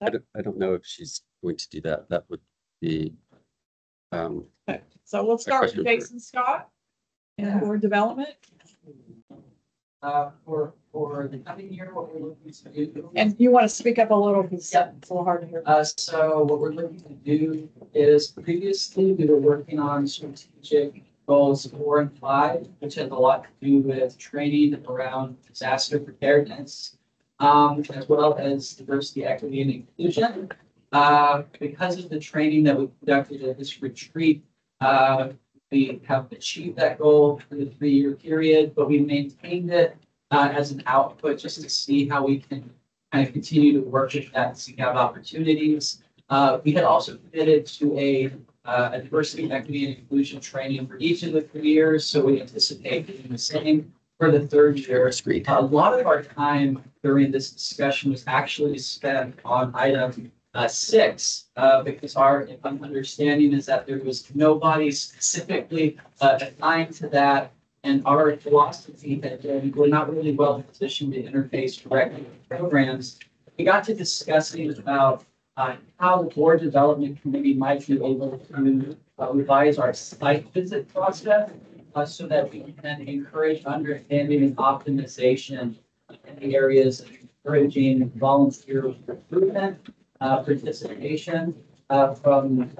I don't know if she's going to do that. That would be, Okay. So we'll start with Jason Scott and board development. For the coming year, what we're looking to do. And you want to speak up a little because Yep. it's a little hard to hear. So what we're looking to do is previously we were working on strategic goals 4 and 5, which has a lot to do with training around disaster preparedness, as well as diversity, equity, and inclusion. Because of the training that we conducted at this retreat, we have achieved that goal for the 3-year period, but we maintained it as an output just to see how we can kind of continue to work with that and seek out opportunities. We had also committed to a diversity, equity, and inclusion training for each of the 3 years, so we anticipate doing the same for the 3rd year. A lot of our time during this discussion was actually spent on item 6, because our understanding is that there was nobody specifically assigned to that, and our philosophy had been we're not really well positioned to interface directly with programs. We got to discussing about how the board development committee might be able to revise our site visit process so that we can encourage understanding and optimization in the areas of encouraging volunteer recruitment, participation from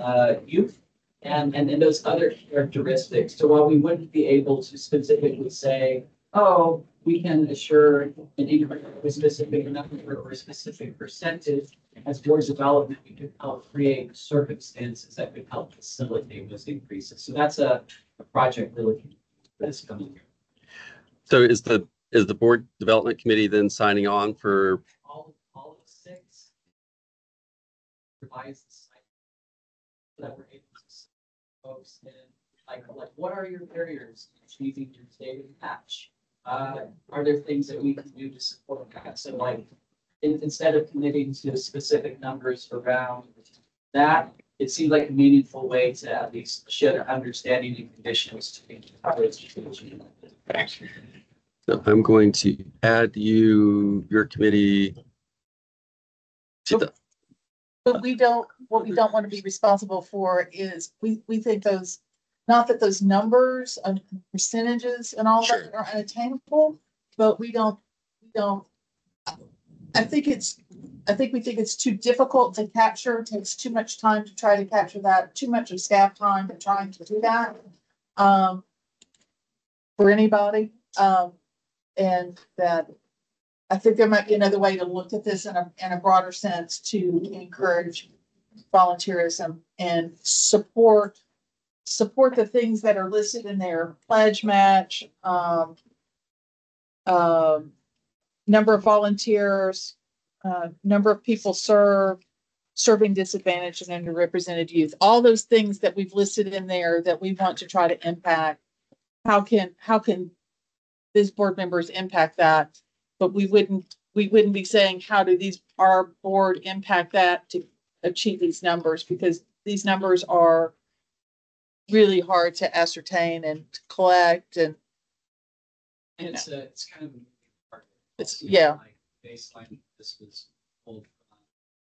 youth, and those other characteristics. So while we wouldn't be able to specifically say, oh, we can assure an increase of a specific number or a specific percentage, as board development, we could help create circumstances that could help facilitate those increases. So that's a project we're looking at this coming year. so is the board development committee then signing on for All of 6 revise the site so that we're able to see folks in like what are your barriers to achieving your stated match? Are there things that we can do to support that? So like instead of committing to specific numbers around that, it seemed like a meaningful way to at least share understanding and conditions to encourage education. So I'm going to add your committee to the, But what we don't want to be responsible for is we think those, not that those numbers and percentages and all Sure. that are unattainable, but we think it's too difficult to capture. It takes too much time to try to capture that, too much of staff time to trying to do that. For anybody. And that I think there might be another way to look at this in a broader sense to encourage volunteerism and support the things that are listed in there: pledge match, number of volunteers, number of people serving disadvantaged and underrepresented youth. All those things that we've listed in there that we want to try to impact. How can these board members impact that? But we wouldn't be saying how do our board impact that to achieve these numbers, because these numbers are really hard to ascertain and to collect and it's kind of yeah. Baseline. This was pulled from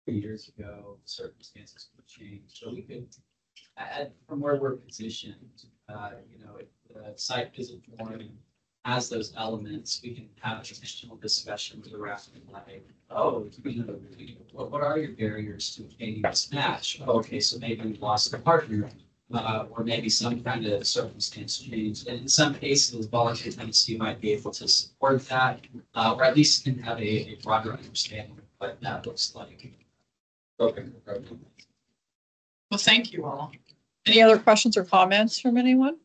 3 years ago. Circumstances could change, so we could add from where we're positioned. If the site visit form has those elements, we can have additional discussions around like, what are your barriers to obtaining this match? Okay, so maybe we lost a partner, or maybe some kind of circumstance changed. And in some cases, volunteer tendency might be able to support that, or at least can have a broader understanding of what that looks like. Well, thank you all. Any other questions or comments from anyone?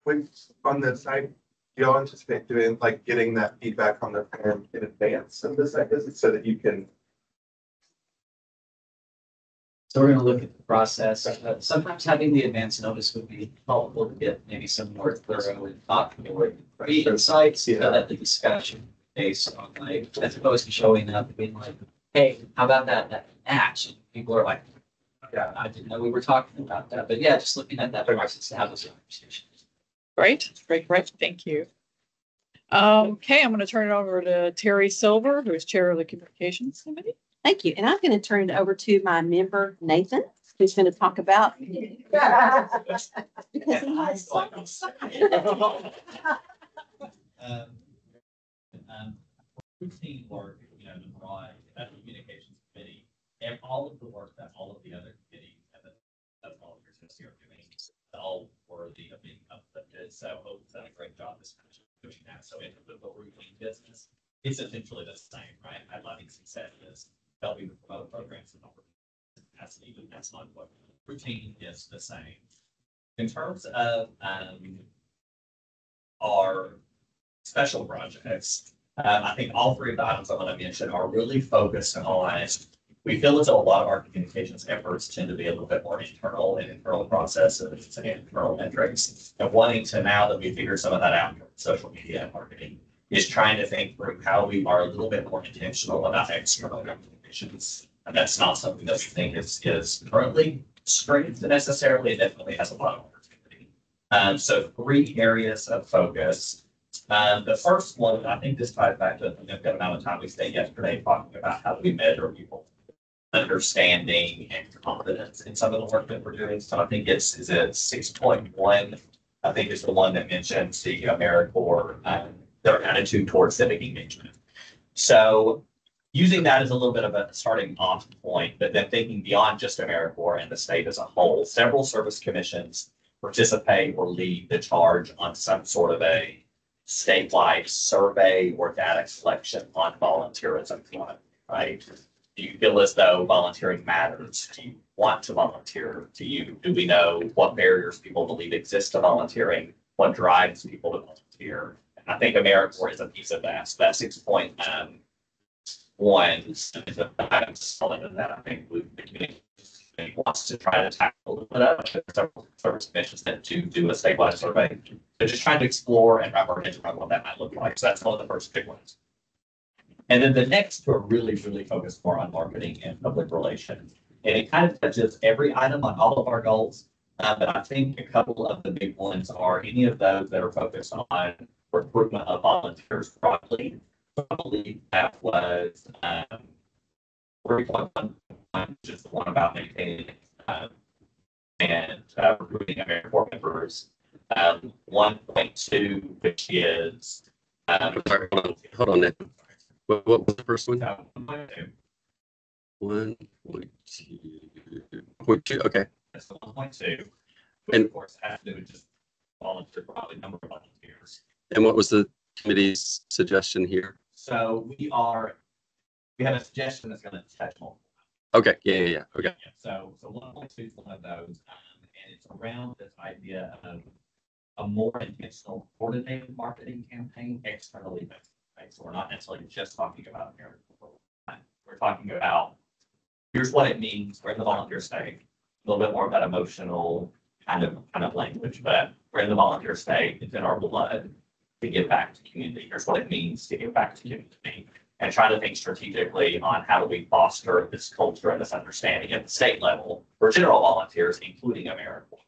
When on the site, do y'all anticipate doing like getting that feedback from the parent in advance of the site visit so that you can? So we're going to look at the process. Sometimes having the advance notice would be helpful to get maybe some more thorough and thoughtful insights that the discussion based on, like, as opposed to showing up and being like, hey, how about that match? And people are like, yeah, I didn't know we were talking about that. But yeah, just looking at that process to have those conversations. Great. Thank you. Okay, I'm going to turn it over to Terry Silver, who is chair of the communications committee. Thank you. And I'm going to turn it over to my member, Nathan, who's going to talk about. Because he is so excited. Routine work, to provide that communications committee, and all of the work that all of the other committees and the volunteers here are doing, is all worthy of being uplifted. So Hope's done a great job this kind of doing that. So in the routine business, it's essentially the same, right? Highlighting success is helping to promote programs and that's not what routine is the same. In terms of our special projects, I think all three of the items I'm going to mention are really focused on, we feel as though a lot of our communications efforts tend to be a little bit more internal and internal processes and internal metrics. And wanting to, now that we figured some of that out, social media and marketing, is trying to think through how we are a little bit more intentional about external communications. And that's not something that we think is currently strength necessarily. It definitely has a lot of opportunity. So 3 areas of focus. The first one, I think this ties back to the amount of time we spent yesterday talking about how do we measure people understanding and confidence in some of the work that we're doing. So I think it's 6.1, I think is the one that mentions the AmeriCorps, their attitude towards civic engagement. So using that as a little bit of a starting off point, but then thinking beyond just AmeriCorps and the state as a whole, several service commissions participate or lead the charge on some sort of a statewide survey or data collection on volunteerism, right? Do you feel as though volunteering matters? Do you want to volunteer? Do we know what barriers people believe exist to volunteering? What drives people to volunteer? And I think AmeriCorps is a piece of that. So that 6.1 is an item solid that I think the community wants to try to tackle a little bit of. Several service commissions that do a statewide survey. They're just trying to explore and wrap our heads around what that might look like. So that's one of the first big ones. And then the next two are really, really focused more on marketing and public relations. And it kind of touches every item on all of our goals. But I think a couple of the big ones are any of those that are focused on recruitment of volunteers broadly. I believe that was 3.1, which is the one about maintaining and recruiting AmeriCorps members. 1.2, which is Sorry, hold on, Nick. What was the first one? 1.2. 1.2. Okay. That's the 1.2, which And- of course has to do with just volunteer, probably number of volunteers. And what was the committee's suggestion here? So we have a suggestion that's going to touch multiple. Okay. Yeah. Okay. Yeah, so 1.2 is one of those, and it's around this idea of a more intentional coordinated marketing campaign externally based. Right? So we're not necessarily just talking about AmeriCorps. We're talking about here's what it means. We're in the volunteer state. A little bit more of that emotional kind of language, but we're in the volunteer state. It's in our blood to give back to community. Here's what it means to give back to community. And try to think strategically on how do we foster this culture and this understanding at the state level for general volunteers, including AmeriCorps,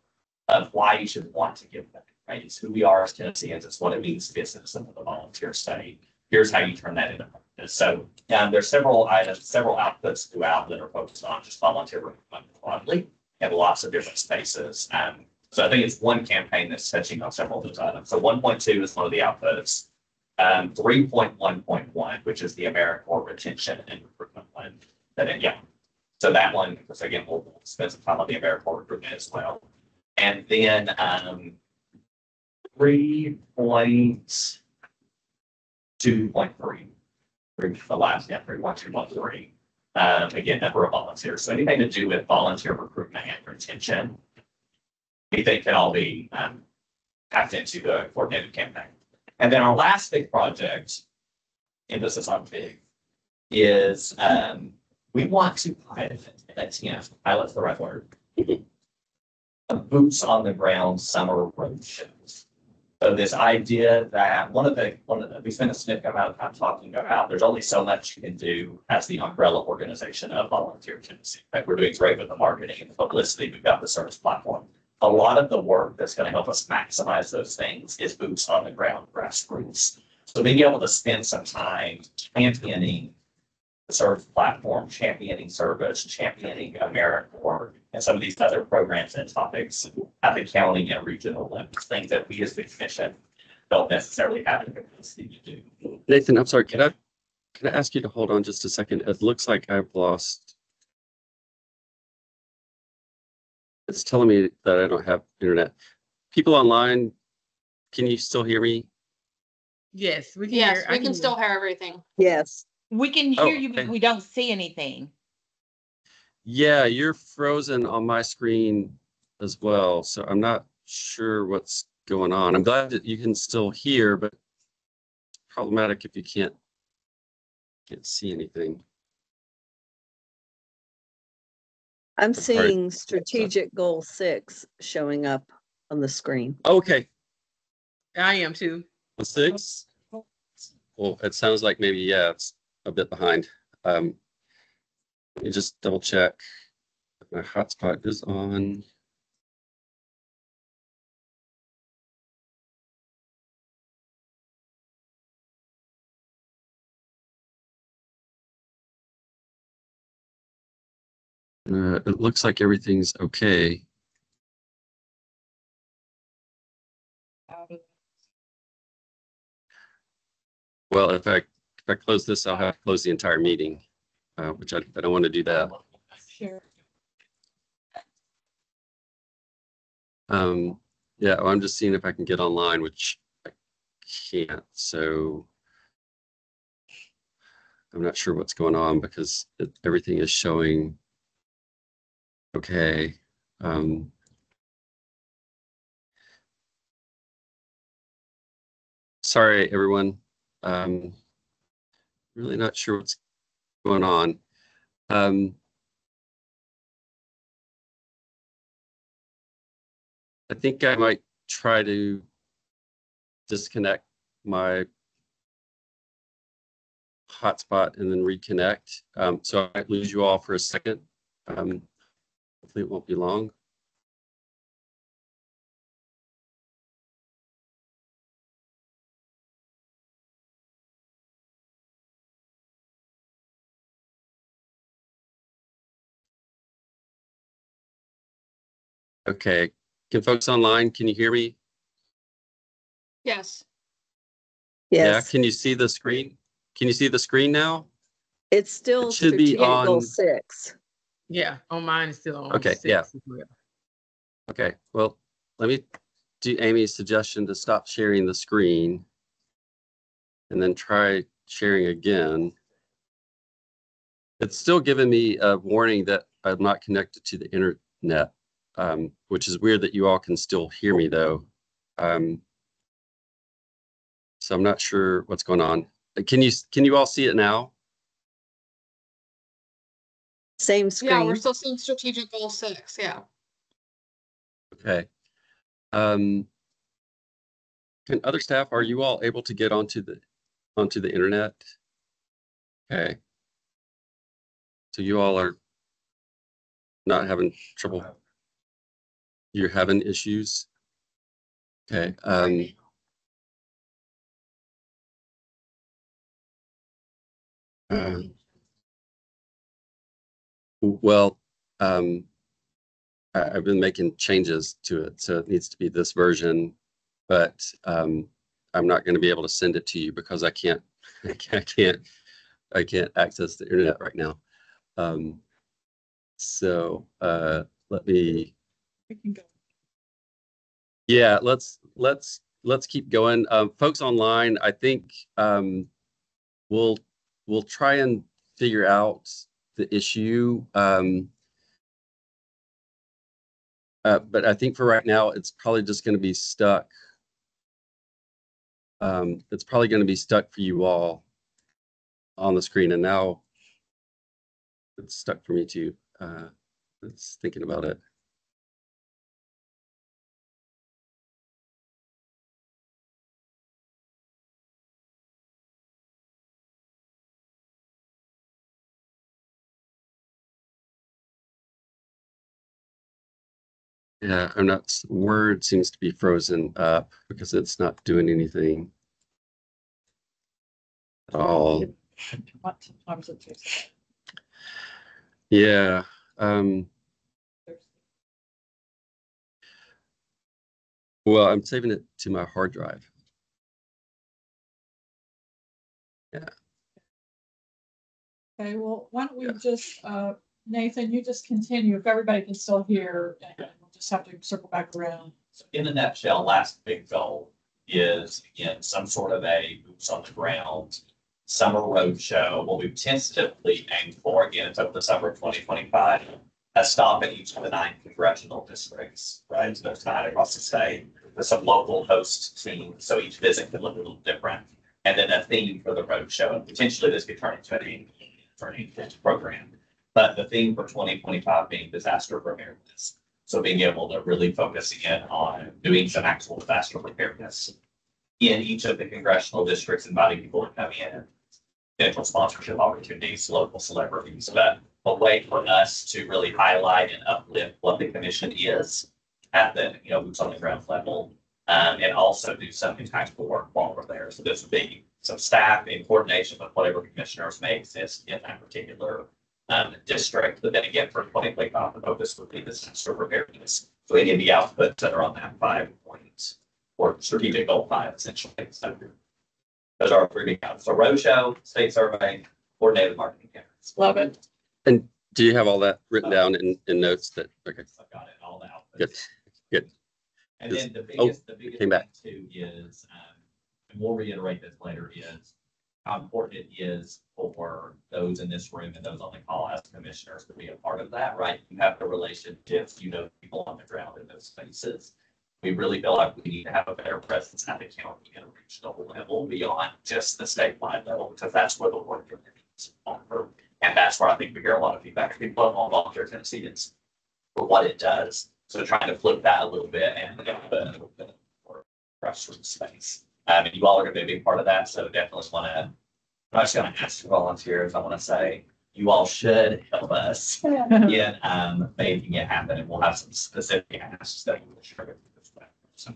of why you should want to give back, right? It's who we are as Tennesseans. It's what it means to be a citizen of the volunteer state. Here's how you turn that into practice. So there's several items, several outputs throughout that are focused on just volunteer recruitment broadly in lots of different spaces. So I think it's one campaign that's touching on several of those items. So 1.2 is one of the outputs. 3.1.1, which is the AmeriCorps retention and recruitment one. So that one, because again, we'll spend some time on the AmeriCorps recruitment as well. And then 3.2.3, the last, 3.2.3. Again, number of volunteers. So anything to do with volunteer recruitment and retention, we think can all be tapped into the coordinated campaign. And then our last big project, emphasis on big, is we want to pilot's the right word. Boots on the ground summer road shows. So this idea that we spent a significant amount of time talking about, there's only so much you can do as the umbrella organization of Volunteer Tennessee. Right? We're doing great with the marketing and the publicity. We've got the service platform. A lot of the work that's going to help us maximize those things is boots on the ground, grassroots. So being able to spend some time championing service platform, championing service, championing AmeriCorps, and some of these other programs and topics at the county and regional levels, things that we as the commission don't necessarily have the capacity to do. Nathan, I'm sorry, can I ask you to hold on just a second? It looks like I've lost. It's telling me that I don't have internet. People online, can you still hear me? Yes, we can Yes, hear. we can still hear everything. Yes. We can Oh, hear you, but okay. we don't see anything. Yeah, you're frozen on my screen as well, so I'm not sure what's going on. I'm glad that you can still hear, but it's problematic if you can't see anything. I'm That's hard. seeing strategic goal 6 showing up on the screen. Okay, I am too. 6. Well, it sounds like maybe, yeah, it's a bit behind. Let me just double check. My hotspot is on. It looks like everything's okay. Well, if I close this, I'll have to close the entire meeting, which I don't want to do that. Sure. Yeah, well, I'm just seeing if I can get online, which I can't. So I'm not sure what's going on because everything is showing okay. Sorry, everyone. Really not sure what's going on. I think I might try to disconnect my hotspot and then reconnect. So I might lose you all for a second. Hopefully it won't be long. Okay, can folks online, can you hear me? Yes. Yeah, Yes. can you see the screen? Can you see the screen now? It's still It should be strategic goal on- 6. Yeah, on mine is still on. Okay, 6 yeah. as well. Okay, well, let me do Amy's suggestion to stop sharing the screen and then try sharing again. It's still giving me a warning that I'm not connected to the internet, which is weird that you all can still hear me though. So I'm not sure what's going on. Can you all see it now? Same screen. Yeah, we're still seeing strategic goal 6. Yeah. Okay. Can other staff, are you all able to get onto the internet? Okay. So you all are not having trouble. You're having issues. Okay. Well, I've been making changes to it, so it needs to be this version, but I'm not going to be able to send it to you because I can't access the internet right now. So let me. We can go. Yeah, let's keep going. Folks online, I think we'll try and figure out the issue. But I think for right now, it's probably just going to be stuck. It's probably going to be stuck for you all on the screen, and now it's stuck for me too. It's thinking about it. Yeah, I'm not. Word seems to be frozen up because it's not doing anything at all. What time is it? Yeah. Well, I'm saving it to my hard drive. Yeah. Okay, well, why don't we just, Nathan, you just continue, if everybody can still hear, and we'll just have to circle back around. So in a nutshell, last big goal is, again, some sort of a boots on the ground summer road show. What we've tentatively aimed for, again, it's over the summer of 2025, a stop in each of the 9 congressional districts, right? So there's 9 across the state with some local host teams. So each visit could look a little different. And then a theme for the road show. And potentially this could turn into an program. But the theme for 2025 being disaster preparedness. So being able to really focus in on doing some actual disaster preparedness in each of the congressional districts, inviting people to come in, potential sponsorship opportunities, local celebrities, but a way for us to really highlight and uplift what the commission is at the, boots on the ground level, and also do some impactful work while we're there. So this would be some staff in coordination with whatever commissioners may exist in that particular district. But then again, for 2025, the focus would be disaster preparedness. So any of the outputs that are on that 5 points or strategic goal 5, essentially. So those are our 3 big outs. So roadshow, state survey, coordinated marketing campaigns. Love it. And do you have all that written down in notes that, okay, I've got it, all the outputs. good, good. And then the Oh, biggest came back. thing too is, and we'll reiterate this later, is how important it is for those in this room and those on the call as commissioners to be a part of that, right? You have the relationships, people on the ground in those spaces. We really feel like we need to have a better presence at the county and regional level beyond just the statewide level, because that's where the work is on. And that's where I think we hear a lot of feedback from people on Volunteer Tennessee is for what it does. So trying to flip that a little bit and get a little bit more grassroots space. And you all are going to be a big part of that. So definitely want to, I'm not just going to ask volunteers. I want to say you all should help us in making it happen. And we'll have some specific asks that we will share with you as well. So.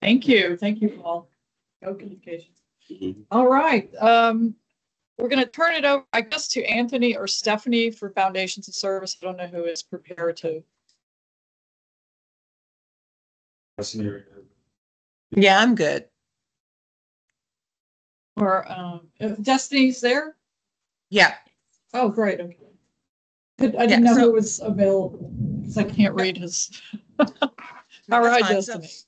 Thank you. Thank you, Paul. Go communications. Mhm. All right. We're going to turn it over, I guess, to Anthony or Stephanie for Foundations of Service. I don't know who is prepared to. Yeah, I'm good. Or if Destiny's there? Yeah. Oh, great. Okay. I didn't Yeah, know so- who was available because I can't read his. All That's right, fine. So Destiny.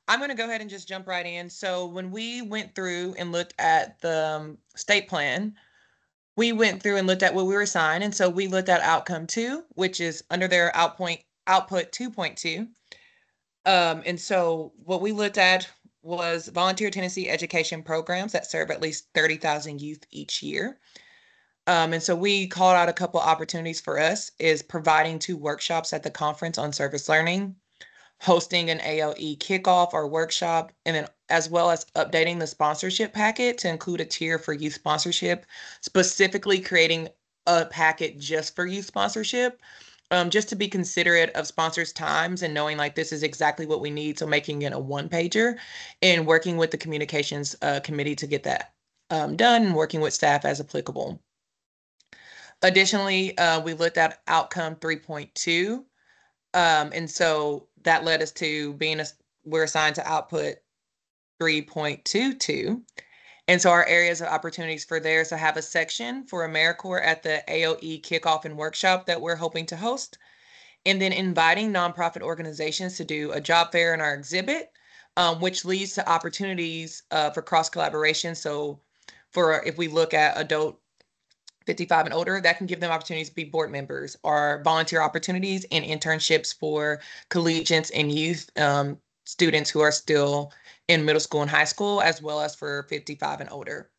I'm going to go ahead and just jump right in. So when we went through and looked at the state plan, we went through and looked at what we were assigned. And so we looked at outcome 2, which is under their output 2.2. And so what we looked at was Volunteer Tennessee education programs that serve at least 30,000 youth each year. And so we called out a couple opportunities for us is providing 2 workshops at the conference on service learning, hosting an AOE kickoff or workshop, and then as well as updating the sponsorship packet to include a tier for youth sponsorship, specifically creating a packet just for youth sponsorship, just to be considerate of sponsors' times and knowing like this is exactly what we need. So making it a 1-pager and working with the communications committee to get that done and working with staff as applicable. Additionally, we looked at outcome 3.2. And so that led us to we're assigned to output 3.22. And so our areas of opportunities for there is to have a section for AmeriCorps at the AOE kickoff and workshop that we're hoping to host. And then inviting nonprofit organizations to do a job fair in our exhibit, which leads to opportunities for cross collaboration. So if we look at adult 55 and older, that can give them opportunities to be board members or volunteer opportunities and internships for collegiates and youth students who are still in middle school and high school, as well as for 55 and older.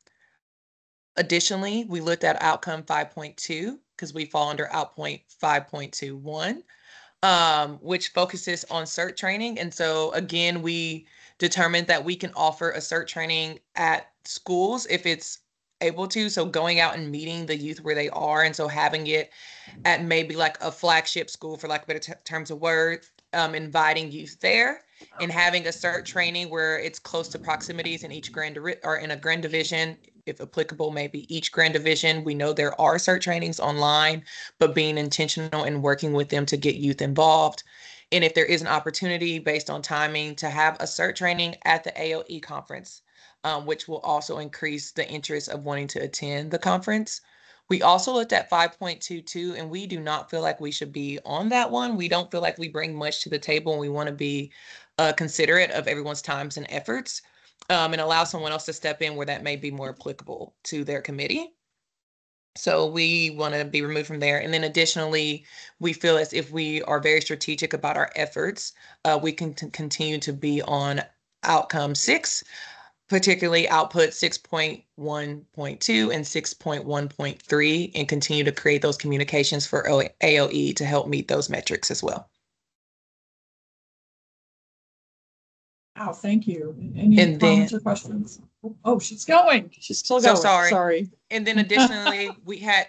Additionally, we looked at outcome 5.2 because we fall under outpoint 5.21, which focuses on CERT training. And so again, we determined that we can offer a CERT training at schools if it's able to. So going out and meeting the youth where they are. And so having it at maybe like a flagship school, for lack of better terms of words, inviting youth there and having a CERT training where it's close to proximities in each grand or in a grand division if applicable, maybe each grant division. We know there are CERT trainings online, but being intentional and working with them to get youth involved. And if there is an opportunity based on timing to have a CERT training at the AOE conference, which will also increase the interest of wanting to attend the conference. We also looked at 5.22, and we do not feel like we should be on that one. We don't feel like we bring much to the table, and we want to be considerate of everyone's times and efforts, and allow someone else to step in where that may be more applicable to their committee. So we want to be removed from there. And then additionally, we feel as if we are very strategic about our efforts, we can continue to be on outcome 6, particularly output 6.1.2 and 6.1.3, and continue to create those communications for AOE to help meet those metrics as well. Wow, thank you. Any And comments then- or questions? Oh, she's going. She's still So going. sorry. Sorry. And then additionally, we had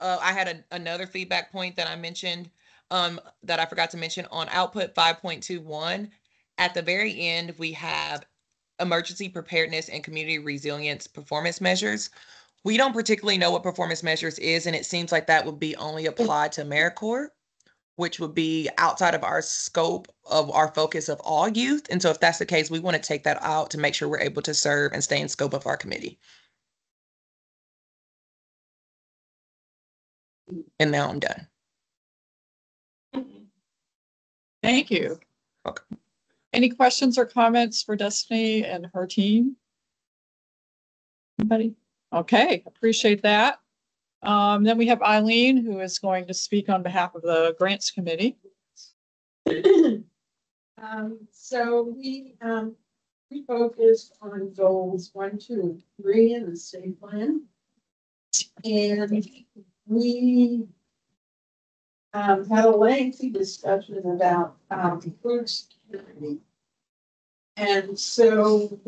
I had another feedback point that I mentioned, that I forgot to mention on output 5.21. At the very end, we have emergency preparedness and community resilience performance measures. We don't particularly know what performance measures is, and it seems like that would be only applied to AmeriCorps, which would be outside of our scope of our focus of all youth. And so if that's the case, we want to take that out to make sure we're able to serve and stay in scope of our committee. And now I'm done. Thank you. Welcome. Any questions or comments for Destiny and her team? Anybody? Okay, appreciate that. Then we have Eileen, who is going to speak on behalf of the Grants Committee. So we focused on goals 1, 2, and 3 in the state plan. And we had a lengthy discussion about food security. And so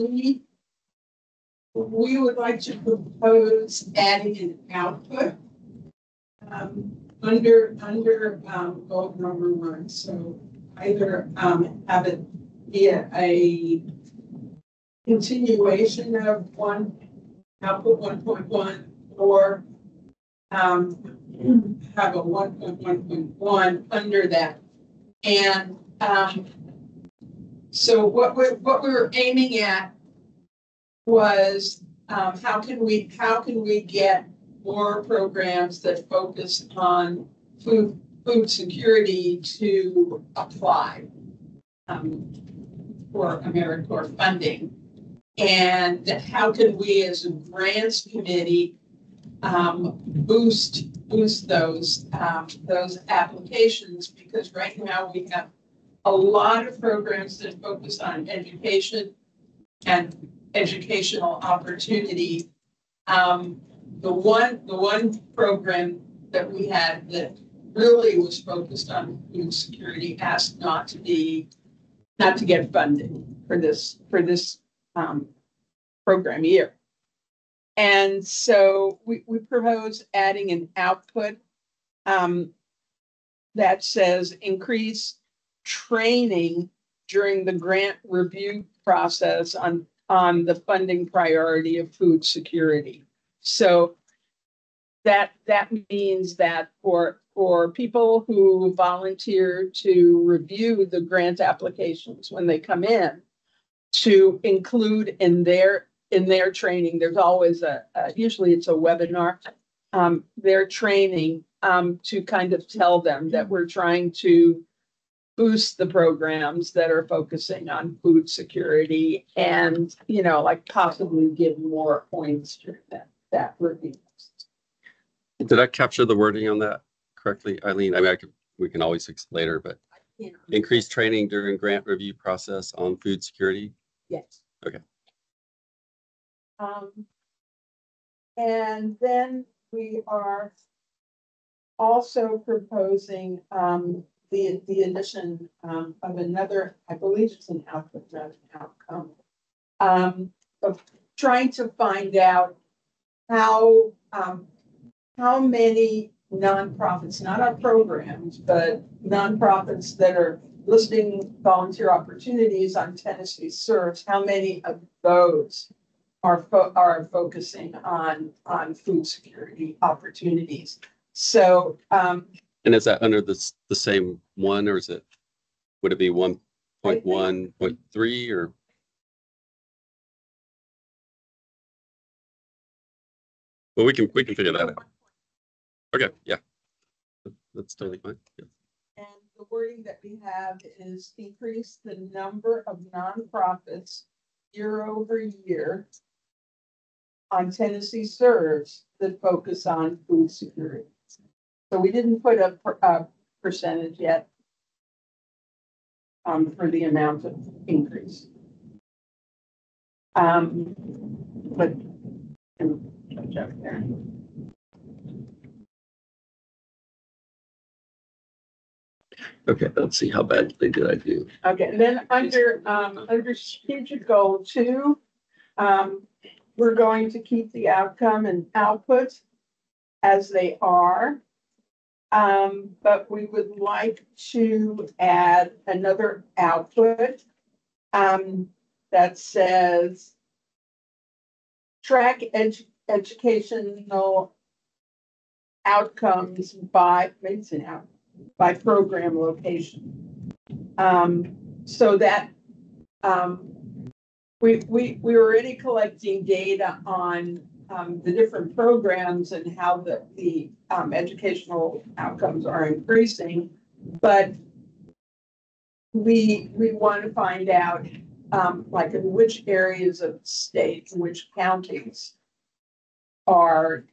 we would like to propose adding an output under goal number 1. So either have it be a continuation of output 1.1, or have a 1.1.1 under that. And so what we were aiming at was how can we get more programs that focus on food security to apply for AmeriCorps funding, and how can we as a grants committee boost those applications, because right now we have a lot of programs that focus on education and educational opportunity. The one program that we had that really was focused on food security asked not to get funded for this program year. And so we propose adding an output that says increase training during the grant review process on the funding priority of food security. So that means that for people who volunteer to review the grant applications when they come in, to include in their training, there's always usually it's a webinar, their training to kind of tell them that we're trying to boost the programs that are focusing on food security, and like possibly give more points during that review. Did I capture the wording on that correctly, Eileen? I mean, we can always fix it later, but increase training during grant review process on food security. Yes. Okay. And then we are also proposing the addition of another, I believe it's an output, not an outcome, of trying to find out how many nonprofits, not our programs, but nonprofits that are listing volunteer opportunities on Tennessee Serves, how many of those are focusing on food security opportunities. So, And is that under the same one, or is it, would it be 1.1.3 or? Well, we can figure that out. Okay, yeah. That's totally fine. Yeah. and the wording that we have is increase the number of nonprofits year over year on Tennessee Serves that focus on food security. So we didn't put a percentage yet for the amount of increase. But check there. Okay, let's see, how badly did I do? Okay, and then under strategic goal 2, we're going to keep the outcome and output as they are. But we would like to add another output that says track educational outcomes by, maybe it's an out, by program location. So that we're already collecting data on the different programs and how the educational outcomes are increasing, but we want to find out like in which areas of the state, in which counties are,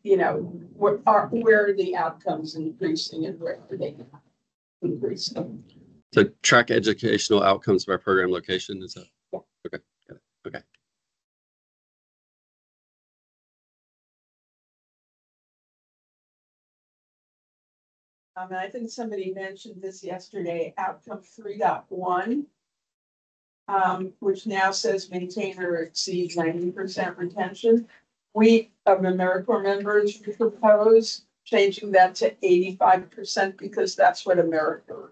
where are the outcomes increasing and where are they increasing? So track educational outcomes by program location, is that? Yeah. Okay, got it. Okay. And I think somebody mentioned this yesterday, outcome 3.1, which now says maintain or exceed 90% retention. We of AmeriCorps members propose changing that to 85% because that's what America requires.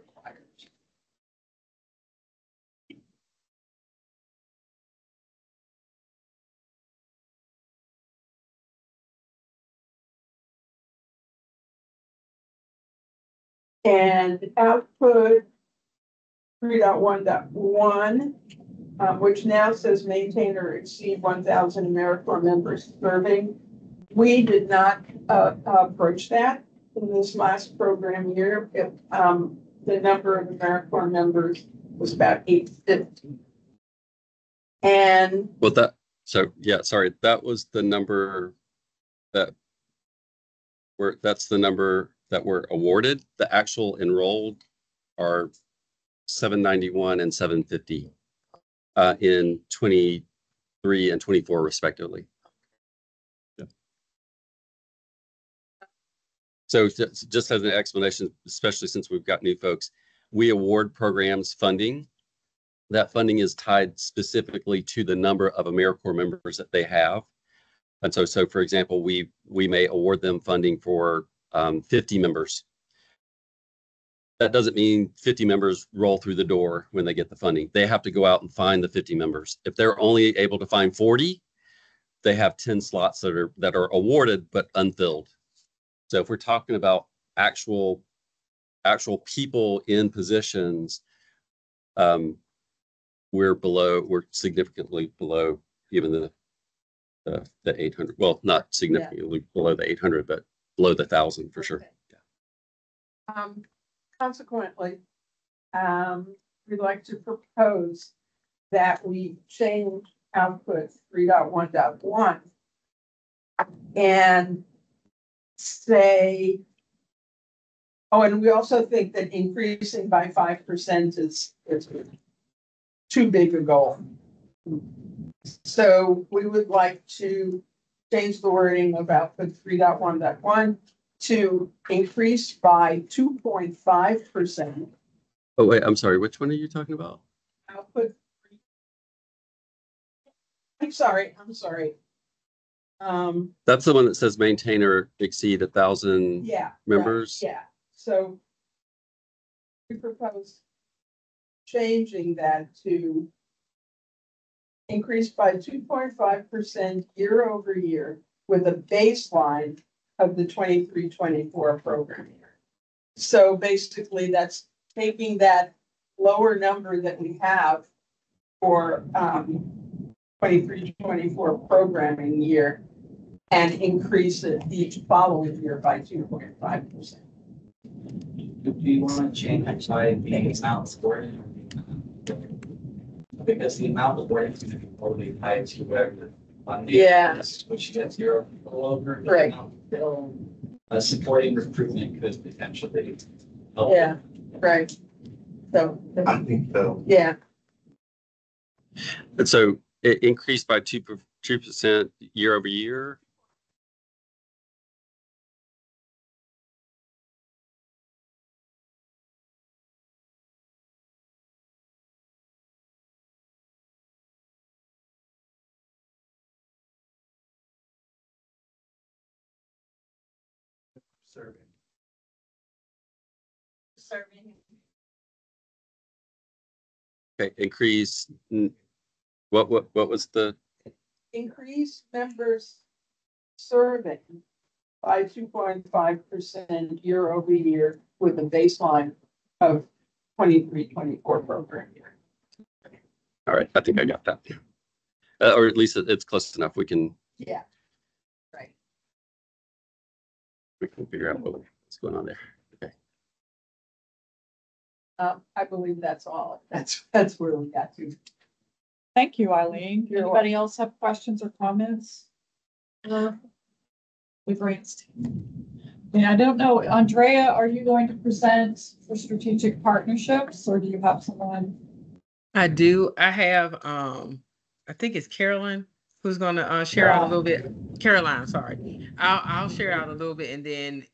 And output 3.1.1, which now says maintain or exceed 1,000 AmeriCorps members serving. We did not approach that in this last program year. The number of AmeriCorps members was about 850. And Well, that was the number that's the number that were awarded. The actual enrolled are 791 and 750 in 23 and 24 respectively. Yeah. So just as an explanation, especially since we've got new folks, we award programs funding. That funding is tied specifically to the number of AmeriCorps members that they have. And so for example, we may award them funding for 50 members. That doesn't mean 50 members roll through the door when they get the funding. They have to go out and find the 50 members. If they're only able to find 40, they have 10 slots that are awarded but unfilled. So if we're talking about actual people in positions, we're significantly below even the 800. Well, not significantly below the 800, but below the 1,000 for sure. Yeah. Consequently, we'd like to propose that we change output 3.1.1 and say, and we also think that increasing by 5% is too big a goal. So we would like to change the wording of output 3.1.1 to increase by 2.5%. Oh, wait, I'm sorry. Which one are you talking about? Output. I'm sorry. That's the one that says maintain or exceed 1,000 members. Right, yeah. So we propose changing that to increased by 2.5% year over year with a baseline of the 23-24 program year. So basically that's taking that lower number that we have for 23-24 programming year and increase it each following year by 2.5%. Do you want to change by the amount scored? Because the amount of work is going to be totally tied to whatever funding Yeah. is, which gets zero people over. the Right. amount still, supporting recruitment could potentially help. Yeah, right. So, I think so. yeah, And so it increased by 2% year over year. Survey. Okay, increase. What was the, increase members serving by 2.5% year over year with a baseline of 23-24 program year. all right, I think I got that. Or at least it's close enough. We can Yeah. Right. figure out what's going on there. Okay. I believe that's all. That's where we got to. Thank you, Eileen. You're Anybody else have questions or comments? We've raised. And I don't know, Andrea, are you going to present for strategic partnerships or do you have someone? I do. I have, I think it's Carolyn who's gonna share out a little bit. Caroline, sorry. I'll share out a little bit and then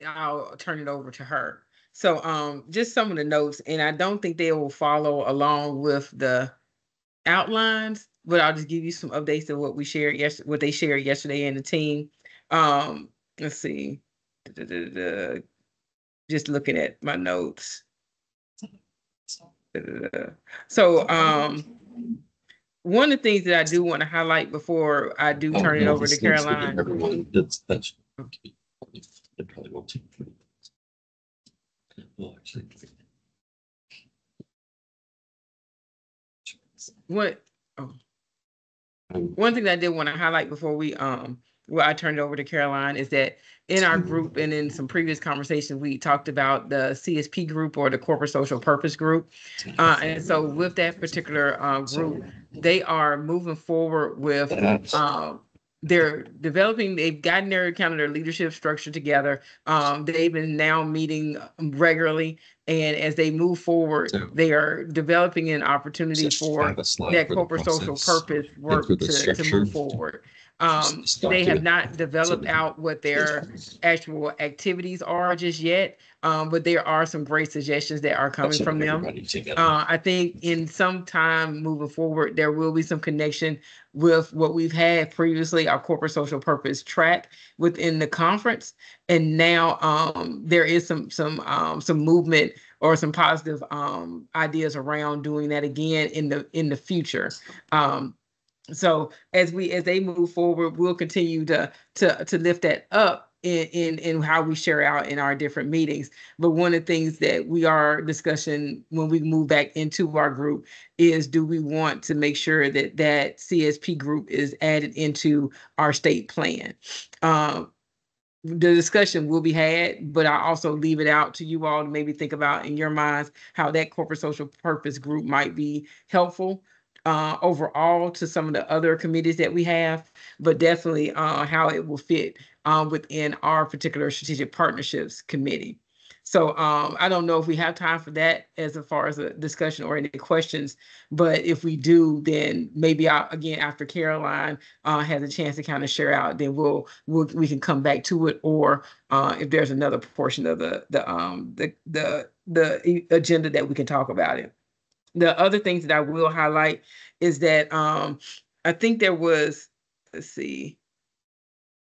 I'll turn it over to her. So just some of the notes, and I don't think they will follow along with the outlines, but I'll just give you some updates of what we shared what they shared yesterday in the team. Let's see. Just looking at my notes. So one of the things that I do want to highlight before I do turn it over to Caroline. Everyone, that's they probably want to. Well, actually, One thing that I did want to highlight before I turned it over to Caroline is that in our group and in some previous conversations, we talked about the CSP group or the corporate social purpose group. And so with that particular group, they are moving forward with they've gotten their leadership structure together. They've been now meeting regularly. And as they move forward, they are developing an opportunity for that corporate social purpose work to move forward. They have not developed out what their actual activities are just yet, but there are some great suggestions that are coming from them. I think in some time moving forward, there will be some connection with what we've had previously, our corporate social purpose track within the conference. And now there is some movement or some positive ideas around doing that again in the future. So as they move forward, we'll continue to lift that up in how we share out in our different meetings. But one of the things that we are discussing when we move back into our group is, do we want to make sure that CSP group is added into our state plan? The discussion will be had, but I also leave it out to you all to maybe think about in your minds how that corporate social purpose group might be helpful overall to some of the other committees that we have, but definitely how it will fit within our particular strategic partnerships committee. So I don't know if we have time for that as far as a discussion or any questions, but if we do, then maybe again, after Caroline has a chance to kind of share out, then we can come back to it, or if there's another portion of the agenda that we can talk about it. The other things that I will highlight is that I think there was, let's see,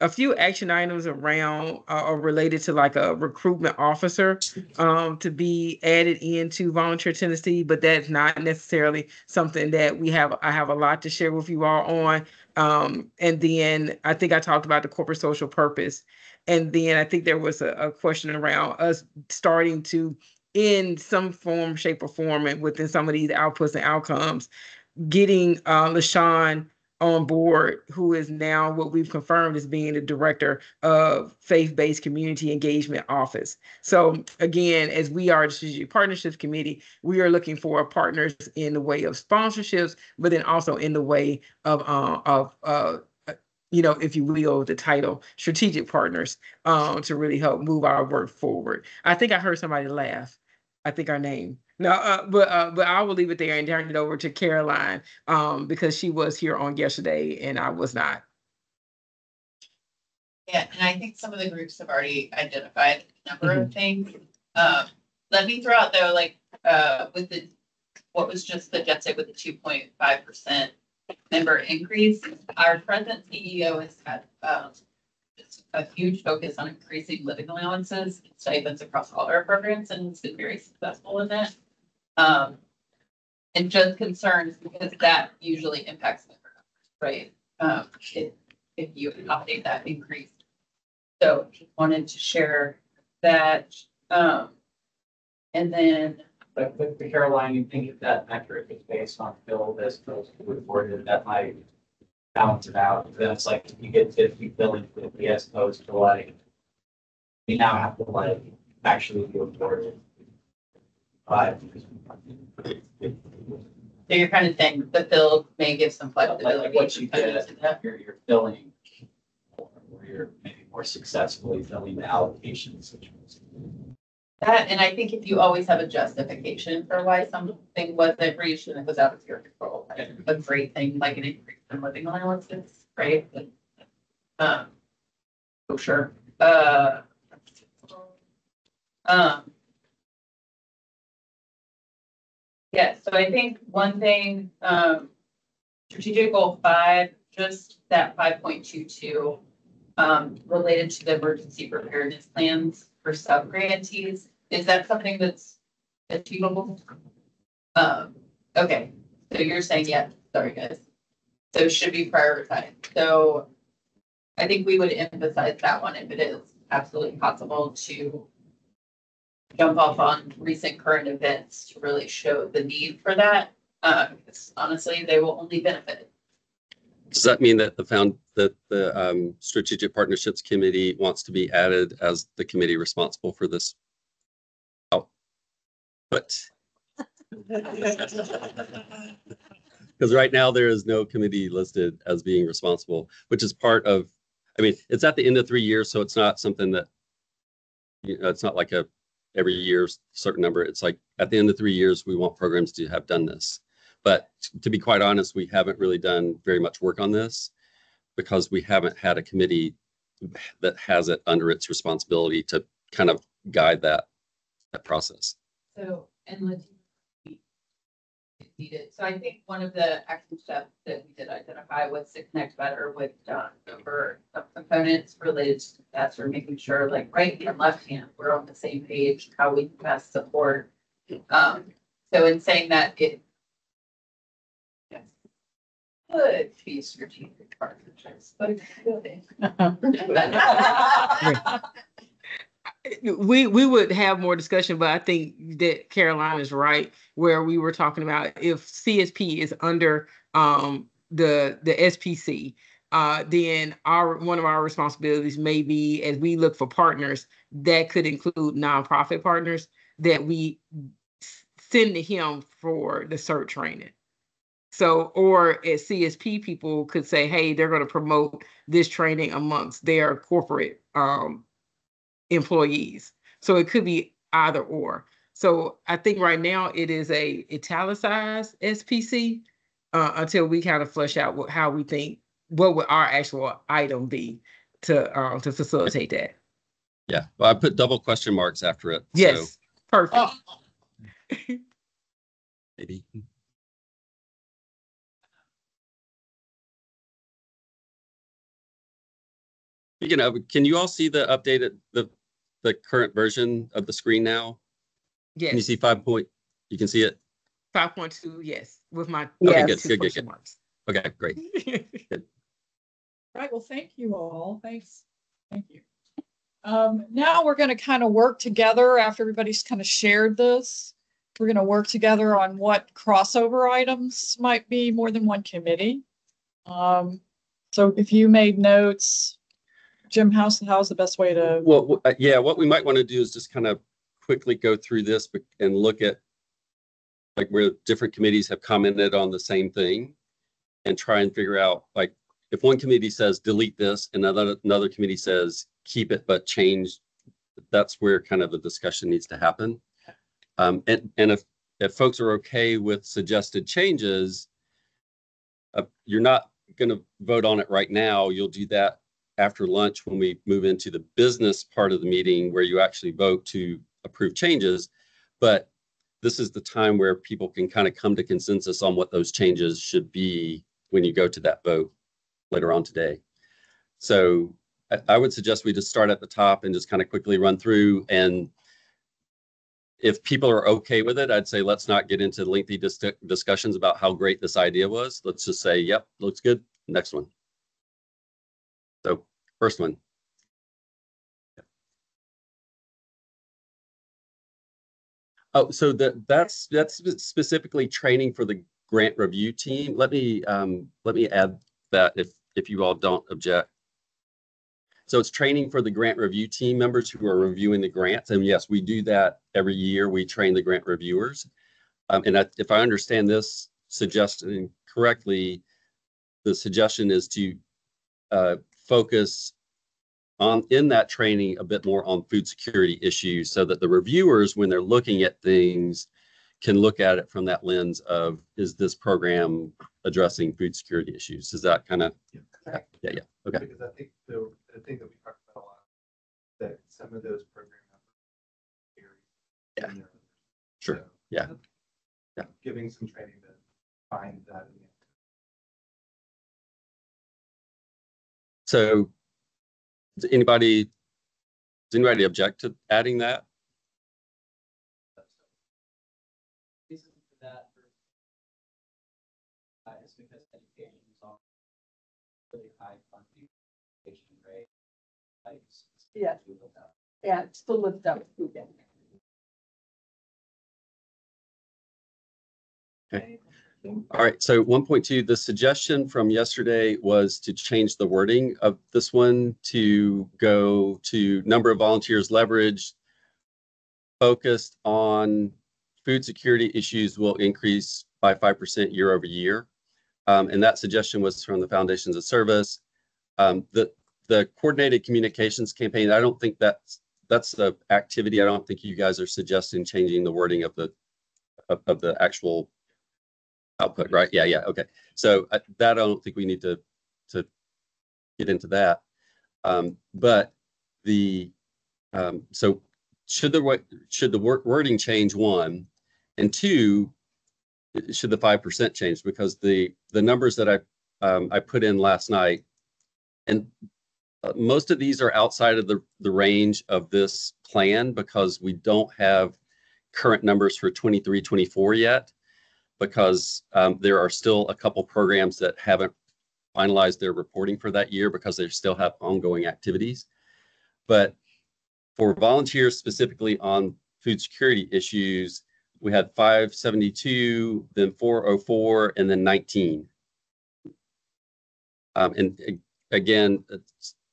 a few action items around are related to like a recruitment officer to be added into Volunteer Tennessee, but that's not necessarily something that I have a lot to share with you all on. And then I think I talked about the corporate social purpose. And then I think there was a question around us starting to, in some form, shape, or form, and within some of these outputs and outcomes, getting LaShawn on board, who is now what we've confirmed as being the director of faith-based community engagement office. So again, as we are the Strategic Partnerships Committee, we are looking for partners in the way of sponsorships, but then also in the way of if you will, the title strategic partners to really help move our work forward. I think I heard somebody laugh. I think our name. No, but I will leave it there and turn it over to Caroline because she was here on yesterday and I was not. Yeah, and I think some of the groups have already identified a number of things. Let me throw out though, like with what was just suggested with the 2.5% member increase, our present CEO has had a huge focus on increasing living allowances and stipends across all our programs, and it's been very successful in that. And just concerns because that usually impacts member numbers, right? If you accommodate that increase. So just wanted to share that. And then But Caroline, you think if that metric is based on Bill this reported, that might balance it out. Then it's like if you get 50 billing 50 as opposed to like we now have to like actually be reported. But so you're kind of saying the bill may give some flexibility. like what you get, you're billing or you're maybe more successfully filling the allocation situation. That, and I think if you always have a justification for why something wasn't reached and it was out of your control, a great thing like an increase in living allowances, right? Oh, sure. Yeah, so I think one thing, strategic goal 5, just that 5.22, related to the emergency preparedness plans for sub-grantees. Is that something that's achievable? Okay, so you're saying, yeah, sorry guys. So it should be prioritized. So I think we would emphasize that one if it is absolutely possible to jump off on recent current events to really show the need for that. Because honestly, they will only benefit. Does that mean that the Strategic Partnerships Committee wants to be added as the committee responsible for this? Oh, but because right now there is no committee listed as being responsible, which is part of. I mean, it's at the end of 3 years, so it's not something that it's not like every year certain number. It's like at the end of 3 years, we want programs to have done this. But to be quite honest, we haven't really done very much work on this because we haven't had a committee that has it under its responsibility to kind of guide that process. So, and let's needed. So I think one of the action steps that we did identify was to connect better with John over some components related to that, or making sure like right and left hand, we're on the same page, how we best support. So in saying that it could be strategic partnerships, but we would have more discussion, but I think that Caroline is right where we were talking about if CSP is under the SPC, then one of our responsibilities may be, as we look for partners, that could include nonprofit partners that we send to him for the CERT training. So, or at CSP, people could say, hey, they're going to promote this training amongst their corporate employees. So it could be either or. So I think right now it is a italicized SPC until we kind of flesh out how we think, what would our actual item be to facilitate that. Yeah, well, I put double question marks after it. Yes, so. Perfect. Maybe. Speaking of, can you all see the updated, the current version of the screen now? Can you Yes, see 5 point? You can see it? 5.2, yes, with my. Okay, Yes. good. Okay, great. Right, well, thank you all. Thanks. Thank you. Now we're going to kind of work together after everybody's kind of shared this. We're going to work together on what crossover items might be more than one committee. So if you made notes, Jim, how's the best way to? Well, yeah, what we might want to do is just kind of quickly go through this and look at like where different committees have commented on the same thing and try and figure out, like, if one committee says delete this and another committee says keep it but change, that's where kind of the discussion needs to happen. And if folks are okay with suggested changes, you're not going to vote on it right now. You'll do that after lunch when we move into the business part of the meeting where you actually vote to approve changes. But this is the time where people can kind of come to consensus on what those changes should be when you go to that vote later on today. So I would suggest we just start at the top and just kind of quickly run through. And if people are okay with it, I'd say let's not get into lengthy discussions about how great this idea was. Let's just say, yep, looks good. Next one. So first one. Oh, so that's specifically training for the grant review team. Let me add that if you all don't object. So it's training for the grant review team members who are reviewing the grants. And yes, we do that every year. We train the grant reviewers. If I understand this suggestion correctly, the suggestion is to focus in that training a bit more on food security issues so that the reviewers, when they're looking at things, can look at it from that lens of, is this program addressing food security issues? Is that kind of? Yeah. Okay. Because I think the thing that we talked about a lot, that some of those programs. Yeah. Sure. So, Yeah. Giving some training to find that. So does anybody object to adding that? Reason for that is because education is on really high funding education rate. Yeah. Yeah, it's the lift up. Okay. All right, so 1.2, the suggestion from yesterday was to change the wording of this one to go to number of volunteers leveraged, focused on food security issues will increase by 5% year over year. And that suggestion was from the Foundations of Service. The coordinated communications campaign, I don't think that's the activity. I don't think you guys are suggesting changing the wording of the actual output, right? Yeah, okay. So that I don't think we need to get into that. But so should the wording change, one, and two, should the 5% change? Because the numbers that I put in last night, and most of these are outside of the range of this plan because we don't have current numbers for 23-24 yet, because there are still a couple programs that haven't finalized their reporting for that year because they still have ongoing activities. But for volunteers specifically on food security issues, we had 572, then 404, and then 19. And again,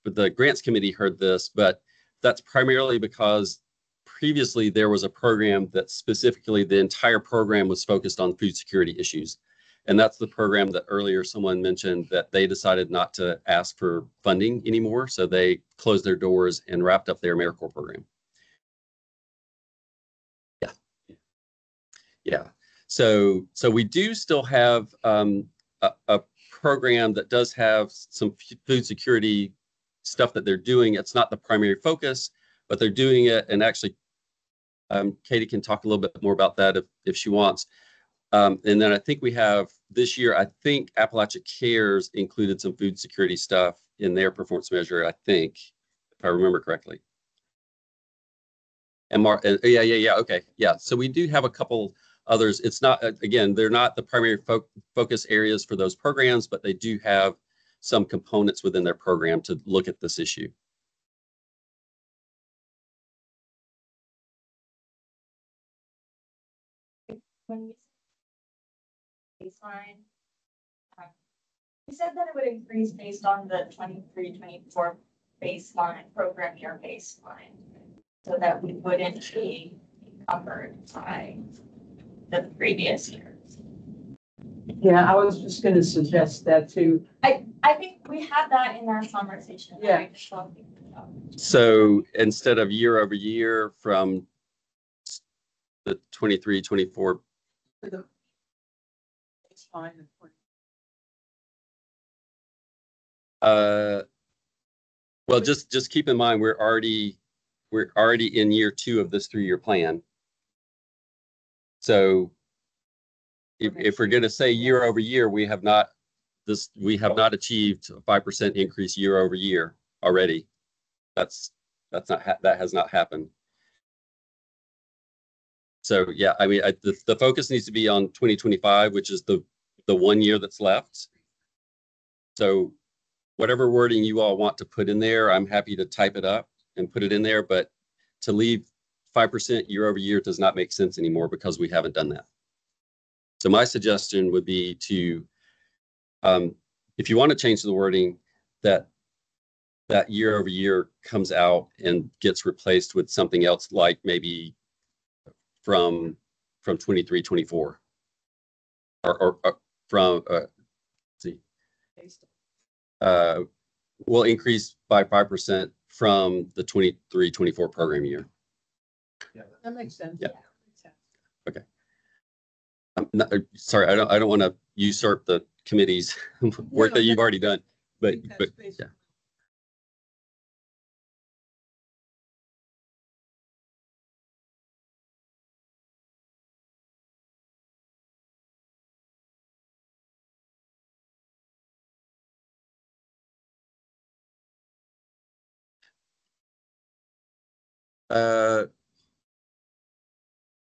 the grants committee heard this, but that's primarily because previously there was a program that specifically the entire program was focused on food security issues. And that's the program that earlier someone mentioned that they decided not to ask for funding anymore. So they closed their doors and wrapped up their AmeriCorps program. Yeah. So we do still have a program that does have some food security stuff that they're doing. It's not the primary focus, but they're doing it. And actually, Katie can talk a little bit more about that if she wants. And then I think we have this year, I think Appalachia Cares included some food security stuff in their performance measure, I think, if I remember correctly. And yeah, okay, yeah. So we do have a couple others. It's not, again, they're not the primary focus areas for those programs, but they do have some components within their program to look at this issue. When you baseline, you said that it would increase based on the 23-24 baseline program year baseline, so that we wouldn't be encumbered by the previous years. Yeah, I was just gonna suggest that too. I think we had that in our conversation. Yeah. So instead of year over year from the 23-24. Well, just keep in mind we're already in year 2 of this 3-year plan. So if we're going to say year over year, we have not achieved a 5% increase year over year already. That has not happened. So yeah, I mean, the focus needs to be on 2025, which is the 1 year that's left. So whatever wording you all want to put in there, I'm happy to type it up and put it in there, but to leave 5% year over year does not make sense anymore because we haven't done that. So my suggestion would be to, if you want to change the wording, that year over year comes out and gets replaced with something else, like maybe from 23-24, or from will increase by 5% from the 23-24 program year. Yeah, that makes sense. Yeah. Okay. Sorry, I don't want to usurp the committee's work that you've already done, but yeah.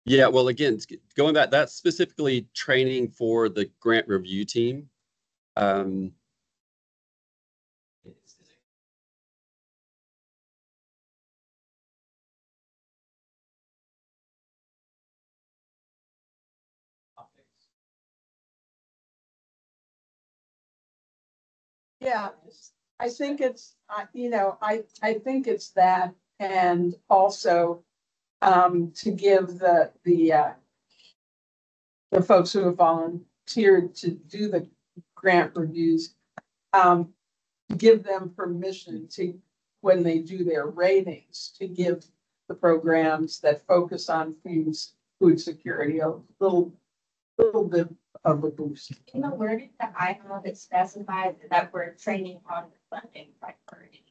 Yeah, well, again, going back, that's specifically training for the grant review team. Yeah, I think it's, I think it's that, and also to give the folks who have volunteered to do the grant reviews, give them permission to, when they do their ratings, to give the programs that focus on food security a little bit of a boost. In the wording that I have, it specifies that we're training on the funding priority.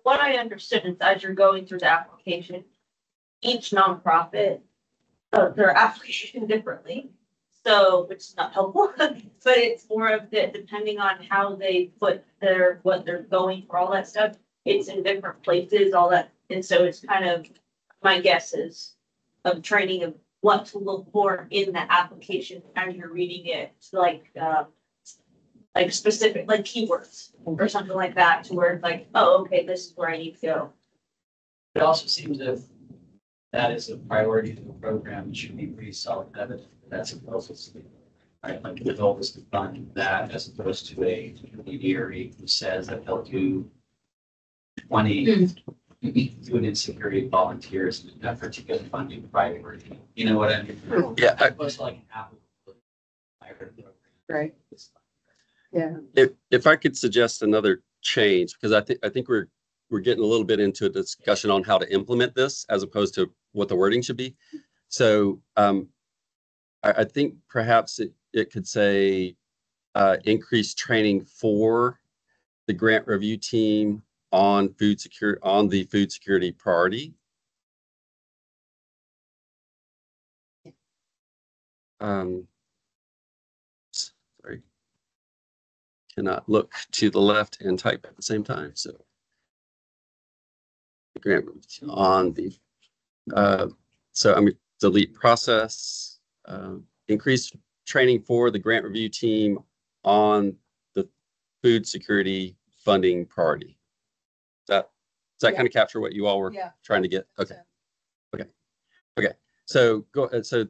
What I understood is, as you're going through the application, each nonprofit, their application differently. So, which is not helpful, but it's more of the, depending on how they put what they're going for, all that stuff, it's in different places, all that. And so it's kind of, my guess is, of training of what to look for in the application as you're reading it, like specific, like keywords or something like that, to where it's like, oh, okay, this is where I need to go. It also seems if that is a priority for the program, it should be pretty self-evident. That's a process, right? Like the goal is to fund that, as opposed to a intermediary who says that they'll do 20 food insecurity volunteers in an effort to get funding priority. You know what I mean? Yeah. It's like an apple. Right. Yeah. If I could suggest another change, because I think we're getting a little bit into a discussion on how to implement this as opposed to what the wording should be. So I think perhaps it could say increase training for the grant review team on the food security priority. Sorry. cannot look to the left and type at the same time. So grant on the so I'm delete process, increase training for the grant review team on the food security funding priority. Does that kind of capture what you all were trying to get? Okay. Okay. So so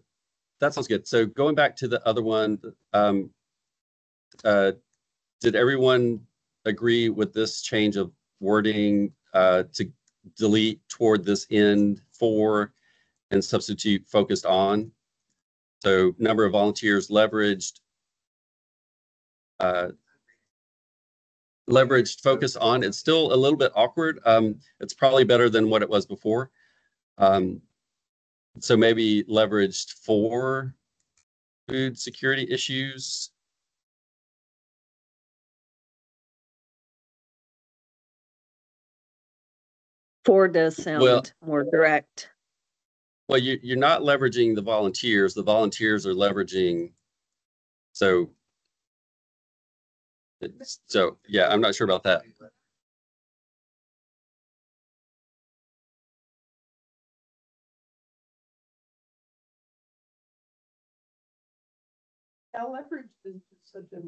that sounds good. So going back to the other one, did everyone agree with this change of wording to delete toward this end for and substitute focused on? So number of volunteers leveraged, focus on. It's still a little bit awkward. It's probably better than what it was before. So maybe leveraged for food security issues. For does sound more direct. Well, you're not leveraging the volunteers. The volunteers are leveraging. So yeah, I'm not sure about that. Leverage is such a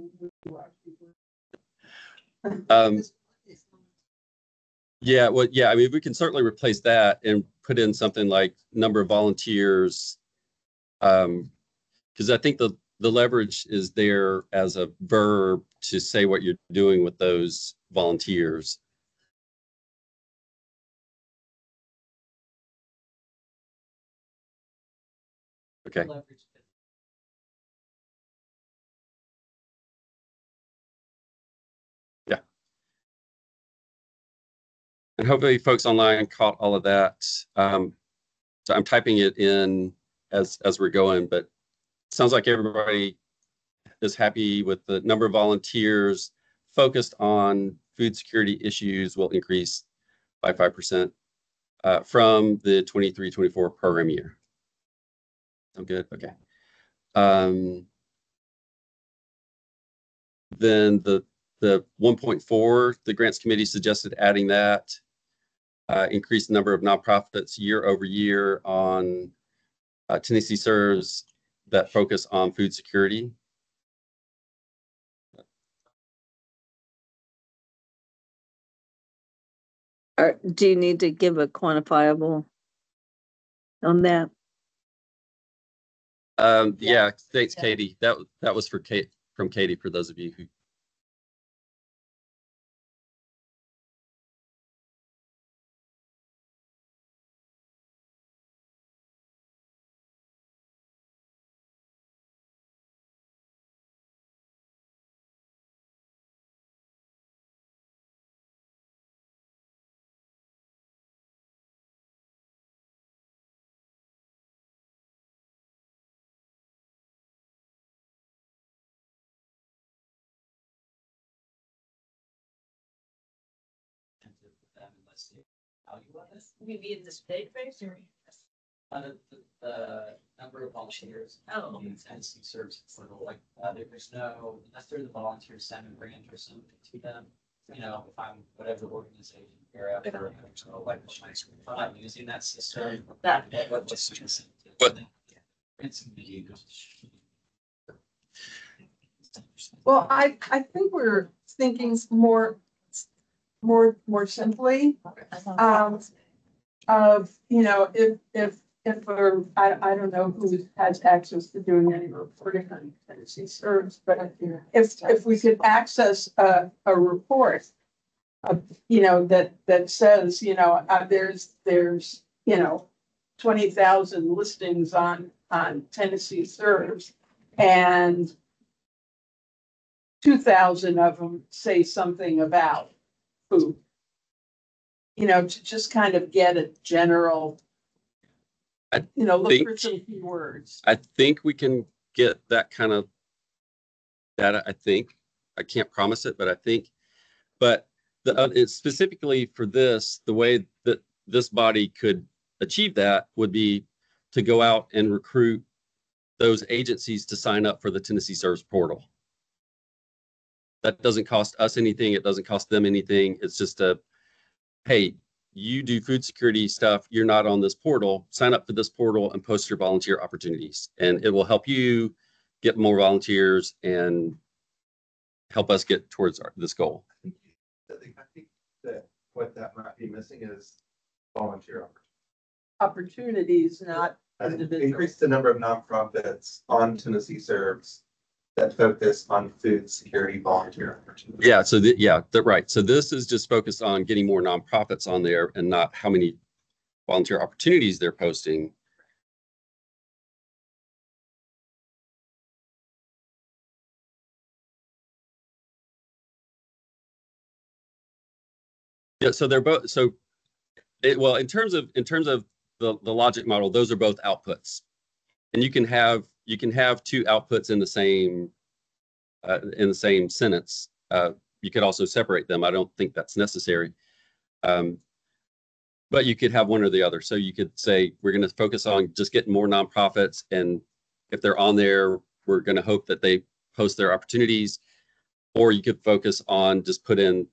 yeah, well, yeah, I mean, we can certainly replace that and put in something like number of volunteers. Because I think the leverage is there as a verb to say what you're doing with those volunteers. Okay. Yeah. And hopefully folks online caught all of that. So I'm typing it in as we're going, but it sounds like everybody is happy with the number of volunteers focused on food security issues will increase by 5% from the 23-24 program year. Sound good? Okay. Then the 1.4, the grants committee suggested adding that, increase the number of nonprofits year over year on Tennessee Serves that focus on food security. Do you need to give a quantifiable on that? Yeah, thanks, Katie. That was for from Katie, for those of you who. Maybe in this database or? The number of volunteers. Oh. In Tennessee Serves, it's like, there's no, unless they're the volunteers, send a grant or something to them. You know, if I'm whatever organization you're after, so like, if I'm not using that system, what just. Well, I think we're thinking more simply. Of, you know, if I don't know who has access to doing any reporting on Tennessee Serves, but if we could access a report, you know, that says, you know, there's you know 20,000 listings on Tennessee Serves, and 2,000 of them say something about food. You know, to just kind of get a general, you know, look for some keywords. I think we can get that kind of data. I think I can't promise it, but I think. But it's specifically for this, the way that this body could achieve that would be to go out and recruit those agencies to sign up for the Tennessee Serves portal. That doesn't cost us anything. It doesn't cost them anything. It's just hey, you do food security stuff. You're not on this portal. Sign up for this portal and post your volunteer opportunities. And it will help you get more volunteers and help us get towards this goal. I think that what that might be missing is volunteer Opportunities, not individuals. Increase the number of nonprofits on Tennessee Serves that focus on food security volunteer opportunities. Yeah, so right. So this is just focused on getting more nonprofits on there and not how many volunteer opportunities they're posting. Yeah, so they're both well, in terms of the logic model, those are both outputs. And you can have two outputs in the same sentence. You could also separate them. I don't think that's necessary. But you could have one or the other. So you could say, we're going to focus on just getting more nonprofits. And if they're on there, we're going to hope that they post their opportunities. Or you could focus on just put in,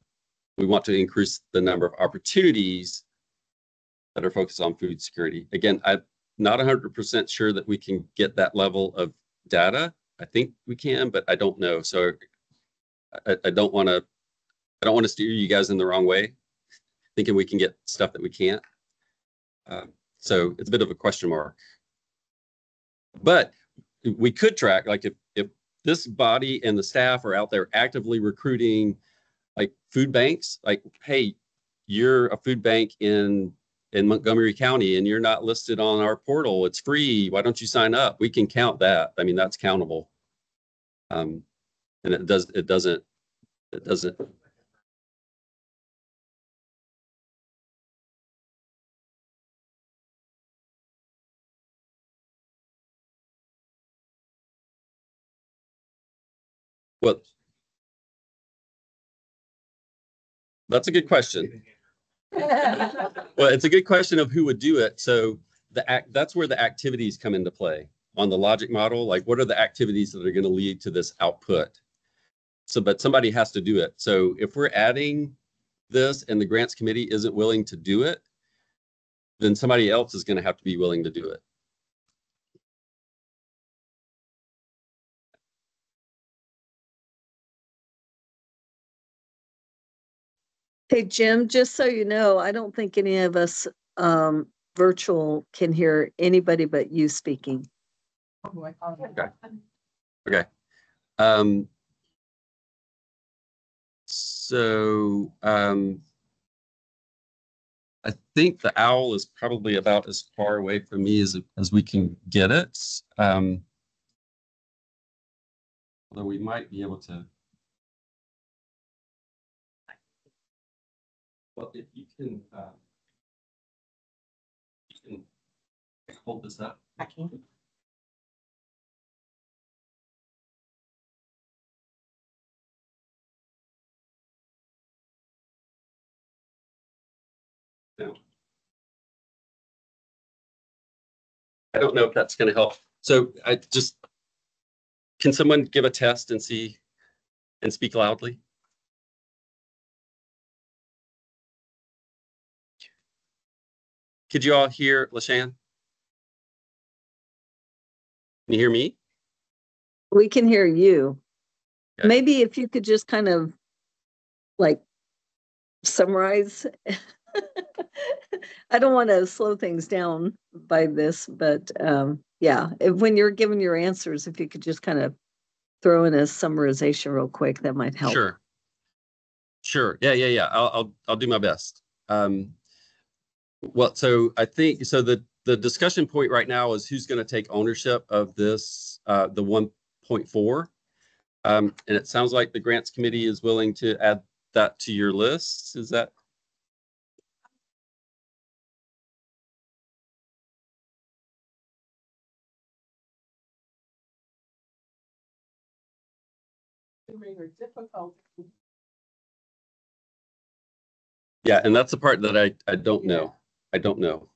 we want to increase the number of opportunities that are focused on food security. Again, I'm not 100% sure that we can get that level of data. I think we can, but I don't know. So I don't want to steer you guys in the wrong way, thinking we can get stuff that we can't. So it's a bit of a question mark. But we could track, like if this body and the staff are out there actively recruiting like food banks, like, hey, you're a food bank in Montgomery County and you're not listed on our portal. It's free. Why don't you sign up? We can count that. I mean, that's countable. And it doesn't. Well, that's a good question. Well, it's a good question of who would do it. So that's where the activities come into play on the logic model. Like, what are the activities that are going to lead to this output? So, but somebody has to do it. So if we're adding this and the grants committee isn't willing to do it, then somebody else is going to have to be willing to do it. Hey, Jim, just so you know, I don't think any of us virtual can hear anybody but you speaking. Okay. Okay. So I think the owl is probably about as far away from me as we can get it. Although we might be able to. Well, if you can hold this up. I can. No. I don't know if that's going to help. So can someone give a test and see and speak loudly? Could you all hear LaShann? Can you hear me? We can hear you. Okay. Maybe if you could just kind of like summarize. I don't want to slow things down by this, but yeah, when you're giving your answers, if you could just kind of throw in a summarization real quick, that might help. Sure. Yeah. I'll do my best. Well, so I think the discussion point right now is who's going to take ownership of this, the 1.4. And it sounds like the grants committee is willing to add that to your list. Is that? Yeah, and that's the part that I don't know. I don't know.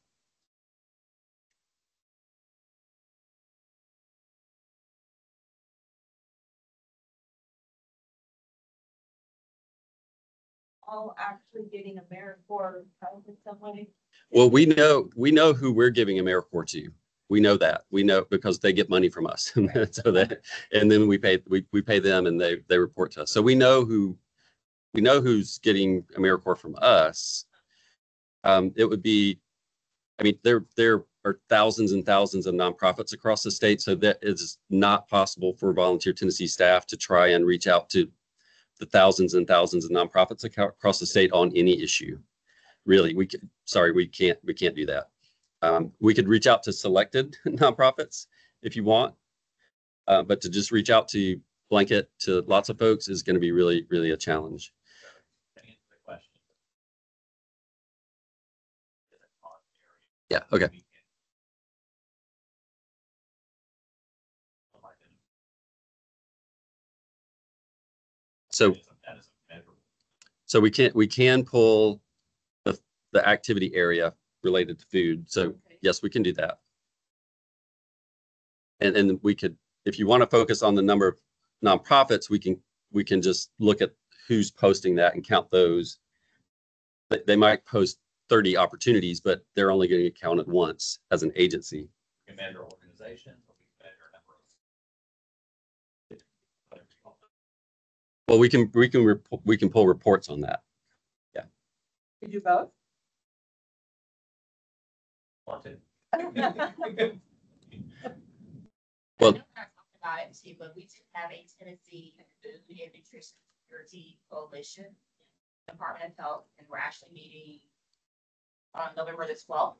all actually getting AmeriCorps help in some way? Well, we know who we're giving AmeriCorps to. We know that. We know because they get money from us. So that, and then we pay them and they report to us. So we know who's getting AmeriCorps from us. It would be, I mean, there are thousands and thousands of nonprofits across the state, so that it's not possible for Volunteer Tennessee staff to try and reach out to the thousands and thousands of nonprofits across the state on any issue. Really, we can't do that. We could reach out to selected nonprofits if you want, but to just reach out to blanket to lots of folks is going to be really, really a challenge. Yeah. Okay. So we can pull the activity area related to food. So yes, we can do that. And we could, if you want to focus on the number of nonprofits, we can just look at who's posting that and count those. They might post 30 opportunities, but they're only going to get counted once as an agency. We can measure organization, or we can measure number of. Well, we can pull reports on that. Yeah. You do both? Want to. Well, about it too, but we do have a Tennessee Food and Nutrition Security Coalition, Department of Health, and we're actually meeting on November the 12th. So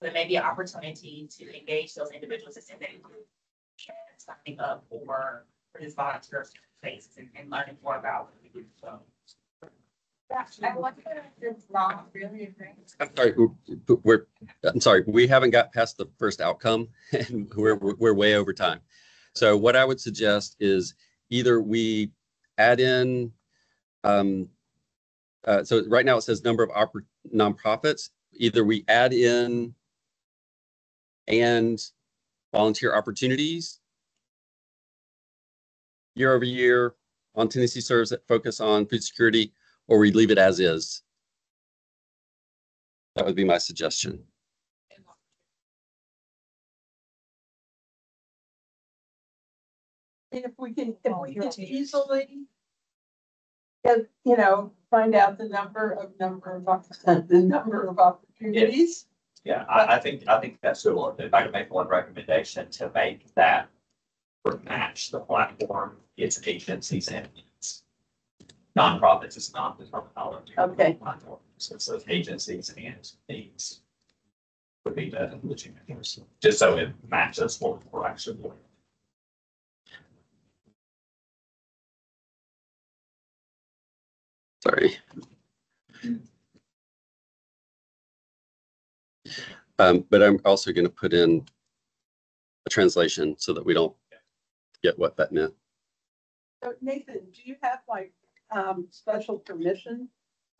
there may be an opportunity to engage those individuals that's in that group and signing up for this volunteer space and learning more about what we do. So. I wonder if it's not really a thing. I'm sorry, we haven't got past the first outcome and we're way over time. So what I would suggest is either we add in, so right now it says number of nonprofits, either we add in and volunteer opportunities year over year on Tennessee Serves that focus on food security, or we leave it as is. That would be my suggestion. And if we can easily get, find out the number of opportunities. Yeah, I think that's doable. If I could make one recommendation to make that or match the platform, it's agencies and needs. Nonprofits is not the terminology. Okay. So it's those agencies and needs would be the legitimate, just so it matches what we're actually doing. Sorry. But I'm also going to put in a translation so that we don't get what that meant. So Nathan, do you have special permission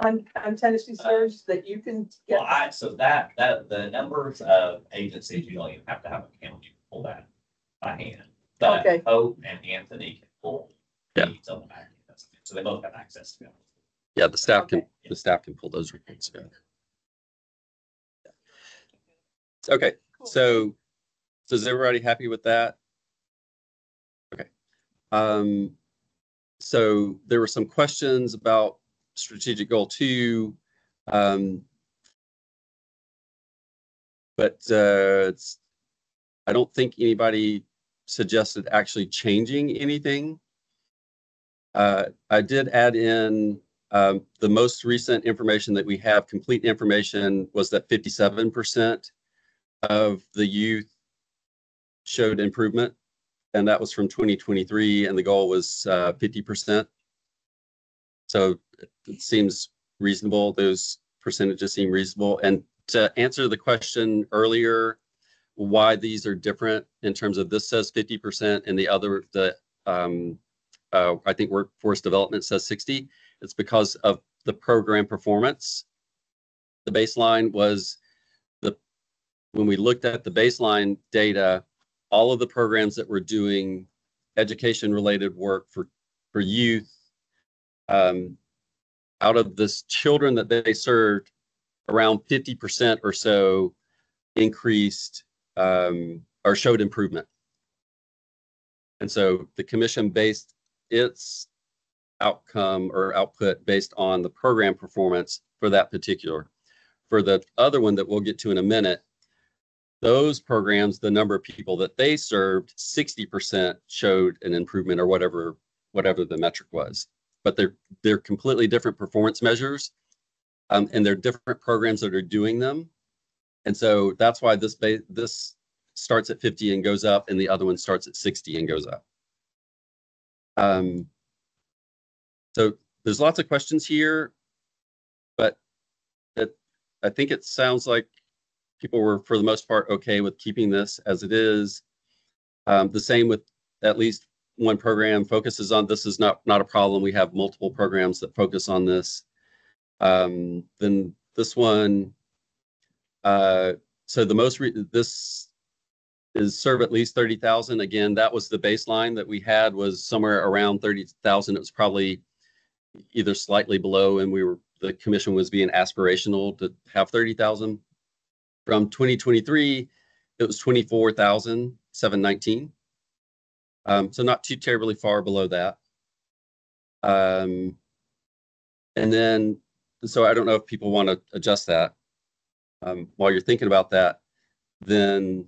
on Tennessee Serves that you can get? Well, so that the numbers of agencies, you don't even have to have a count. You can pull that by hand. Okay. Hope and Anthony can pull these on the back end. So they both have access to it. Yeah, the staff can pull those reports together. Okay, cool. So is everybody happy with that? Okay. So there were some questions about strategic goal 2, but I don't think anybody suggested actually changing anything. I did add in the most recent information that we have, complete information, was that 57% of the youth showed improvement, and that was from 2023, and the goal was 50%. So it seems reasonable. Those percentages seem reasonable. And to answer the question earlier, why these are different in terms of this says 50% and the other, I think workforce development says 60. It's because of the program performance. The baseline was when we looked at the baseline data, all of the programs that were doing education related work for youth out of this children that they served, around 50% or so increased or showed improvement. And so the commission based its outcome or output based on the program performance for that particular. For the other one that we'll get to in a minute, those programs, the number of people that they served, 60% showed an improvement or whatever the metric was. But they're completely different performance measures, and they're different programs that are doing them. And so that's why this starts at 50 and goes up, and the other one starts at 60 and goes up. So there's lots of questions here, but I think it sounds like people were, for the most part, okay with keeping this as it is. The same with at least one program focuses on this is not a problem. We have multiple programs that focus on this. Then this one, so this is serve at least 30,000. Again, that was the baseline that we had, was somewhere around 30,000. It was probably either slightly below, and the commission was being aspirational to have 30,000. From 2023, it was 24,719. So not too terribly far below that. And then, so I don't know if people want to adjust that. While you're thinking about that, then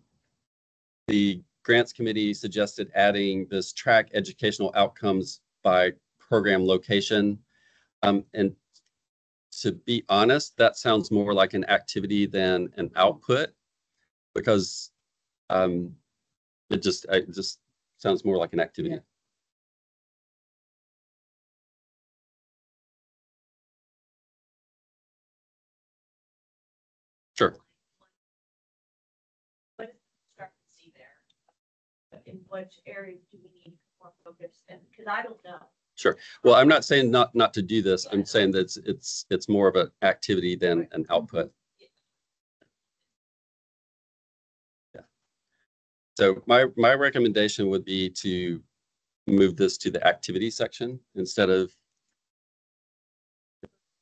the grants committee suggested adding this track educational outcomes by program location. And to be honest, that sounds more like an activity than an output, because it just sounds more like an activity. Yeah. Sure. What is the discrepancy there? In which areas do we need more focus? And because I don't know. Sure. Well, I'm not saying not to do this. I'm saying that it's more of an activity than an output. Yeah. So my recommendation would be to move this to the activity section instead of,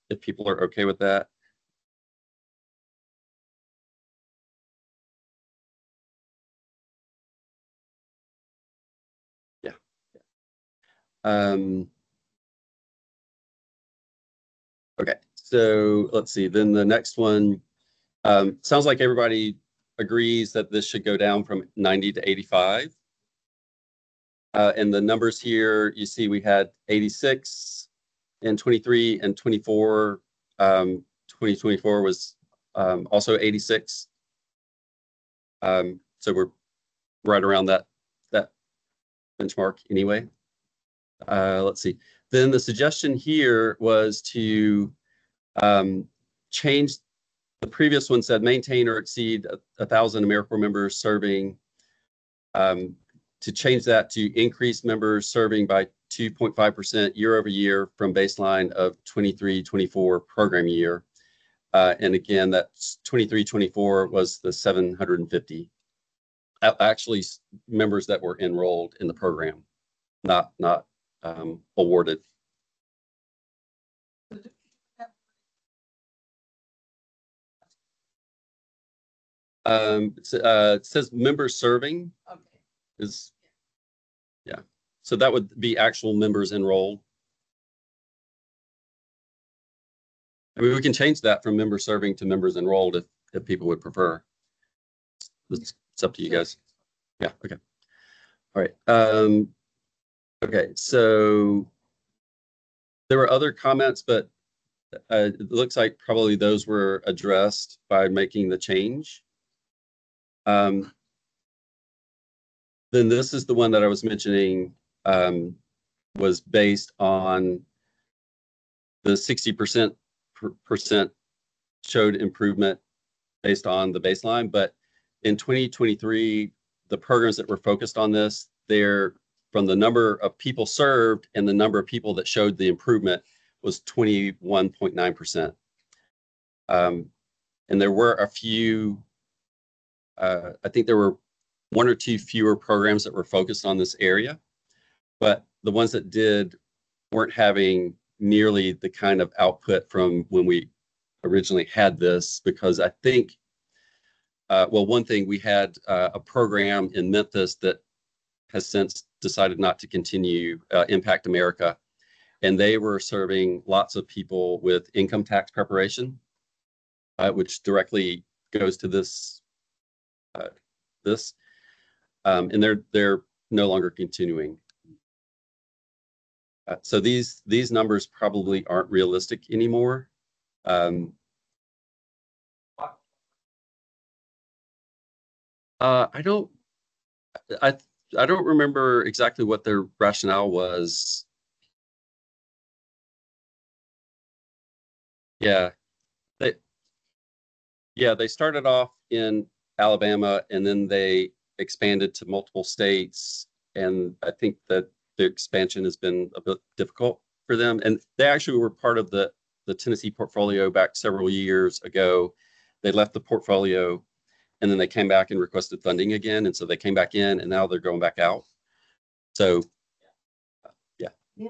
if people are okay with that. Okay, so let's see. Then the next one, sounds like everybody agrees that this should go down from 90 to 85. And the numbers here, you see we had 86 in 23 and 24. 2024 was also 86. So we're right around that benchmark anyway. Let's see. Then the suggestion here was to change. The previous one said maintain or exceed 1,000 AmeriCorps members serving. To change that to increase members serving by 2.5% year over year from baseline of 23-24 program year. And again, that 23-24 was the 750. Actually, members that were enrolled in the program, not awarded. It says members serving. Okay. Yeah. So that would be actual members enrolled. I mean, we can change that from members serving to members enrolled if people would prefer. It's up to you guys. Yeah. Okay. All right. Okay. So there were other comments, but it looks like probably those were addressed by making the change. Then this is the one that I was mentioning, was based on the 60% showed improvement based on the baseline. But in 2023, the programs that were focused on this, they're from the number of people served and the number of people that showed the improvement was 21.9%. And there were a few, I think there were one or two fewer programs that were focused on this area, but the ones that did weren't having nearly the kind of output from when we originally had this, because I think, well, one thing, we had a program in Memphis that has since decided not to continue, Impact America, and they were serving lots of people with income tax preparation, which directly goes to this, and they're no longer continuing. So these numbers probably aren't realistic anymore. I don't remember exactly what their rationale was. Yeah, they started off in Alabama and then they expanded to multiple states. And I think that the expansion has been a bit difficult for them. And they actually were part of the Tennessee portfolio back several years ago. They left the portfolio and then they came back and requested funding again. And so they came back in and now they're going back out. So, yeah. Yeah.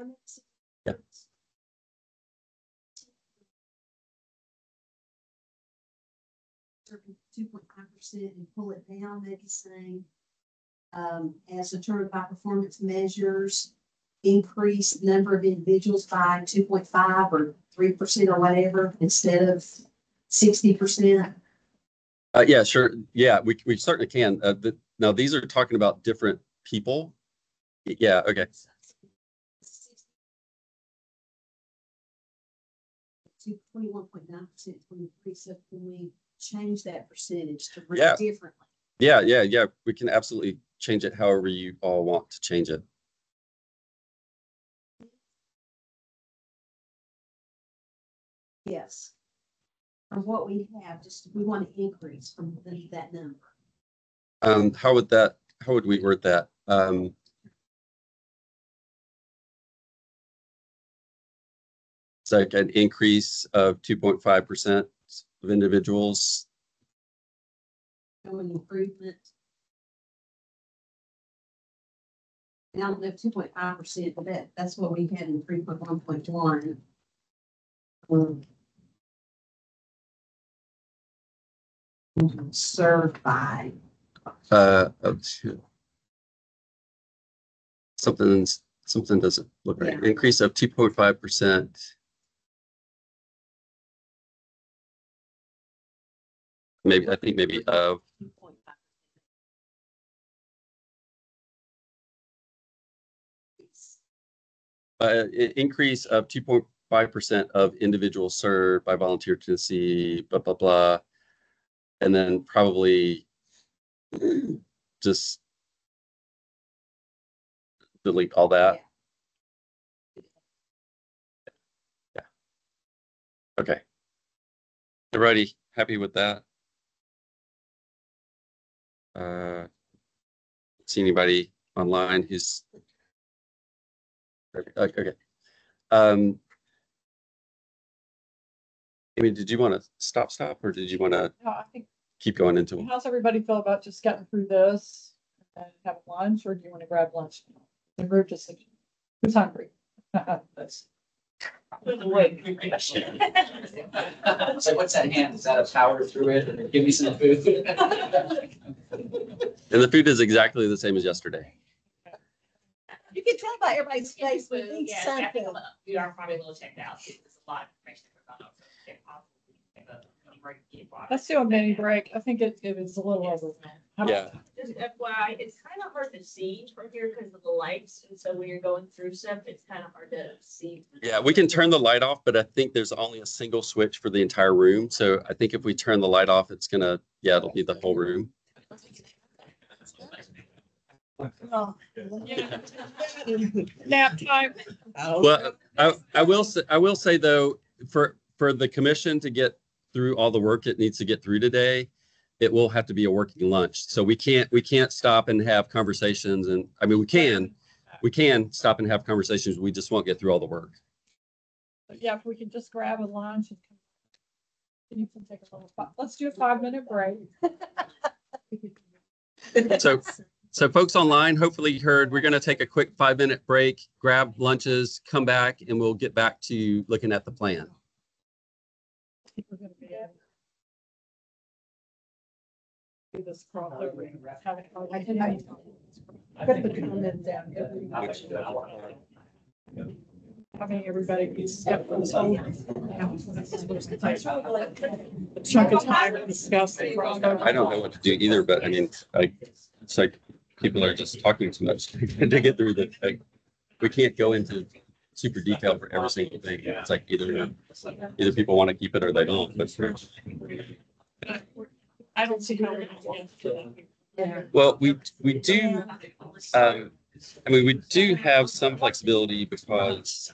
2.5% and pull it down, maybe saying, as determined by performance measures, increase number of individuals by 2.5 or 3% or whatever instead of 60%. Yeah, sure. Yeah, we certainly can. Now these are talking about different people. Yeah. Okay. 21.9%, 23. So can we change that percentage to read Yeah. differently? Yeah. We can absolutely change it however you all want to change it. Yes. Or what we have, just we want to increase from that number. How would we word that? It's like an increase of 2.5% of individuals. An improvement. Now, the 2.5%, but that's what we had in 3.1.1. Served by. Something doesn't look right. Yeah. Increase of 2.5%. Maybe I think maybe of. Increase of 2.5% of individuals served by Volunteer Tennessee, blah, blah, blah. And then probably just delete all that. Yeah. Okay. Everybody happy with that? See anybody online who's okay. Amy, did you want to stop or did you want to I think keep going into them? How's everybody feel about just getting through this and have lunch, or do you want to grab lunch? The group just who's hungry? That's so what's at hand? Is that a power through it and give me some food? And the food is exactly the same as yesterday. You can tell by everybody's face when they eat Yeah, something. we are probably a little checked out. There's a lot of information that we're not. Let's do a mini break. I think it was a little over. Yeah. Just FYI, it's kind of hard to see from here because of the lights, and so when you're going through stuff, it's kind of hard to see. Yeah, we can turn the light off, but I think there's only a single switch for the entire room. So I think if we turn the light off, it's gonna, it'll be the whole room. Oh. Nap time. Well, I will say though, for the commission to get through all the work it needs to get through today, it will have to be a working lunch. So we can't stop and have conversations. And I mean, we can stop and have conversations. We just won't get through all the work. Yeah, if we can just grab a lunch and you can take a little. Let's do a 5-minute break. So folks online, hopefully you heard, we're going to take a quick 5-minute break, grab lunches, come back, and we'll get back to looking at the plan. Do this crossover. I put the comment down. I mean, everybody gets step from this whole. Chunk of time to discuss the crossover. I don't know what to do either, but I mean, it's like people are just talking too much to get through the, like, we can't go into super detail for every single thing. It's like either people want to keep it or they don't, but I don't see how. well, we do, I mean, we do have some flexibility because,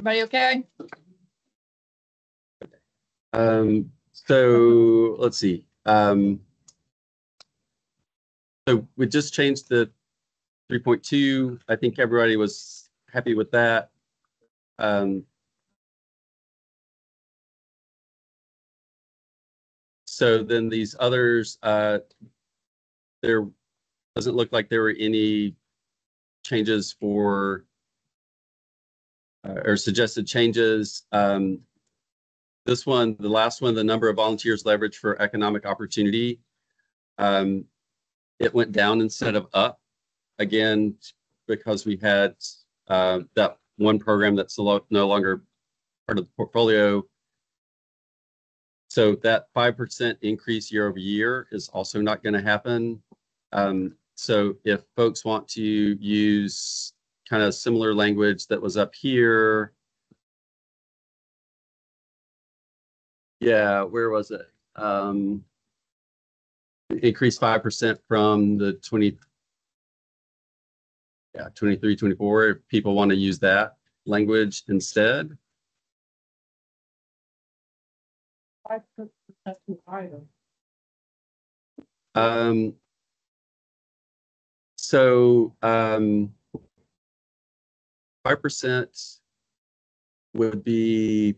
Everybody okay? So let's see. So we just changed the 3.2. I think everybody was happy with that. So then these others, there doesn't look like there were any changes for or suggested changes. This one, the last one, the number of volunteers leveraged for economic opportunity, it went down instead of up. Again, because we had that one program that's no longer part of the portfolio. So that 5% increase year over year is also not going to happen. So if folks want to use kind of similar language that was up here. Yeah, where was it? Increase 5% from the 23, 24, if people want to use that language instead. 5% item. So 5% would be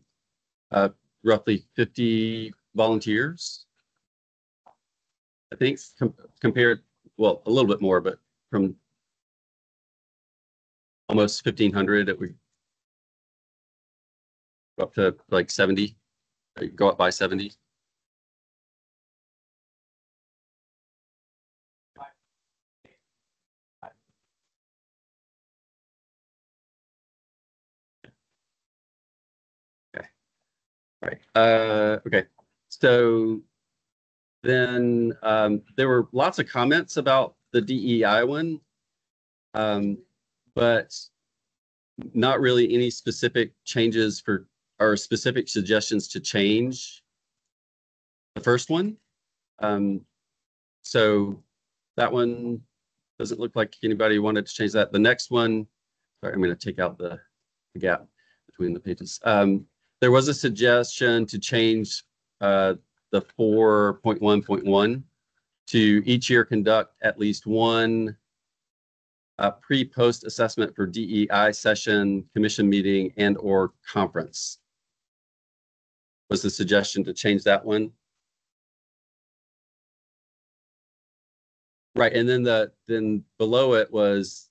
roughly 50 volunteers. I think compared, well, a little bit more, but from almost 1,500, it would go up to like 70, go up by 70. Okay. All right. Okay. So then there were lots of comments about the DEI one, but not really any specific changes for or specific suggestions to change the first one. So that one doesn't look like anybody wanted to change that. The next one, sorry, I'm going to take out the gap between the pages. There was a suggestion to change the 4.1.1 to each year conduct at least one pre-post assessment for DEI session, commission meeting, and or conference. Was the suggestion to change that one? Right, and then then below it was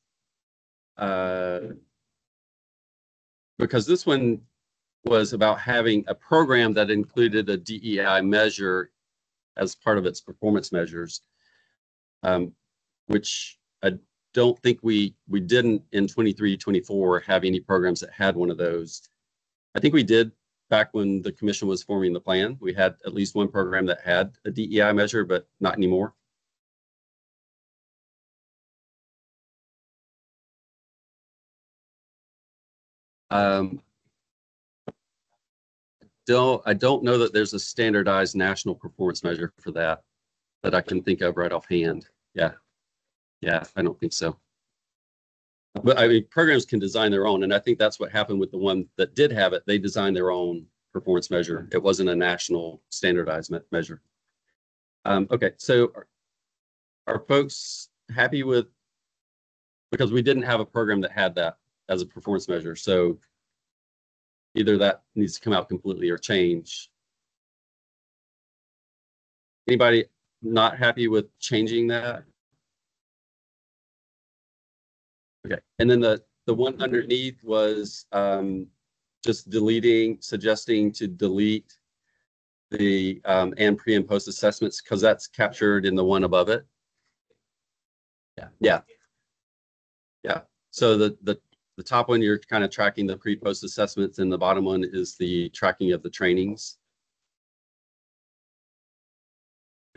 because this one was about having a program that included a DEI measure as part of its performance measures, which I don't think we didn't in 23-24 have any programs that had one of those. I think we did back when the commission was forming the plan. We had at least one program that had a DEI measure, but not anymore. I don't know that there's a standardized national performance measure for that I can think of right offhand. Yeah, I don't think so. But I mean, programs can design their own, and I think that's what happened with the one that did have it. They designed their own performance measure. It wasn't a national standardized measure. Okay, so are folks happy with, because we didn't have a program that had that as a performance measure, so either that needs to come out completely or change. Anybody not happy with changing that? Okay, and then the one underneath was just suggesting to delete the and pre and post assessments because that's captured in the one above it. Yeah. So the top one, you're kind of tracking the pre-post assessments, and the bottom one is the tracking of the trainings.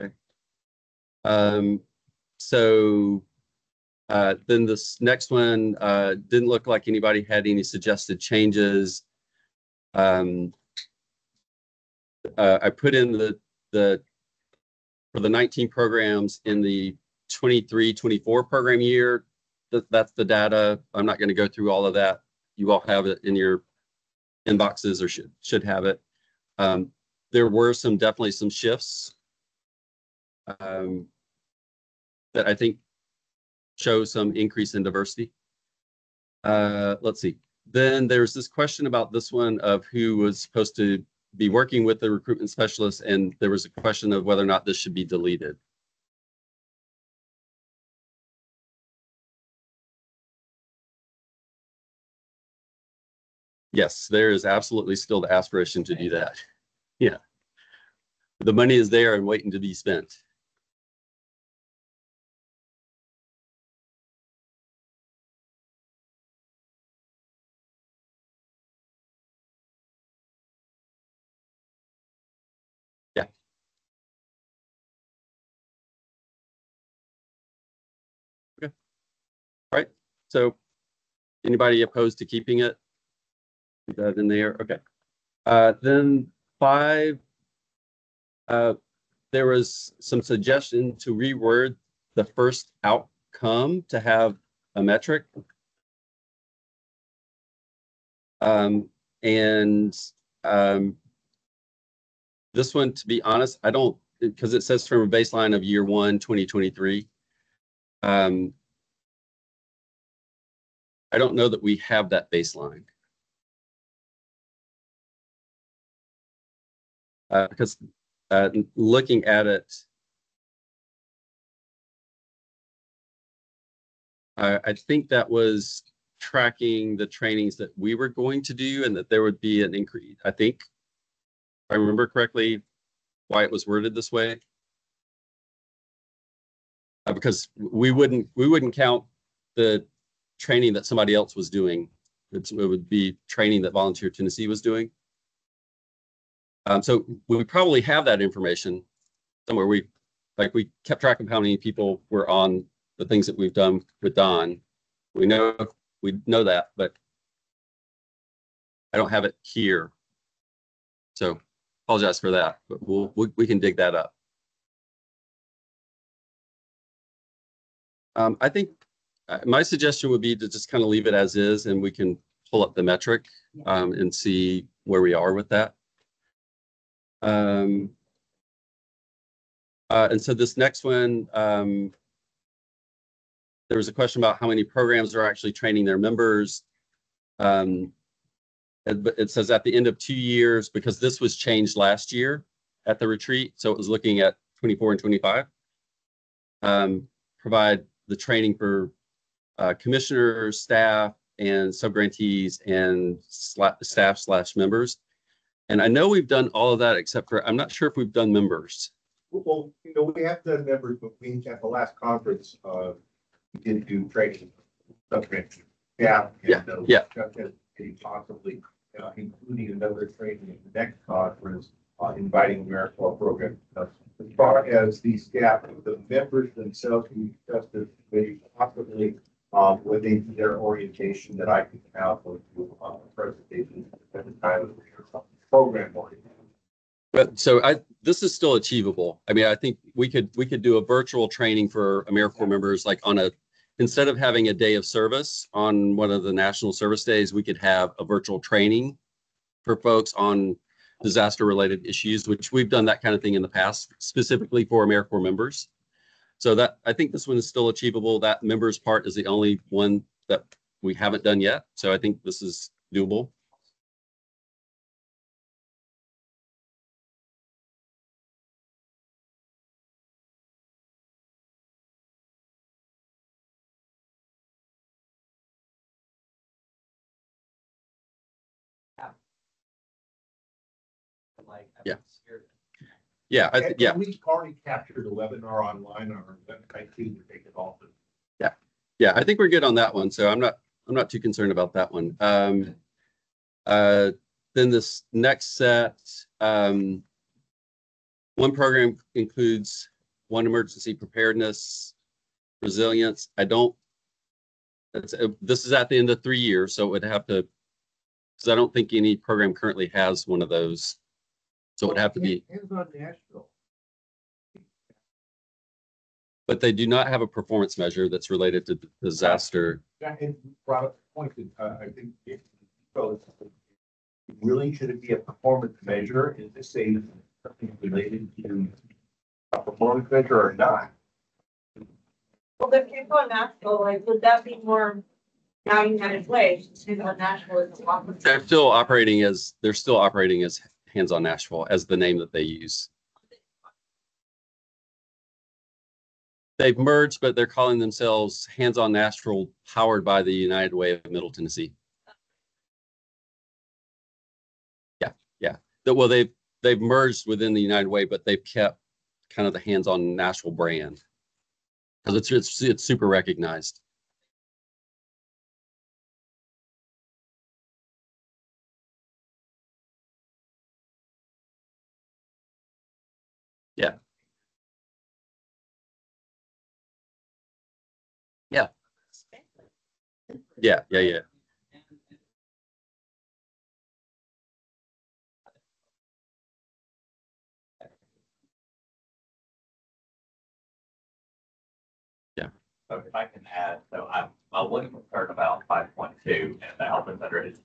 Okay. So then this next one didn't look like anybody had any suggested changes. I put in the for the 19 programs in the 23-24 program year. That's the data. I'm not going to go through all of that. You all have it in your inboxes or should have it. There were definitely some shifts that I think show some increase in diversity. Let's see. Then there's this question about this one of who was supposed to be working with the recruitment specialist, and there was a question of whether or not this should be deleted. Yes, there is absolutely still the aspiration to do that. Yeah. The money is there and waiting to be spent. Yeah. Okay. All right. So anybody opposed to keeping it? Is that in there? Okay. Then 5, there was some suggestion to reword the first outcome to have a metric. This one, to be honest, I don't, because it says from a baseline of year 1, 2023. I don't know that we have that baseline. Because looking at it, I think that was tracking the trainings that we were going to do and that there would be an increase. I think, if I remember correctly, why it was worded this way. Because we wouldn't count the training that somebody else was doing. It would be training that Volunteer Tennessee was doing. So we probably have that information somewhere. We kept track of how many people were on the things that we've done with Don. We know that, but I don't have it here. So apologize for that, but we can dig that up. I think my suggestion would be to just kind of leave it as is, and we can pull up the metric and see where we are with that. And so this next one, there was a question about how many programs are actually training their members. It says at the end of 2 years, because this was changed last year at the retreat, so it was looking at 24 and 25. Provide the training for commissioners, staff, and subgrantees and staff/members. And I know we've done all of that except for, I'm not sure if we've done members. Well, we have done members, but we at the last conference, we did do training. Yeah. Possibly including another training in the next conference, inviting AmeriCorps program. As far as the staff, the members themselves, we discussed this maybe possibly when they do their orientation that I could have for presentation at the time of the program orientation. But so this is still achievable. I mean, I think we could do a virtual training for AmeriCorps members, like instead of having a day of service on one of the national service days, we could have a virtual training for folks on disaster-related issues, which we've done that kind of thing in the past, specifically for AmeriCorps members. So that, I think this one is still achievable. That members part is the only one that we haven't done yet. So I think this is doable. Yeah. Yeah. We already captured the webinar online on our website too to take it off. Yeah. Yeah. I think we're good on that one. So I'm not too concerned about that one. Then this next set, one program includes one emergency preparedness, resilience. This is at the end of 3 years, so it would have to, because I don't think any program currently has one of those. So it would have to be. But they do not have a performance measure that's related to disaster. Yeah, and brought up the point that I think really should it be a performance measure? Is this a something related to a performance measure or not? Well, if you go national, like, would that be more county managed way? To go national is They're still operating as Hands-on Nashville as the name that they use. They've merged, but they're calling themselves Hands-on Nashville, powered by the United Way of Middle Tennessee. Yeah. Well, they've merged within the United Way, but they've kept kind of the Hands-on Nashville brand because it's super recognized. Yeah. Yeah. Yeah. So if I can add, so I'm a little concerned about 5.2 and the outcomes under it.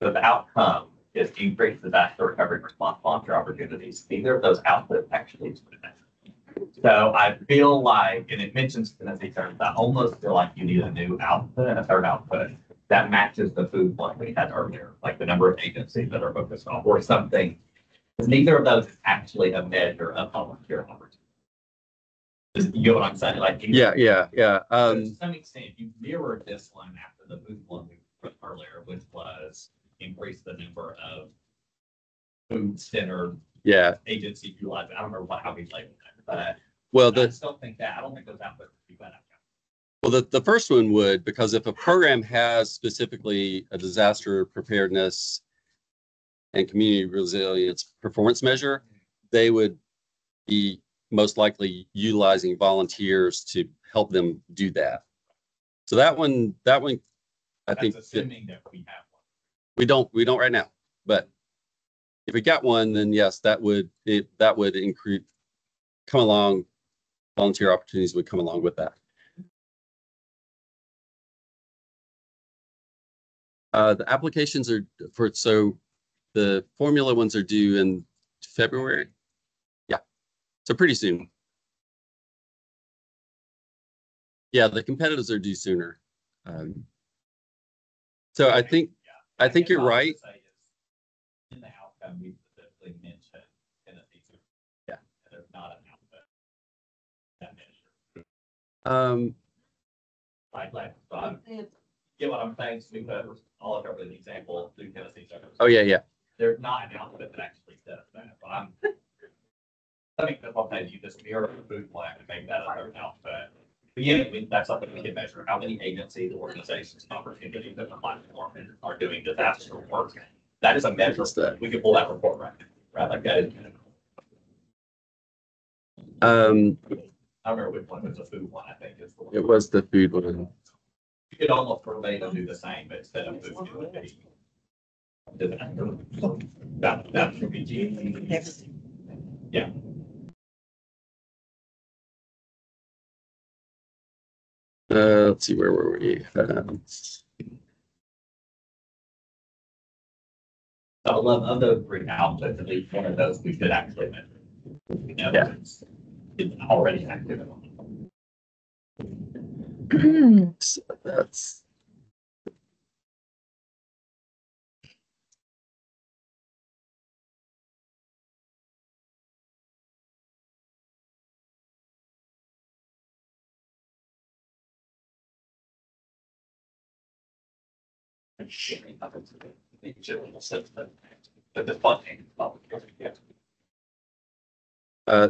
So the outcome is increase disaster recovery response volunteer opportunities. Neither of those outputs actually is what it is. So I feel like, and it mentions Tennessee Service, I almost feel like you need a new output, a third output that matches the food one we had earlier, like the number of agencies that are focused on or something. Because neither of those is actually a measure of volunteer opportunity. You get what I'm saying? Like, Yeah. to some extent, you mirrored this one after the food one we put earlier, which was increase the number of food center agency utilized. I don't remember how we labeled that, but I still think that I don't think those outputs would be bad. Well, the first one would, because if a program has specifically a disaster preparedness and community resilience performance measure, they would be most likely utilizing volunteers to help them do that. So that one, I think assuming that we have one. We don't right now, but if we got one, then yes, that would increase, come along, volunteer opportunities would come along with that. The applications are so the formula ones are due in February. Yeah, so pretty soon. Yeah, the competitors are due sooner. So I think you're right. In the outcome, we specifically mentioned Tennessee Service. Yeah, there's not an output that measure. Get what I'm saying? Because all of an example through Tennessee Service. Oh yeah. There's not an output that actually says that, but I think that's what I'm saying. You just mirror the food plan and make that another output. But yeah, I mean, that's something we can measure. How many agencies, organizations, and opportunities that the platform are doing disaster work. That is a measure that we can pull that report right? Like that is. I don't remember which one was the food one. I think it's the one. It was the food one. You could almost verbatim do the same, but instead of food, it would be. That should be G. Yeah. Let's see, where were we? So of those three outputs, at least one of those we could actually measure. Yeah. It's already active. So that's.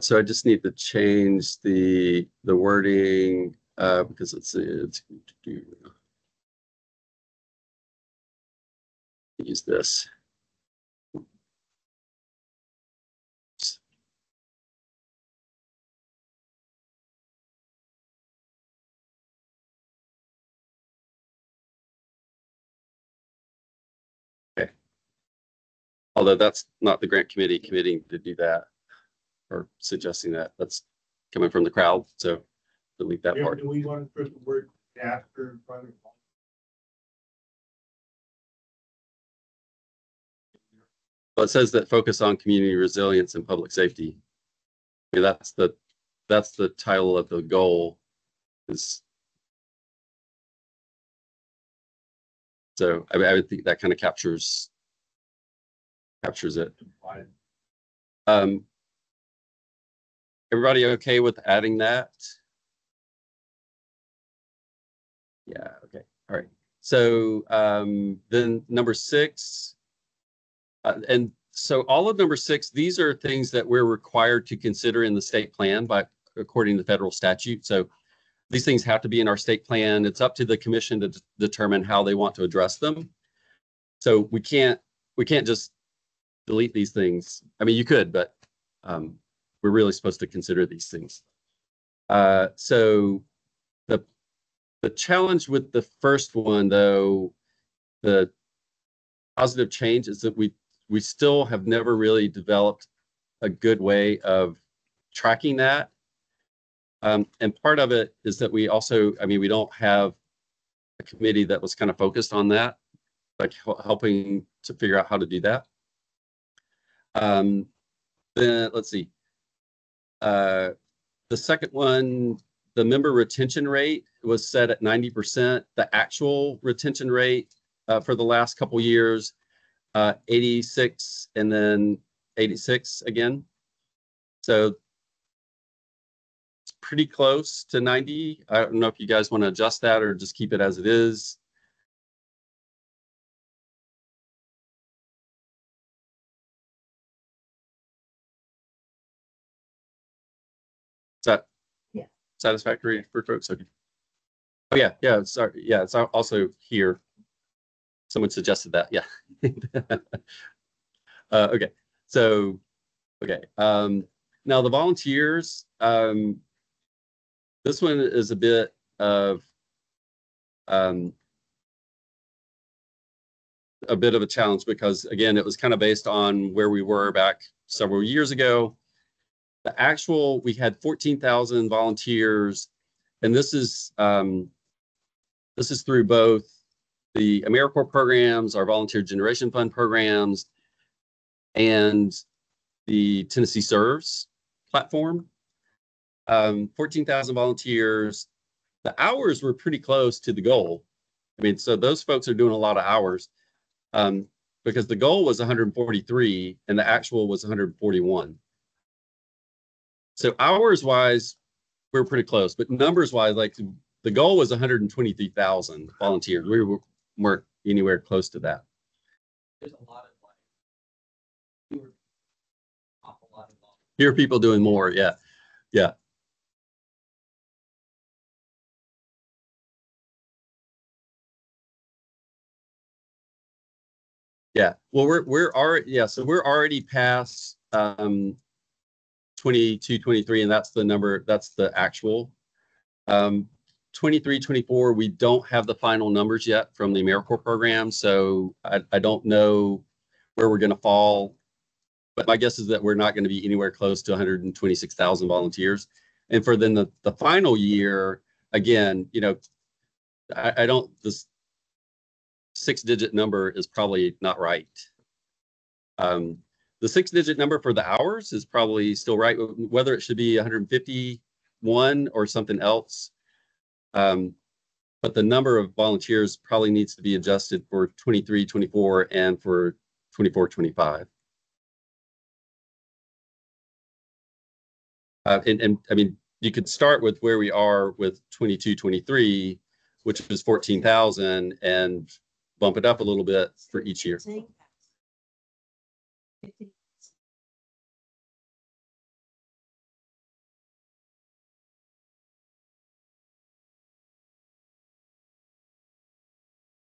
So I just need to change the wording because it's use this. Okay. Although that's not the grant committee committing to do that or suggesting that. That's coming from the crowd. So delete that part. Do we want to put the word disaster in front of Well, it says that focus on community resilience and public safety. I mean, that's the title of the goal. So I would think that kind of captures it. Everybody okay with adding that? Yeah, okay, all right. So then number 6, and so all of number 6, these are things that we're required to consider in the state plan according to federal statute. So these things have to be in our state plan. It's up to the commission to determine how they want to address them. So we can't just delete these things. I mean, you could, but we're really supposed to consider these things. So the challenge with the first one, though, the positive change, is that we still have never really developed a good way of tracking that. And part of it is that we also, I mean, we don't have a committee that was kind of focused on that, like helping to figure out how to do that. Then let's see. The second one, the member retention rate was set at 90%. The actual retention rate for the last couple years, 86 and then 86 again. So it's pretty close to 90. I don't know if you guys want to adjust that or just keep it as it is. Is that satisfactory for folks? Okay. Oh yeah, sorry. Yeah, it's also here. Someone suggested that. Yeah. Okay. So, okay. Now the volunteers. This one is a bit of a challenge because, again, it was kind of based on where we were back several years ago. The actual, we had 14,000 volunteers, and this is through both the AmeriCorps programs, our Volunteer Generation Fund programs, and the Tennessee Serves platform. 14,000 volunteers. The hours were pretty close to the goal. I mean, so those folks are doing a lot of hours because the goal was 143 and the actual was 141. So hours wise, we're pretty close, but numbers wise, like the goal was 123,000 volunteers. We weren't anywhere close to that. There's a lot of awful lot of Here are people doing more. Yeah. Yeah. Yeah. Well, we're already, yeah, so we're already past 22, 23, and that's the number, that's the actual. 23, 24, we don't have the final numbers yet from the AmeriCorps program, so I don't know where we're going to fall, but my guess is that we're not going to be anywhere close to 126,000 volunteers. And for then the final year, again, you know, I don't, this 6-digit number is probably not right. The 6-digit number for the hours is probably still right, whether it should be 151 or something else. But the number of volunteers probably needs to be adjusted for 23, 24, and for 24, 25. And I mean, you could start with where we are with 22, 23, which is 14,000, and bump it up a little bit for each year.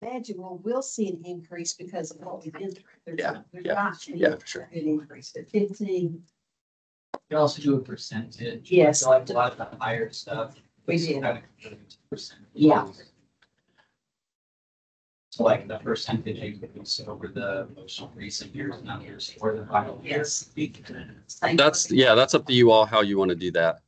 Imagine, well, we'll see an increase because of what we've been through. Yeah, for sure. An increase to 15. You can also do a percentage. Yes. Like a lot of the higher stuff. We did. Percentage. Yeah. So like the percentage increase over the most recent years, not years, or the final years. That's up to you all how you want to do that.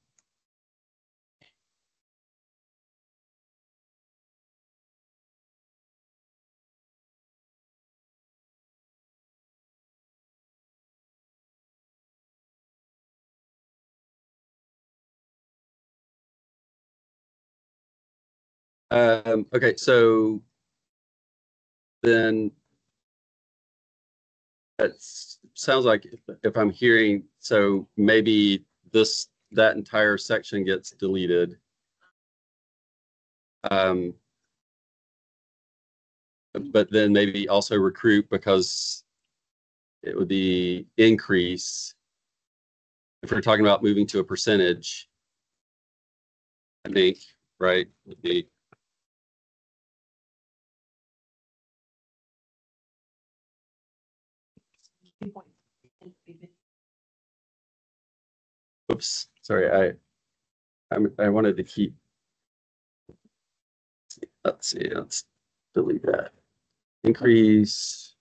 Okay, so then it sounds like if I'm hearing, so maybe that entire section gets deleted. But then maybe also recruit, because it would be increase. If we're talking about moving to a percentage, I think, right, would be. Oops, sorry, I wanted to keep. Let's see, let's delete that. Increase.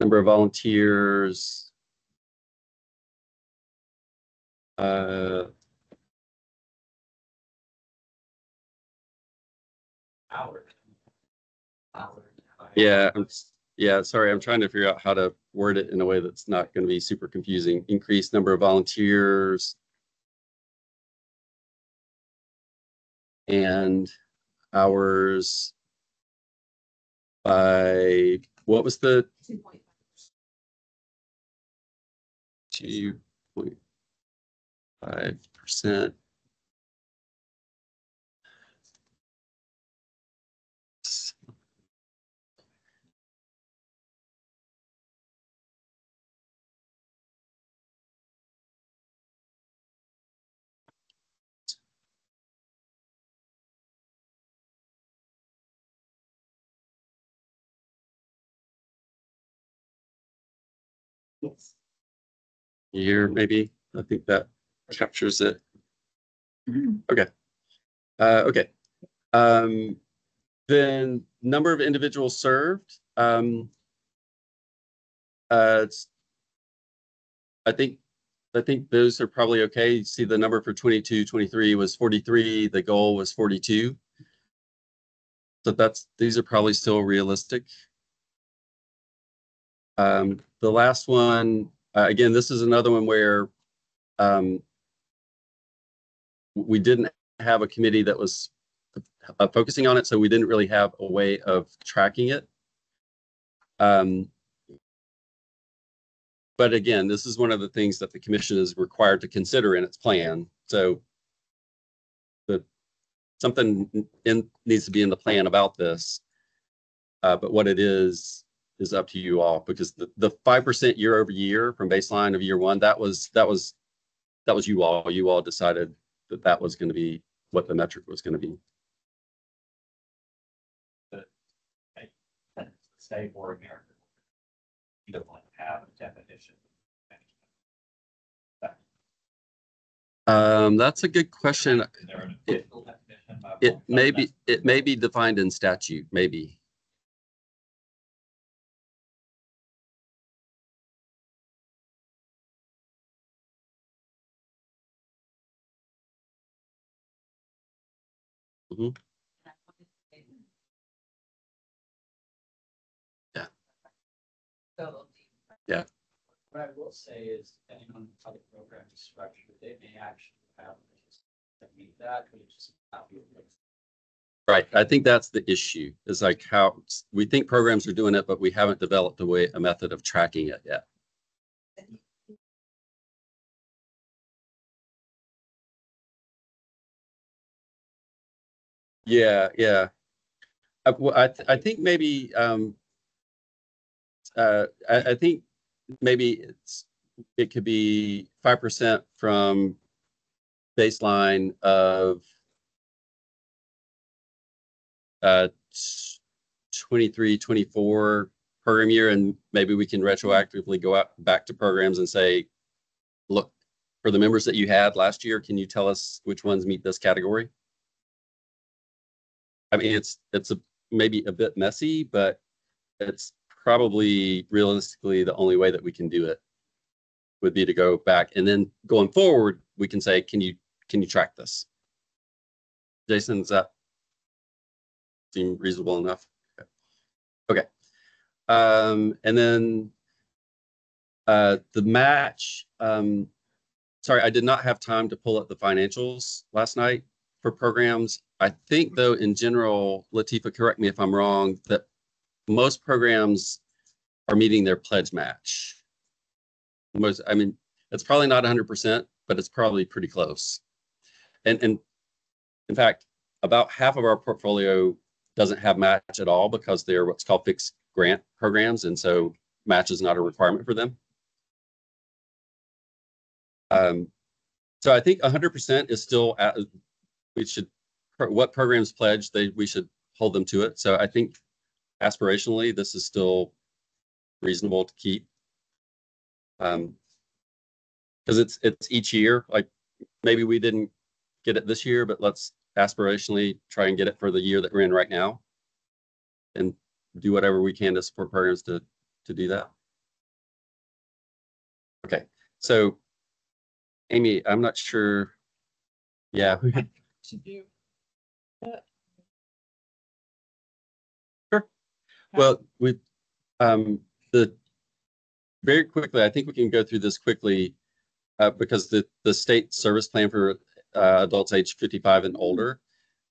Number of volunteers. Yeah, yeah, sorry, I'm trying to figure out how to word it in a way that's not going to be super confusing. Increase number of volunteers and hours by, what was the 2.5%? Year, maybe. I think that captures it. Okay. Okay. Then number of individuals served. I think those are probably okay. You see the number for 22-23 was 43. The goal was 42. So these are probably still realistic. The last one, again, this is another one where we didn't have a committee that was focusing on it, so we didn't really have a way of tracking it. But again, this is one of the things that the commission is required to consider in its plan. So something needs to be in the plan about this. But what it is up to you all, because the 5% year over year from baseline of year one, that was you all. You all decided that was going to be what the metric was going to be. State or America, you don't want to have a definition. That's a good question. It may be defined in statute, maybe. Mm-hmm. Yeah. Yeah. What I will say is, depending on how the program is structured, they may actually have that meet that, but it just not be. Right. I think that's the issue. Is like how we think programs are doing it, but we haven't developed a method of tracking it yet. Yeah, yeah. I think maybe I think maybe it could be 5% from baseline of 23-24 program year, and maybe we can retroactively go out back to programs and say, look, for the members that you had last year, can you tell us which ones meet this category? I mean, it's maybe a bit messy, but it's probably realistically the only way that we can do it would be to go back, and then going forward, we can say, can you track this? Jason, does that seem reasonable enough? Okay. And then the match. sorry, I did not have time to pull up the financials last night for programs. I think though, in general, Latifa, correct me if I'm wrong, that most programs are meeting their pledge match. Most, I mean, it's probably not 100%, but it's probably pretty close. And in fact, about half of our portfolio doesn't have match at all because they're what's called fixed grant programs. And so match is not a requirement for them. So I think 100% is still, we should, what programs pledge, we should hold them to it. So I think aspirationally, this is still reasonable to keep. Because it's each year, like maybe we didn't get it this year, but let's aspirationally try and get it for the year that we're in right now and do whatever we can to support programs to do that. Okay, so Amy, I'm not sure. Yeah. To do. Sure. Well, we very quickly, I think we can go through this quickly because the state service plan for adults age 55 and older.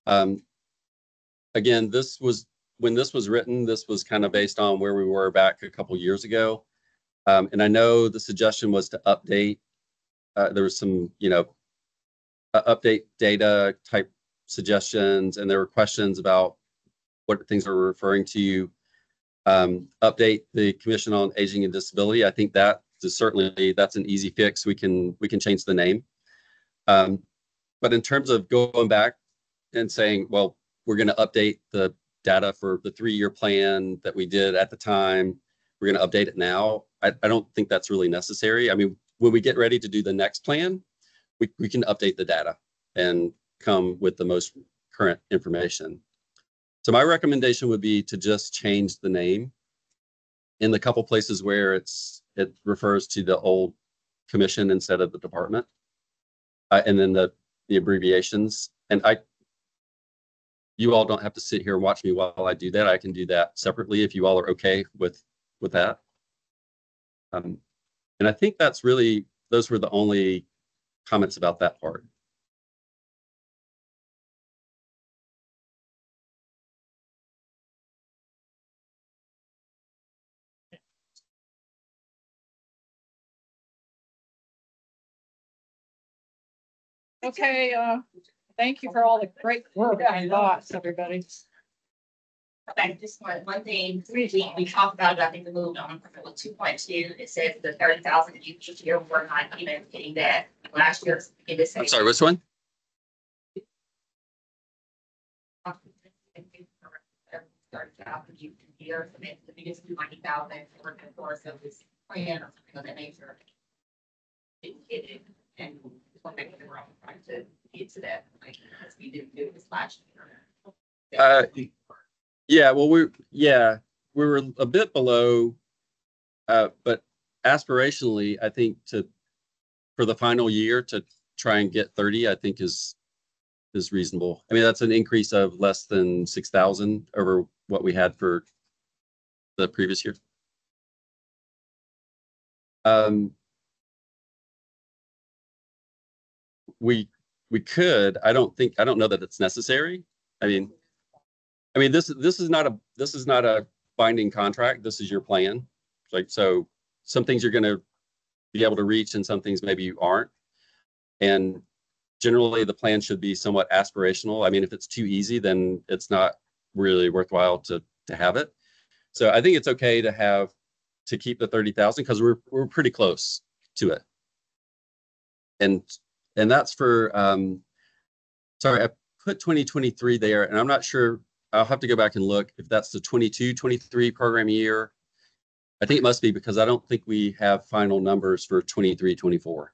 Again, when this was written, this was kind of based on where we were back a couple years ago. And I know the suggestion was to update. There was some, update data type suggestions, and there were questions about what things are referring to. Update the Commission on Aging and Disability. I think that is certainly, that's an easy fix. We can change the name. But in terms of going back and saying, well, we're going to update the data for the 3-year plan that we did at the time, we're going to update it now. I don't think that's really necessary. I mean, when we get ready to do the next plan, we can update the data and come with the most current information. So my recommendation would be to just change the name in the couple places where it refers to the old commission instead of the department, and then the abbreviations. And you all don't have to sit here and watch me while I do that. I can do that separately if you all are okay with that. And I think that's really, those were the only comments about that part. Okay, thank you for all the great work and thoughts, everybody. Okay, just one thing, we talked about it, I think we moved on from 2.2, it says the 30,000 each year, we're not even getting that last year. I'm sorry, which one? Year, so maybe the biggest 90,000 for the course of this plan or something of that nature. Didn't get it, and just want to make sure we're all trying to get to that, like, because we didn't do this last year. Yeah, well, we were a bit below, but aspirationally, I think for the final year to try and get 30, I think is reasonable. I mean, that's an increase of less than 6,000 over what we had for the previous year. We could. I don't know that it's necessary. I mean, this is not a binding contract. This is your plan. Like, so some things you're going to be able to reach and some things maybe you aren't. And generally the plan should be somewhat aspirational. I mean, if it's too easy, then it's not really worthwhile to have it. So I think it's okay to keep the 30,000 because we're pretty close to it. And that's for, sorry, I put 2023 there, and I'm not sure, I'll have to go back and look if that's the 22-23 program year. I think it must be because I don't think we have final numbers for 23-24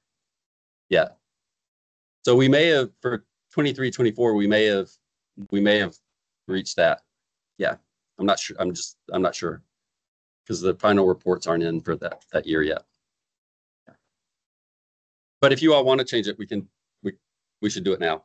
yet. So we may have, for 23-24, we may have reached that. Yeah, I'm not sure. I'm not sure because the final reports aren't in for that year yet. But if you all want to change it, we should do it now.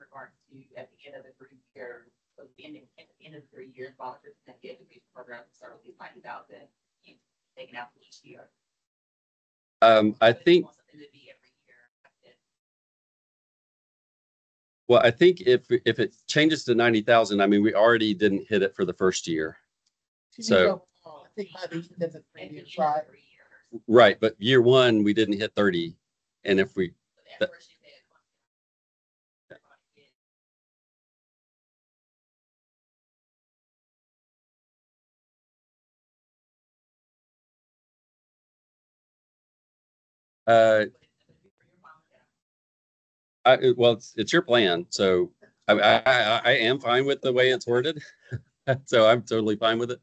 regards to at the end of the 3 year, so at the end of the 3 years, volunteers can get a piece program and start with 90,000, you taking out each year. I think, Something to be every year. well, I think if it changes to 90,000, I mean, we already didn't hit it for the first year. So, I think by the end of the 3 years, right? right, but year one, we didn't hit 30. And if we, that- well, it's your plan. So I am fine with the way it's worded. So I'm totally fine with it.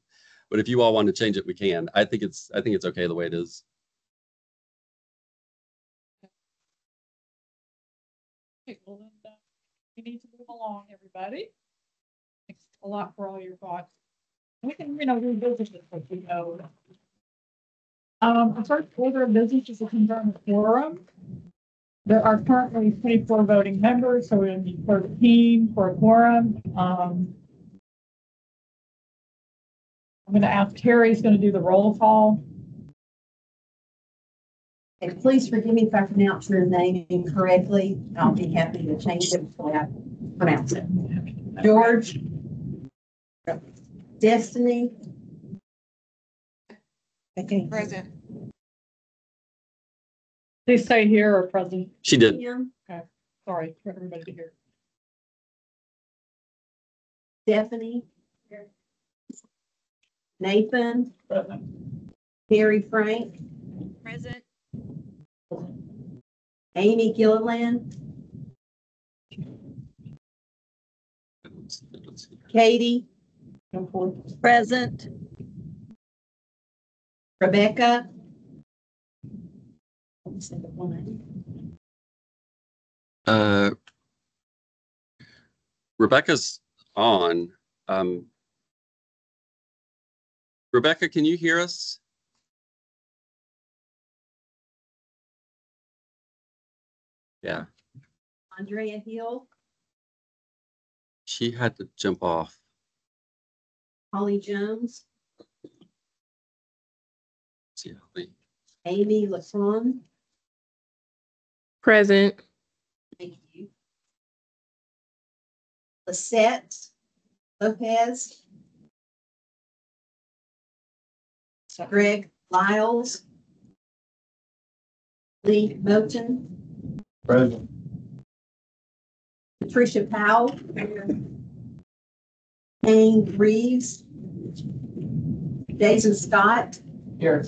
But if you all want to change it, we can. I think it's okay the way it is. Okay, well, then, we need to move along, everybody. Thanks a lot for all your thoughts. We can, revisit this as we go. The first order of business is to confirm the quorum. There are currently 24 voting members, so we're going to be 13 for a quorum. I'm going to ask Terry's going to do the roll call. And please forgive me if I pronounce your name incorrectly. I'll be happy to change it before I pronounce it. George. Destiny. Okay. Present. Please say here or present. She did. Okay. Sorry for everybody to hear. Stephanie. Nathan. Present. Harry Frank. Present. Amy Gilliland. Katie. Present. Rebecca. Rebecca's on. Rebecca, can you hear us? Yeah. Andrea Hill. She had to jump off. Holly Jones. See, Holly. Amy LaFon. Present. Thank you. Lisette Lopez. Greg Lyles. Lee Moten. Present. Patricia Powell. Hank Reeves. Jason Scott. Here.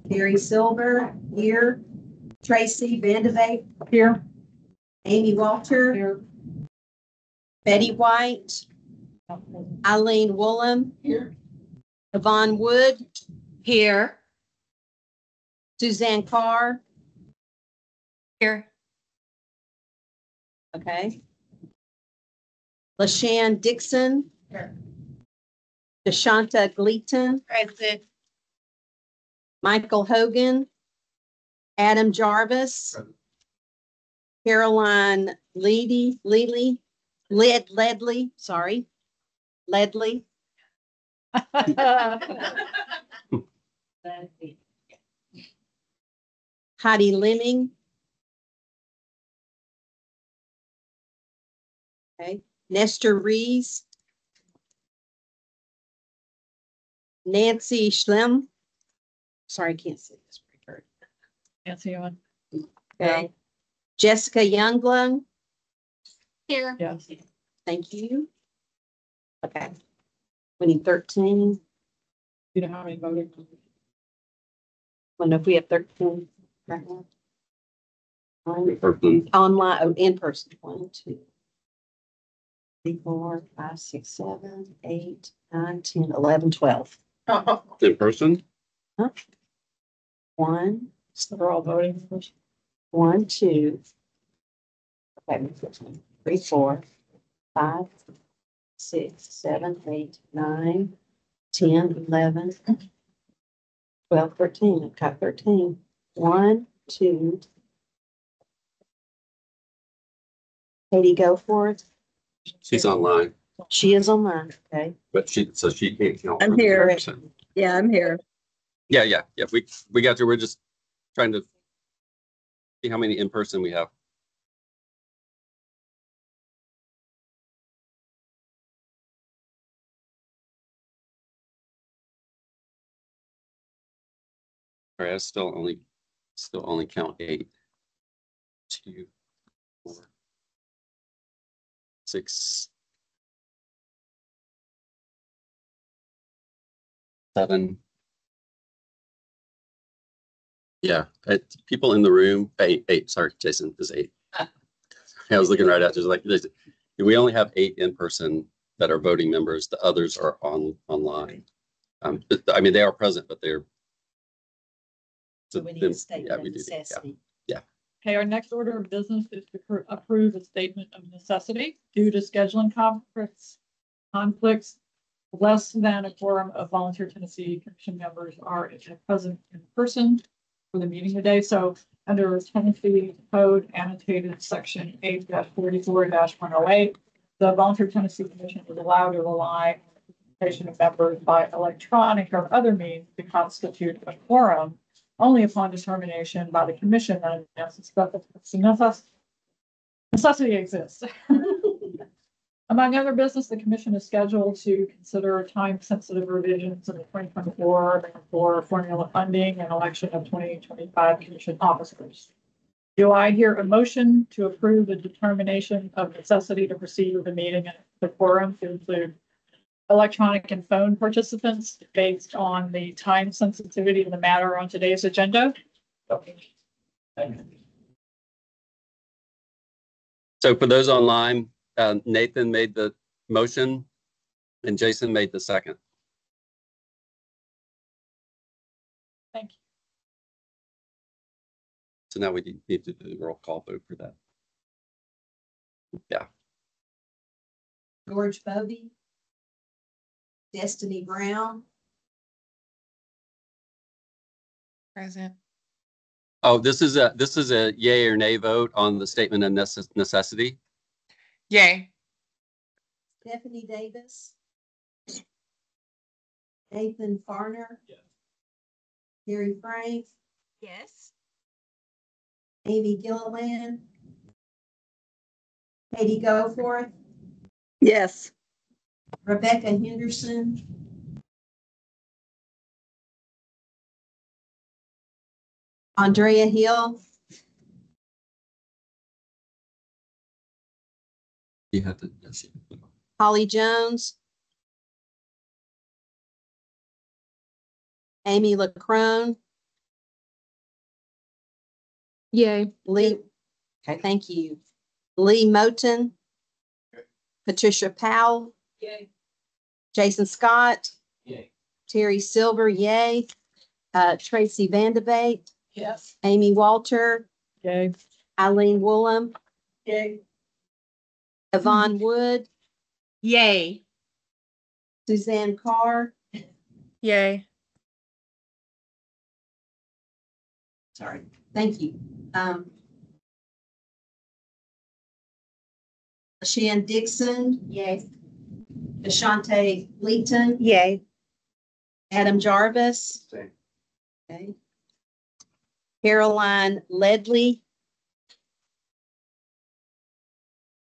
Gary Silver. Here. Tracy Vandevake. Here. Amy Walter. Here. Betty White. Eileen Woolham. Here. Yvonne Wood. Here. Suzanne Carr. Here. Okay. LaShann Dixon. Here. DeShanta Gleaton. Present. Michael Hogan. Adam Jarvis. Caroline Ledley. Sorry. Ledley. Heidi Lemming. Okay. Nestor Rees. Nancy Schlem. Sorry, I can't see this. Nancy on. Okay. Jessica Youngblood. Here. Yes. Thank you. Okay. We need 13. You know how many voted? I don't know if we have 13 right now. Person. Online, oh, in person. 1, 2, 3, 4, 5, 6, 7, 8, 9, 10, 11, 12. In person? Huh? 1, So they're all voting. 1, 2. Okay, 3, 4, 5, 6, 7, 8, 9, 10, 11, 12, 13. I've got 13. 1, 2. Katie, go for it. She's online, She is online, okay? but she can't count. I'm for the here. 100%. Yeah, I'm here. Yeah. We got you. We're just trying to see how many in person we have. All right, I still only count 8. 2, 4, 6, 7. Yeah, people in the room. 8. Sorry, Jason is 8. I was looking right at you. Like, we only have 8 in person that are voting members. The others are online. I mean, they are present, but they're. So we need a statement of necessity. Yeah. Okay, our next order of business is to approve a statement of necessity due to scheduling conflicts. Less than a quorum of volunteer Tennessee Commission members are present in person for the meeting today. So under Tennessee Code annotated section 8-44-108, the volunteer Tennessee Commission is allowed to rely on the participation of members by electronic or other means to constitute a quorum only upon determination by the commission that necessity exists. Among other business, the commission is scheduled to consider time-sensitive revisions in the 2024 formula funding and election of 2025 commission officers. Do I hear a motion to approve the determination of necessity to proceed with the meeting and the quorum to include electronic and phone participants based on the time sensitivity of the matter on today's agenda? So for those online, Nathan made the motion and Jason made the second. Thank you. So now we need to do the roll call vote for that. Yeah. George Bovey. Destiny Brown. Present. Oh, this is a yay or nay vote on the statement of necessity. Yay. Stephanie Davis. Nathan Farner. Yes. Gary Frank. Yes. Amy Gilliland. Katie Goforth. Yes. Rebecca Henderson. Andrea Hill. You have to. Yes. Holly Jones. Amy LaCrone. Yay. Lee. Okay, thank you. Lee Moten. Patricia Powell. Yay. Jason Scott. Yay. Terry Silver, yay. Tracy Vandebate. Yes. Amy Walter. Yay. Eileen Woolham. Yay. Yvonne Wood. Yay. Suzanne Carr. Yay. Sorry. Thank you. Shan Dixon. Yay. Ashante Leeton. Yay. Adam Jarvis. Same. Okay. Caroline Ledley.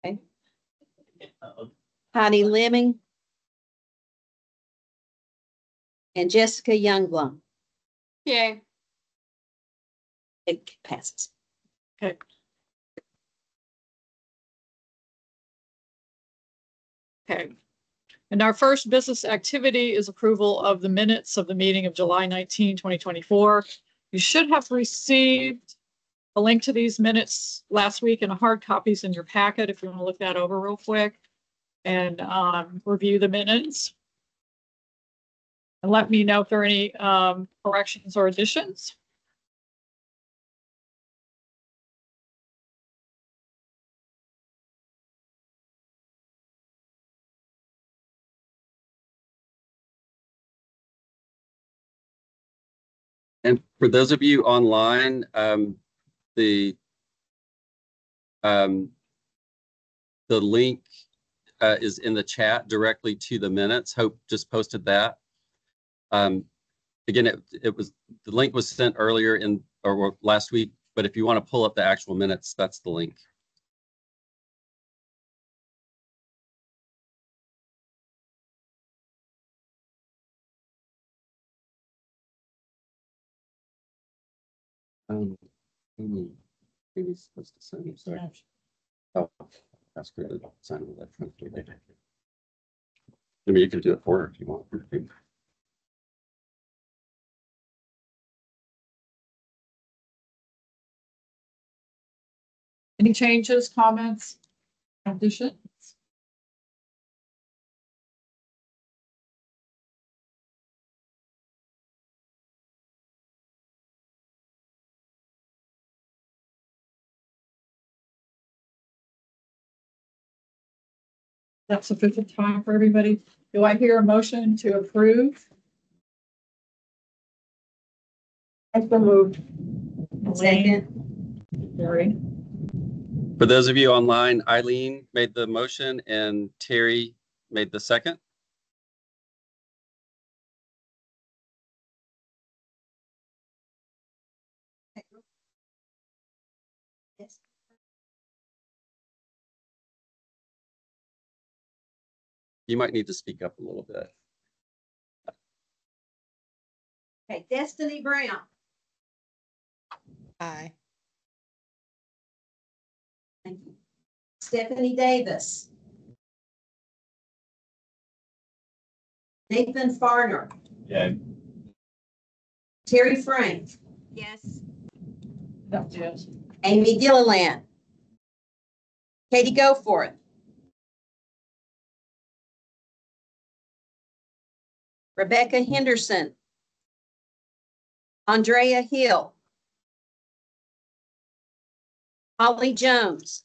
Okay. Heidi Lemming. And Jessica Youngblom. Yay. It passes. Okay. Okay. And our first business activity is approval of the minutes of the meeting of July 19, 2024. You should have received a link to these minutes last week and hard copies in your packet if you want to look that over real quick and review the minutes. And let me know if there are any corrections or additions. And for those of you online, the the link is in the chat directly to the minutes. Hope just posted that. Again, it was, the link was sent earlier or last week, but if you want to pull up the actual minutes, that's the link. Maybe it's supposed to sign. I'm sorry. Oh, ask her to sign with that front. I mean, you can do it for her if you want. Any changes, comments, additions? That's sufficient time for everybody. Do I hear a motion to approve? I so moved. Second. Terry. For those of you online, Eileen made the motion and Terry made the second. Yes. You might need to speak up a little bit. Okay, Destiny Brown. Aye. Thank you. Stephanie Davis. Nathan Farner. Yeah. Terry Frank. Yes. Yes. Amy Gilliland. Katie Goforth. Rebecca Henderson. Andrea Hill. Holly Jones.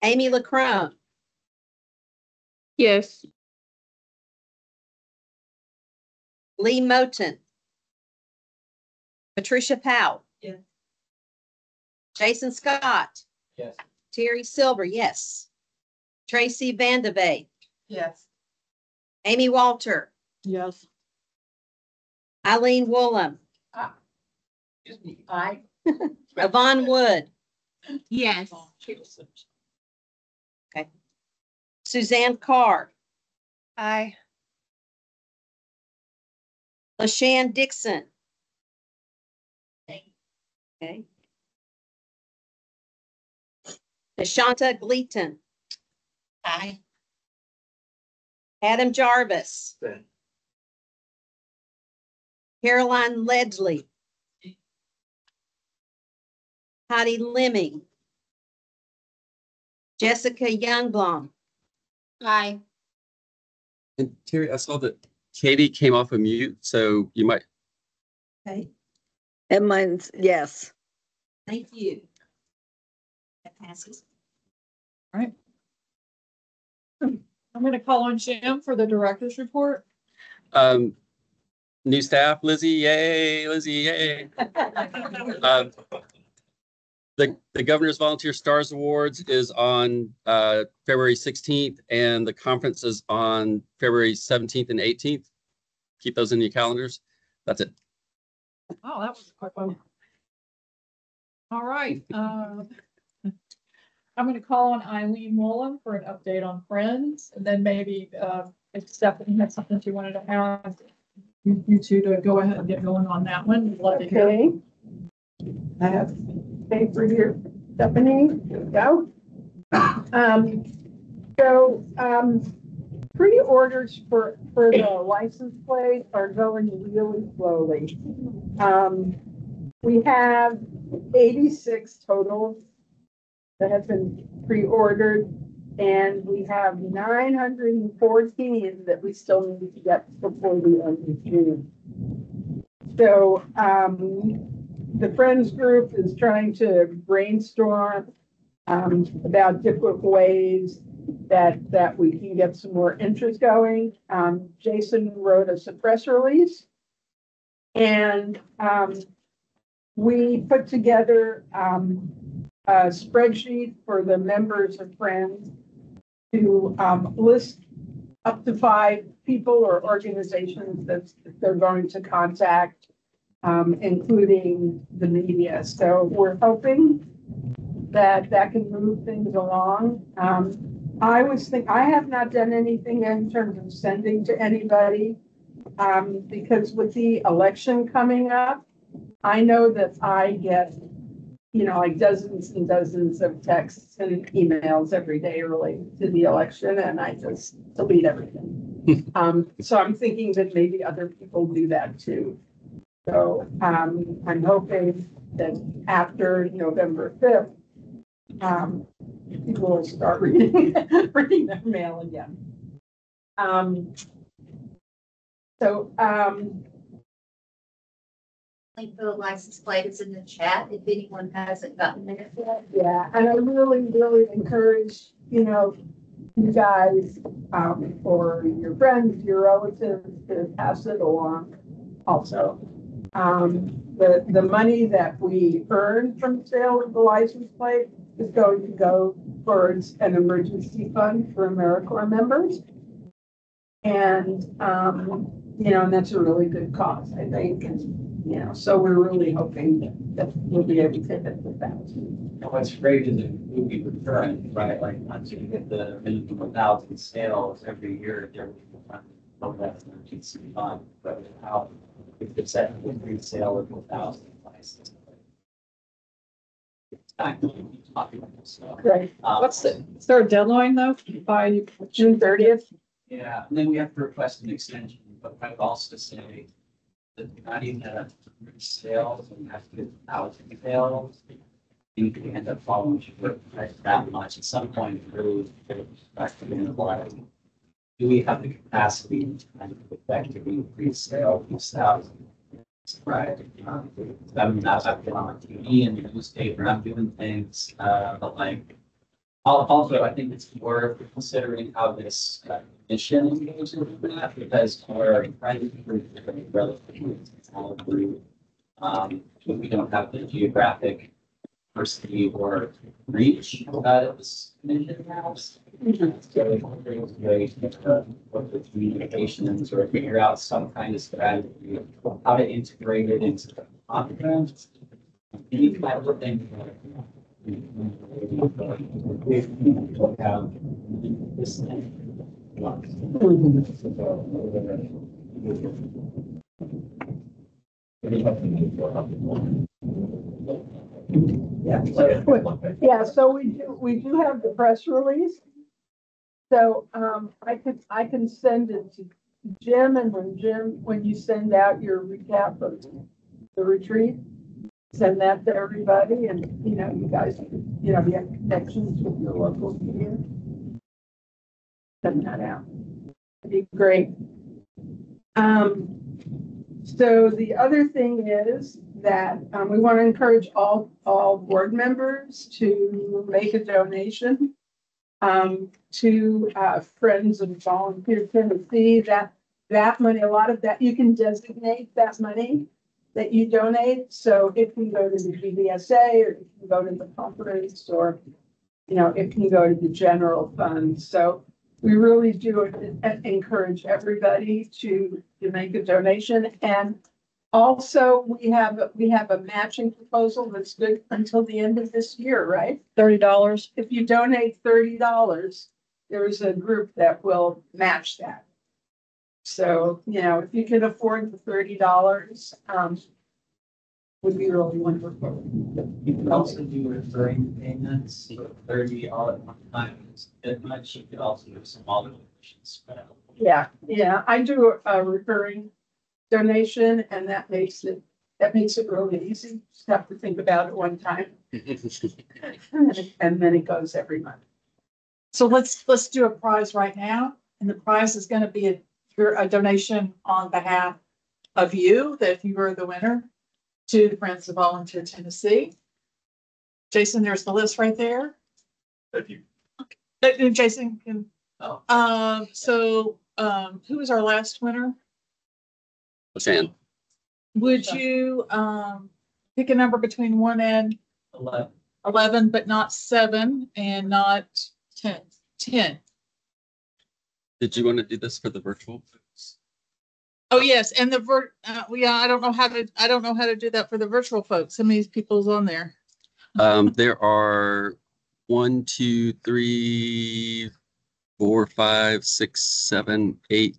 Amy LaCrone. Yes. Lee Moten. Patricia Powell. Yes. Jason Scott. Yes. Terry Silver, yes. Tracy Vandevay. Yes. Amy Walter. Yes. Eileen Woolham. Excuse me. Aye. Yvonne Wood. Yes. Okay. Suzanne Carr. Aye. LaShann Dixon. Okay. Deshanta Gleaton. Aye. Adam Jarvis. Caroline Ledley. Heidi Lemming. Jessica Youngblom. Aye. And Terry, I saw that Katie came off of mute, so you might. Okay, And mine's, yes. thank you. That passes. All right. I'm going to call on Jim for the director's report. New staff, Lizzie, yay, Lizzie, yay. The Governor's Volunteer Stars Awards is on February 16th, and the conference is on February 17th and 18th. Keep those in your calendars. That's it. Oh, that was a quick one. All right. I'm going to call on Eileen Woolham for an update on Friends, and then maybe if Stephanie had something she wanted to add, you two to go ahead and get going on that one. We'd love to hear. Okay. I have paper here. Stephanie, here we go. Pre-orders for the license plate are going really slowly. We have 86 total that have been pre-ordered, and we have 914 that we still need to get before the end of June. So the Friends group is trying to brainstorm about different ways that we can get some more interest going. Jason wrote us a press release, and we put together spreadsheet for the members or friends to list up to 5 people or organizations that they're going to contact, including the media. So we're hoping that can move things along. I have not done anything in terms of sending to anybody, because with the election coming up, I know that I get, like dozens and dozens of texts and emails every day related to the election, and I just delete everything. So I'm thinking that maybe other people do that too. So I'm hoping that after November 5th, people will start reading their mail again. Link for the license plate is in the chat if anyone hasn't gotten it yet. Yeah, and I really, really encourage, you guys, or your friends, your relatives to pass it along also. The money that we earn from sale of the license plate is going to go towards an emergency fund for AmeriCorps members. And, and that's a really good cause, I think. And, so we're really hoping that we'll be able to hit with that. What's great is it will be recurrent, right? Like once you get the minimum 1,000 sales every year, there will be one that emergency fund. But how if it's at every sale of 1,000 license. Right. Is there a deadline though? By June 30th? Yeah, and then we have to request an extension, but I would also say that not even at sales, and have to get 1,000 sales. You can end up following that much at some point. Really, do we have the capacity to kind of effectively increase sales of 1,000? Right. I mean, I've been on TV and the newspaper. I'm doing things, but like. Also, I think it's worth considering how this mission engages with that, because we're trying to improve the relatively small group. We don't have the geographic diversity or reach that this mission has. So it's great to work with communications or figure out some kind of strategy of how to integrate it into the content. Any kind of thing. Yeah, so we do have the press release. So I can send it to Jim, and when you send out your recap of the retreat, send that to everybody, and you guys, you have connections with your local media. Send that out. It'd be great. So the other thing is that we want to encourage all board members to make a donation to Friends of Volunteer Tennessee. That money, a lot of that, you can designate that money that you donate. So it can go to the GDSA, or it can go to the conference, or, it can go to the general fund. So we really do encourage everybody to make a donation. And also we have a matching proposal that's good until the end of this year, right? $30. If you donate $30, there is a group that will match that. So, if you can afford the $30, would be really wonderful. You can also do recurring payments, so 30 all at one time is a bit much. You could also do smaller donations spread out. Yeah, I do a recurring donation, and that makes it really easy. Just have to think about it one time. And then it goes every month. So let's do a prize right now, and the prize is going to be a donation on behalf of you, that you are the winner, to the Friends of Volunteer Tennessee. Jason, there's the list right there. Thank you. Okay. Jason can. Oh. Who was our last winner? Shan. Would you pick a number between 1 and 11. 11, but not 7 and not 10. 10. Did you want to do this for the virtual? Oh, yes. And yeah, I don't know how to do that for the virtual folks. How many people is on there? There are 1, 2, 3, 4, 5, 6, 7, 8.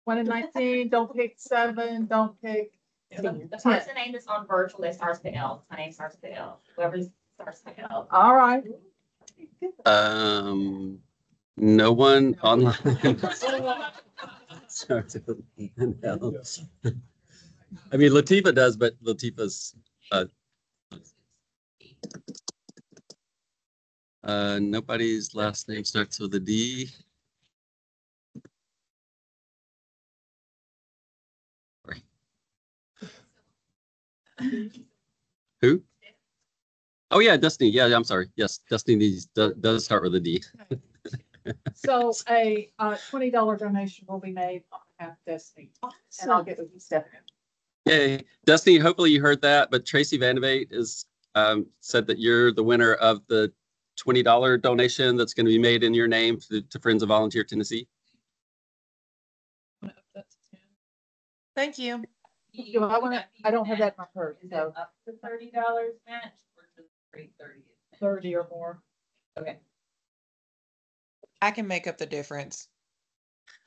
1 and 19, don't pick 7, don't pick The 10. person name is on virtual, they starts with L. My name starts with L. Whoever starts with L. All right. No one online. Starts with an L. I mean, Latifa does, but Latifa's nobody's last name starts with a D. Who? Oh yeah, Destiny. Yeah, I'm sorry. Yes, Destiny does start with a D. So a $20 donation will be made on behalf of Destiny. And I'll get with you, Stephanie. Yay. Destiny, hopefully you heard that, but Tracy Vandervate is said that you're the winner of the $20 donation that's going to be made in your name to Friends of Volunteer Tennessee. Thank you. I don't have that in my purse, so Up to $30 match or just straight 30? 30 or more. Okay. I can make up the difference.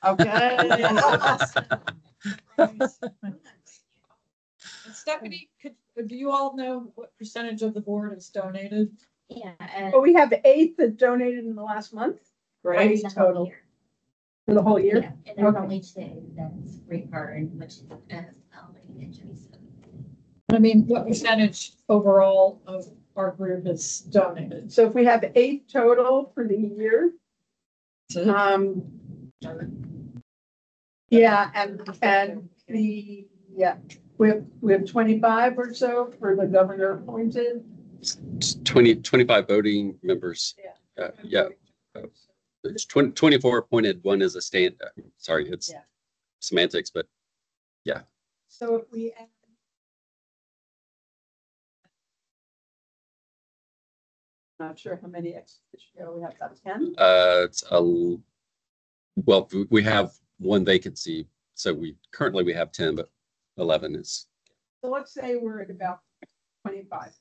Okay. Stephanie, do you all know what percentage of the board has donated? Yeah. Well, we have 8 that donated in the last month. Great. Total. For the whole year? Yeah, and then only 2 that's recurring, which is elementary. I mean, what percentage overall of our group is donated? So if we have 8 total for the year, yeah, and we have 25 or so for the governor appointed. 25 voting members. Yeah. It's 24 appointed. One is a stand. Sorry, it's semantics, but yeah. So if we add. Not sure how many we have about 10. It's well, we have 1 vacancy, so we currently have 10, but 11 is. So let's say we're at about 25%.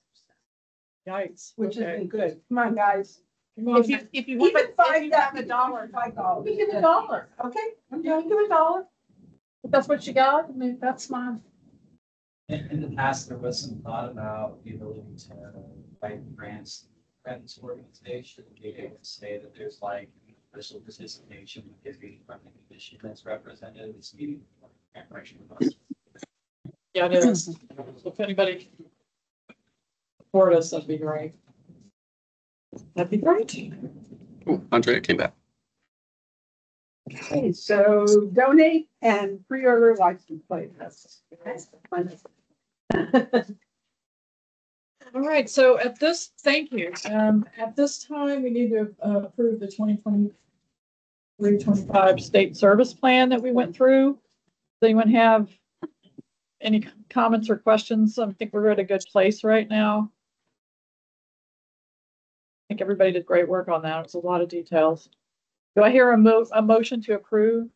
Yikes. Which has been good. Come on, guys. If you Even $5, $5. We give $1. Okay, I'm going to give $1. If that's what you got, I mean, that's fine. In the past, there was some thought about the ability to write grants organization, being able to say that there's like official participation with the funding commission that's represented in this meeting. Yeah, it is. So if anybody support us, that'd be great. That'd be great. Oh, Andrea came back. Okay, so donate and pre-order license plate. That's fun. All right, so thank you. At this time, we need to approve the 2023-25 state service plan that we went through. Does anyone have any comments or questions? I think we're at a good place right now. I think everybody did great work on that. It's a lot of details. Do I hear a motion to approve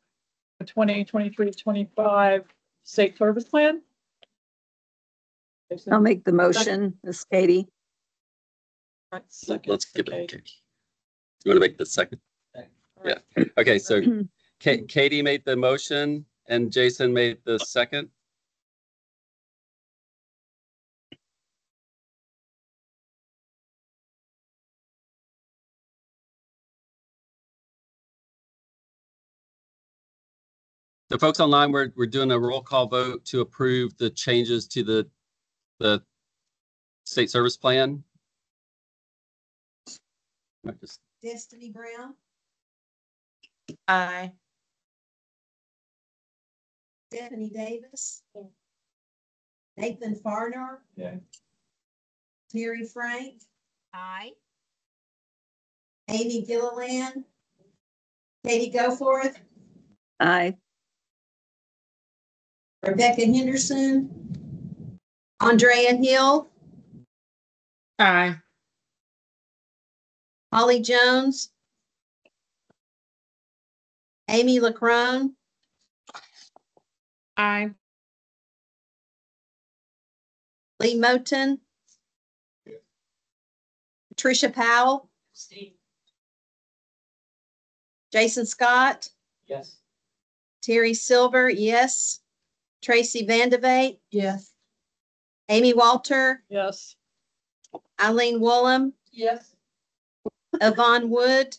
the 2023-25 state service plan? I'll make the motion, Miss Katie. Let's give it to Katie. You want to make the second? Yeah. Okay, so Katie made the motion and Jason made the second. So folks online, we're doing a roll call vote to approve the changes to the state service plan. Destiny Brown, Aye. Stephanie Davis, Nathan Farner, Terry Frank, Aye. Amy Gilliland, Katie Goforth, Aye. Rebecca Henderson, Andrea Hill, Aye. Holly Jones, Amy LaCrone, Aye. Lee Moten, Patricia Powell, Jason Scott, Yes. Terry Silver, yes. Tracy Vandevate, Yes. Amy Walter, Yes. Eileen Woolham, Yes. Yvonne Wood,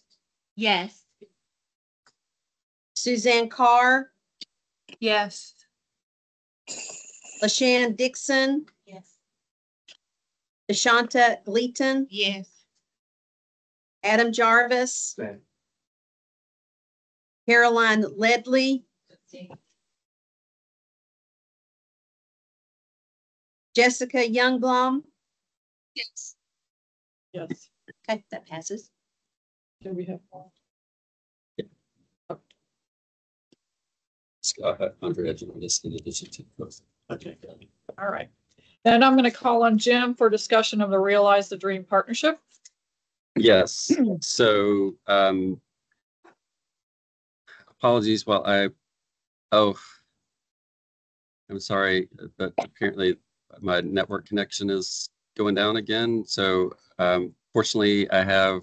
Yes. Suzanne Carr, Yes. LaShannon Dixon, Yes. Deshanta Gleaton, Yes. Adam Jarvis, Caroline Ledley, Jessica Youngblom. Yes. Yes. Okay, that passes. Do we have more? Andrea joined us in addition to both. Okay. All right. Then I'm going to call on Jim for discussion of the Realize the Dream Partnership. Yes. So, apologies while I'm sorry, but apparently my network connection is going down again. So, fortunately, I have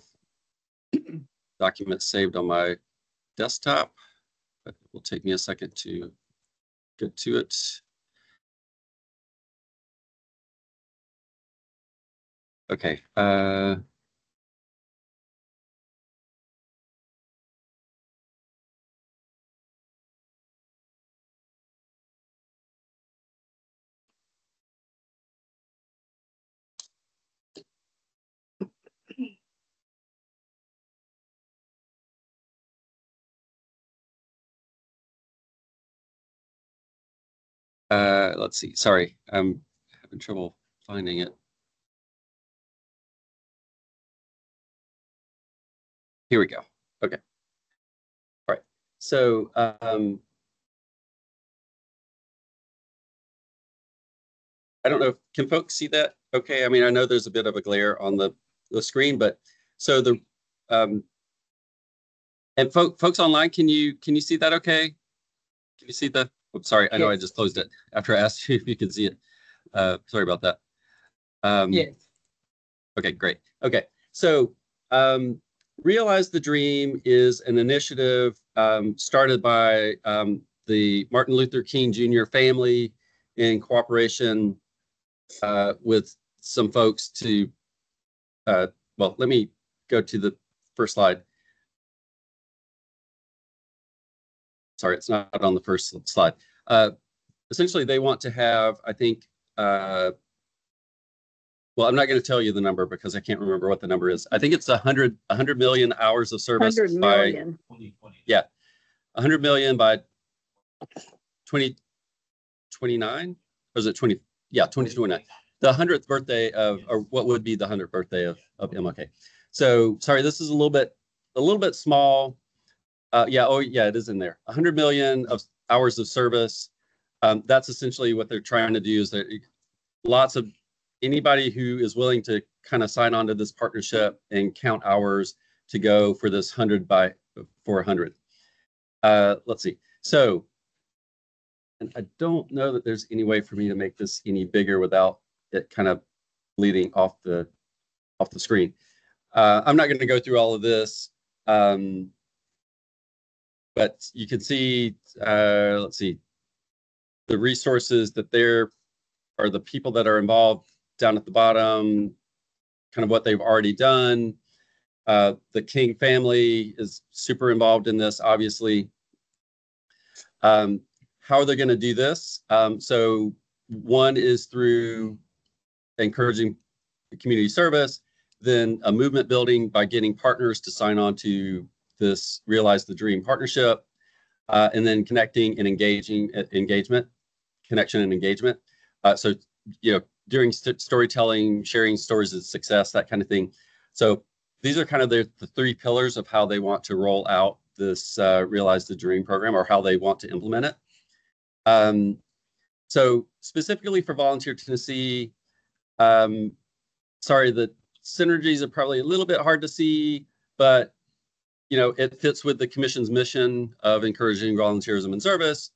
documents saved on my desktop, but it will take me a second to get to it. Okay. Let's see. Sorry, I'm having trouble finding it. Here we go. Okay. All right. So, I don't know. Can folks see that? Okay. I mean, I know there's a bit of a glare on the screen, but so the and folks online, can you see that? Okay. Can you see the? Oh, sorry, I know I just closed it after I asked you if you could see it. Sorry about that. Yes. Okay, great. Okay, so Realize the Dream is an initiative started by the Martin Luther King Jr. family in cooperation with some folks to, well, let me go to the first slide. Sorry, it's not on the first slide. Essentially, they want to have, I think, well, I'm not going to tell you the number because I can't remember what the number is. I think it's 100 million hours of service 100 million. by 2020. 100 million by 2029, or is it 20? Yeah, 2029. The 100th birthday of, or what would be the 100th birthday of MLK. So sorry, this is a little bit small. Yeah, oh yeah, it is in there. 100 million of hours of service. That's essentially what they're trying to do. Is that lots of anybody who is willing to kind of sign on to this partnership and count hours to go for this 100 by 400. Let's see. So, and I don't know that there's any way for me to make this any bigger without it kind of bleeding off the screen. I'm not going to go through all of this. But you can see, let's see, the resources that there are, the people that are involved down at the bottom, kind of what they've already done. The King family is super involved in this, obviously. How are they going to do this? So one is through encouraging community service, then a movement building by getting partners to sign on to this Realize the Dream partnership, and then connecting and engagement. So, you know, doing storytelling, sharing stories of success, that kind of thing. So these are kind of the three pillars of how they want to roll out this Realize the Dream program, or how they want to implement it. So specifically for Volunteer Tennessee, sorry, the synergies are probably a little bit hard to see, but it fits with the commission's mission of encouraging volunteerism and service.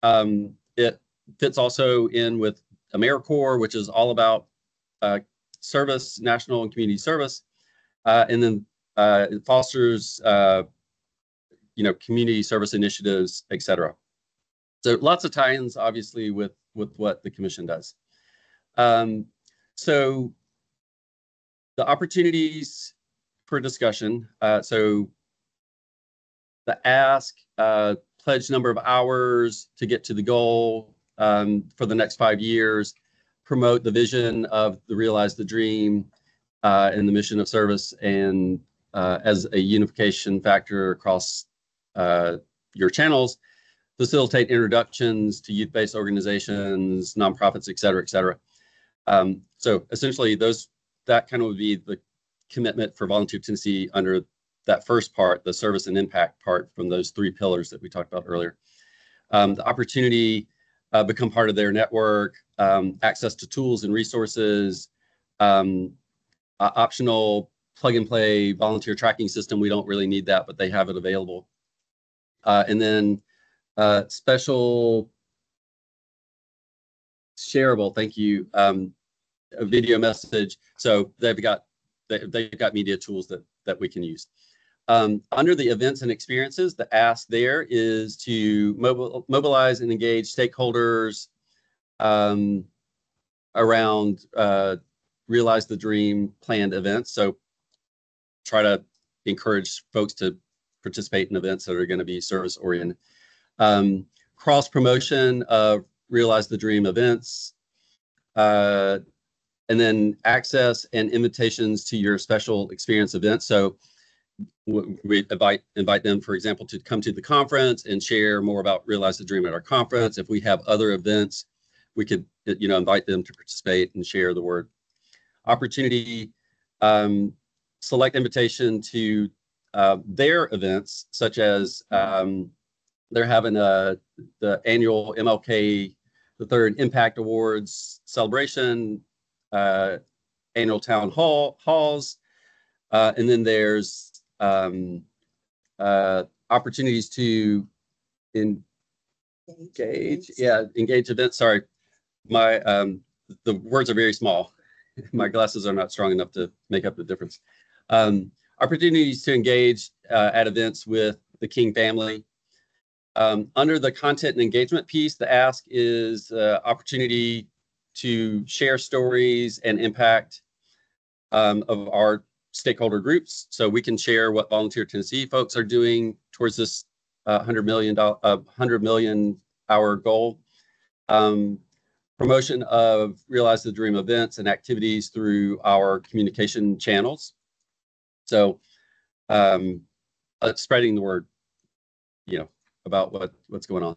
It fits also in with AmeriCorps, which is all about service, national and community service. And then it fosters, community service initiatives, et cetera. So lots of tie-ins, obviously, with what the commission does. So the opportunities for discussion. So the ask, pledge number of hours to get to the goal for the next 5 years, promote the vision of the Realize the Dream and the mission of service, and as a unification factor across your channels, facilitate introductions to youth-based organizations, nonprofits, et cetera, et cetera. So essentially that kind of would be the commitment for Volunteer Tennessee under that first part, the service and impact part from those 3 pillars that we talked about earlier. The opportunity, become part of their network, access to tools and resources, optional plug and play volunteer tracking system. We don't really need that, but they have it available. And then special shareable, thank you, a video message. So they've got media tools that we can use. Under the events and experiences, the ask there is to mobilize and engage stakeholders around Realize the Dream planned events. So try to encourage folks to participate in events that are going to be service oriented. Cross promotion of Realize the Dream events, and then access and invitations to your special experience events. So we invite them, for example, to come to the conference and share more about Realize the Dream at our conference. If we have other events, we could invite them to participate and share the word. Opportunity, select invitation to their events, such as they're having the annual MLK III Impact Awards celebration, annual town halls, and then there's opportunities to engage events. Sorry, the words are very small. My glasses are not strong enough to make up the difference. Opportunities to engage at events with the King family. Under the content and engagement piece, the ask is opportunity to share stories and impact of our stakeholder groups. So we can share what Volunteer Tennessee folks are doing towards this 100 million hour goal. Promotion of Realize the Dream events and activities through our communication channels. So spreading the word, about what's going on.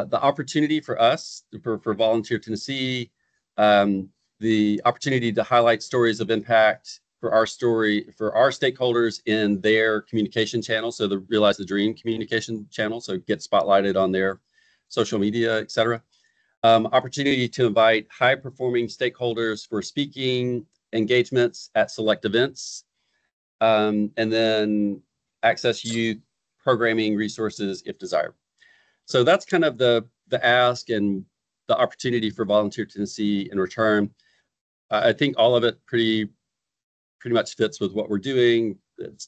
The opportunity for us, for Volunteer Tennessee, the opportunity to highlight stories of impact for our stakeholders in their communication channel. So the Realize the Dream communication channel. So get spotlighted on their social media, et cetera. Opportunity to invite high-performing stakeholders for speaking engagements at select events, and then access youth programming resources if desired. So that's kind of the ask and the opportunity for Volunteer Tennessee in return. I think all of it pretty much fits with what we're doing.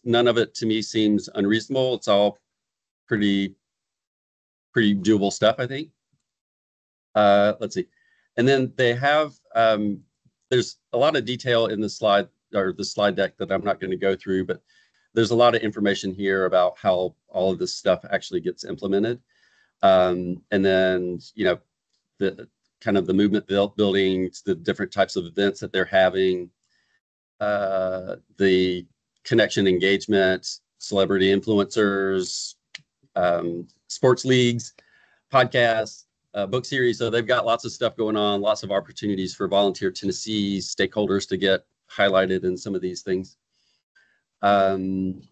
None of it to me seems unreasonable. It's all pretty doable stuff, I think. Let's see. And then they have, there's a lot of detail in the slide deck that I'm not going to go through, but there's a lot of information here about how all of this stuff actually gets implemented. And then, the kind of the movement building, the different types of events that they're having, the connection engagement, celebrity influencers, sports leagues, podcasts, book series. So they've got lots of stuff going on, lots of opportunities for Volunteer Tennessee stakeholders to get highlighted in some of these things. And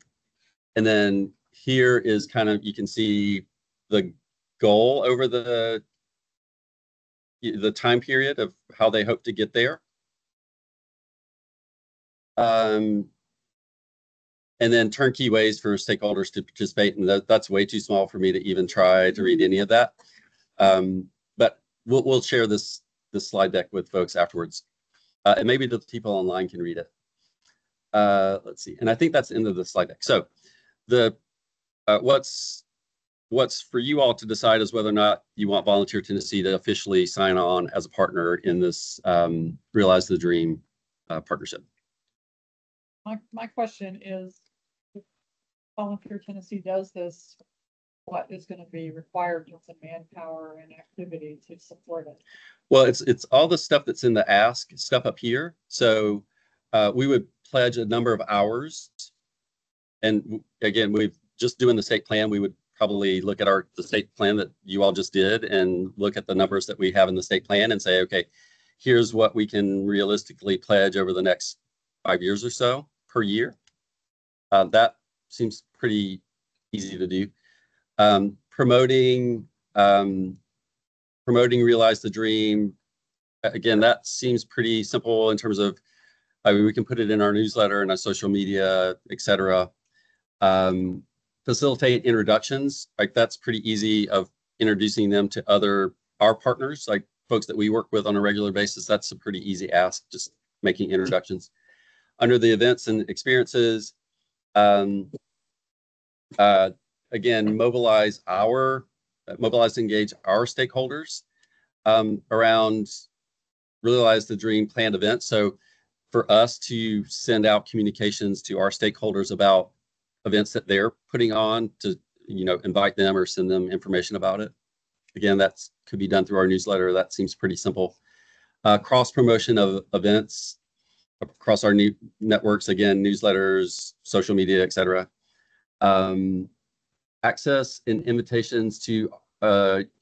then here is kind of, you can see the goal over the the time period of how they hope to get there. And then turnkey ways for stakeholders to participate. And that's way too small for me to even try to read any of that. But we'll share this slide deck with folks afterwards. And maybe the people online can read it. Let's see. And I think that's the end of the slide deck. So the what's for you all to decide is whether or not you want Volunteer Tennessee to officially sign on as a partner in this Realize the Dream partnership. My question is, if Volunteer Tennessee does this, what is going to be required in terms of manpower and activity to support it? Well, it's all the stuff that's in the ask stuff up here. So we would pledge a number of hours. And again, we've just doing the state plan. We would probably look at the state plan that you all just did and look at the numbers that we have in the state plan and say, okay, here's what we can realistically pledge over the next 5 years or so per year. That seems pretty easy to do. Promoting Realize the Dream. Again, that seems pretty simple in terms of, I mean, we can put it in our newsletter and our social media, etc. Facilitate introductions, like that's pretty easy of introducing them to our partners, like folks that we work with on a regular basis. That's a pretty easy ask, just making introductions. Under the events and experiences, again, mobilize and engage our stakeholders around Realize the Dream planned events. So for us to send out communications to our stakeholders about events that they're putting on, to invite them or send them information about it. Again, that could be done through our newsletter. That seems pretty simple. Cross promotion of events across our new networks, again, newsletters, social media, etc. Access and invitations to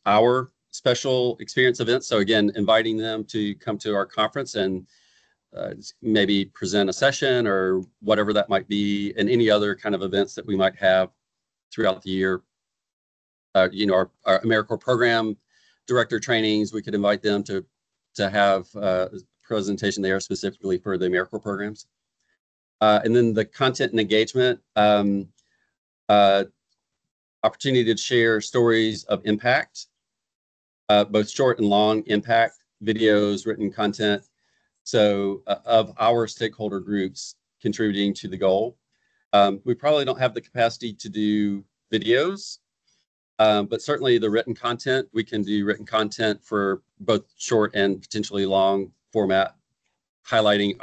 our special experience events. So again, inviting them to come to our conference and maybe present a session or whatever that might be, and any other kind of events that we might have throughout the year. Our AmeriCorps program director trainings, we could invite them to have a presentation there specifically for the AmeriCorps programs. And then the content and engagement, opportunity to share stories of impact, both short and long impact, videos, written content. So of our stakeholder groups contributing to the goal. We probably don't have the capacity to do videos, but certainly the written content, we can do written content for both short and potentially long format, highlighting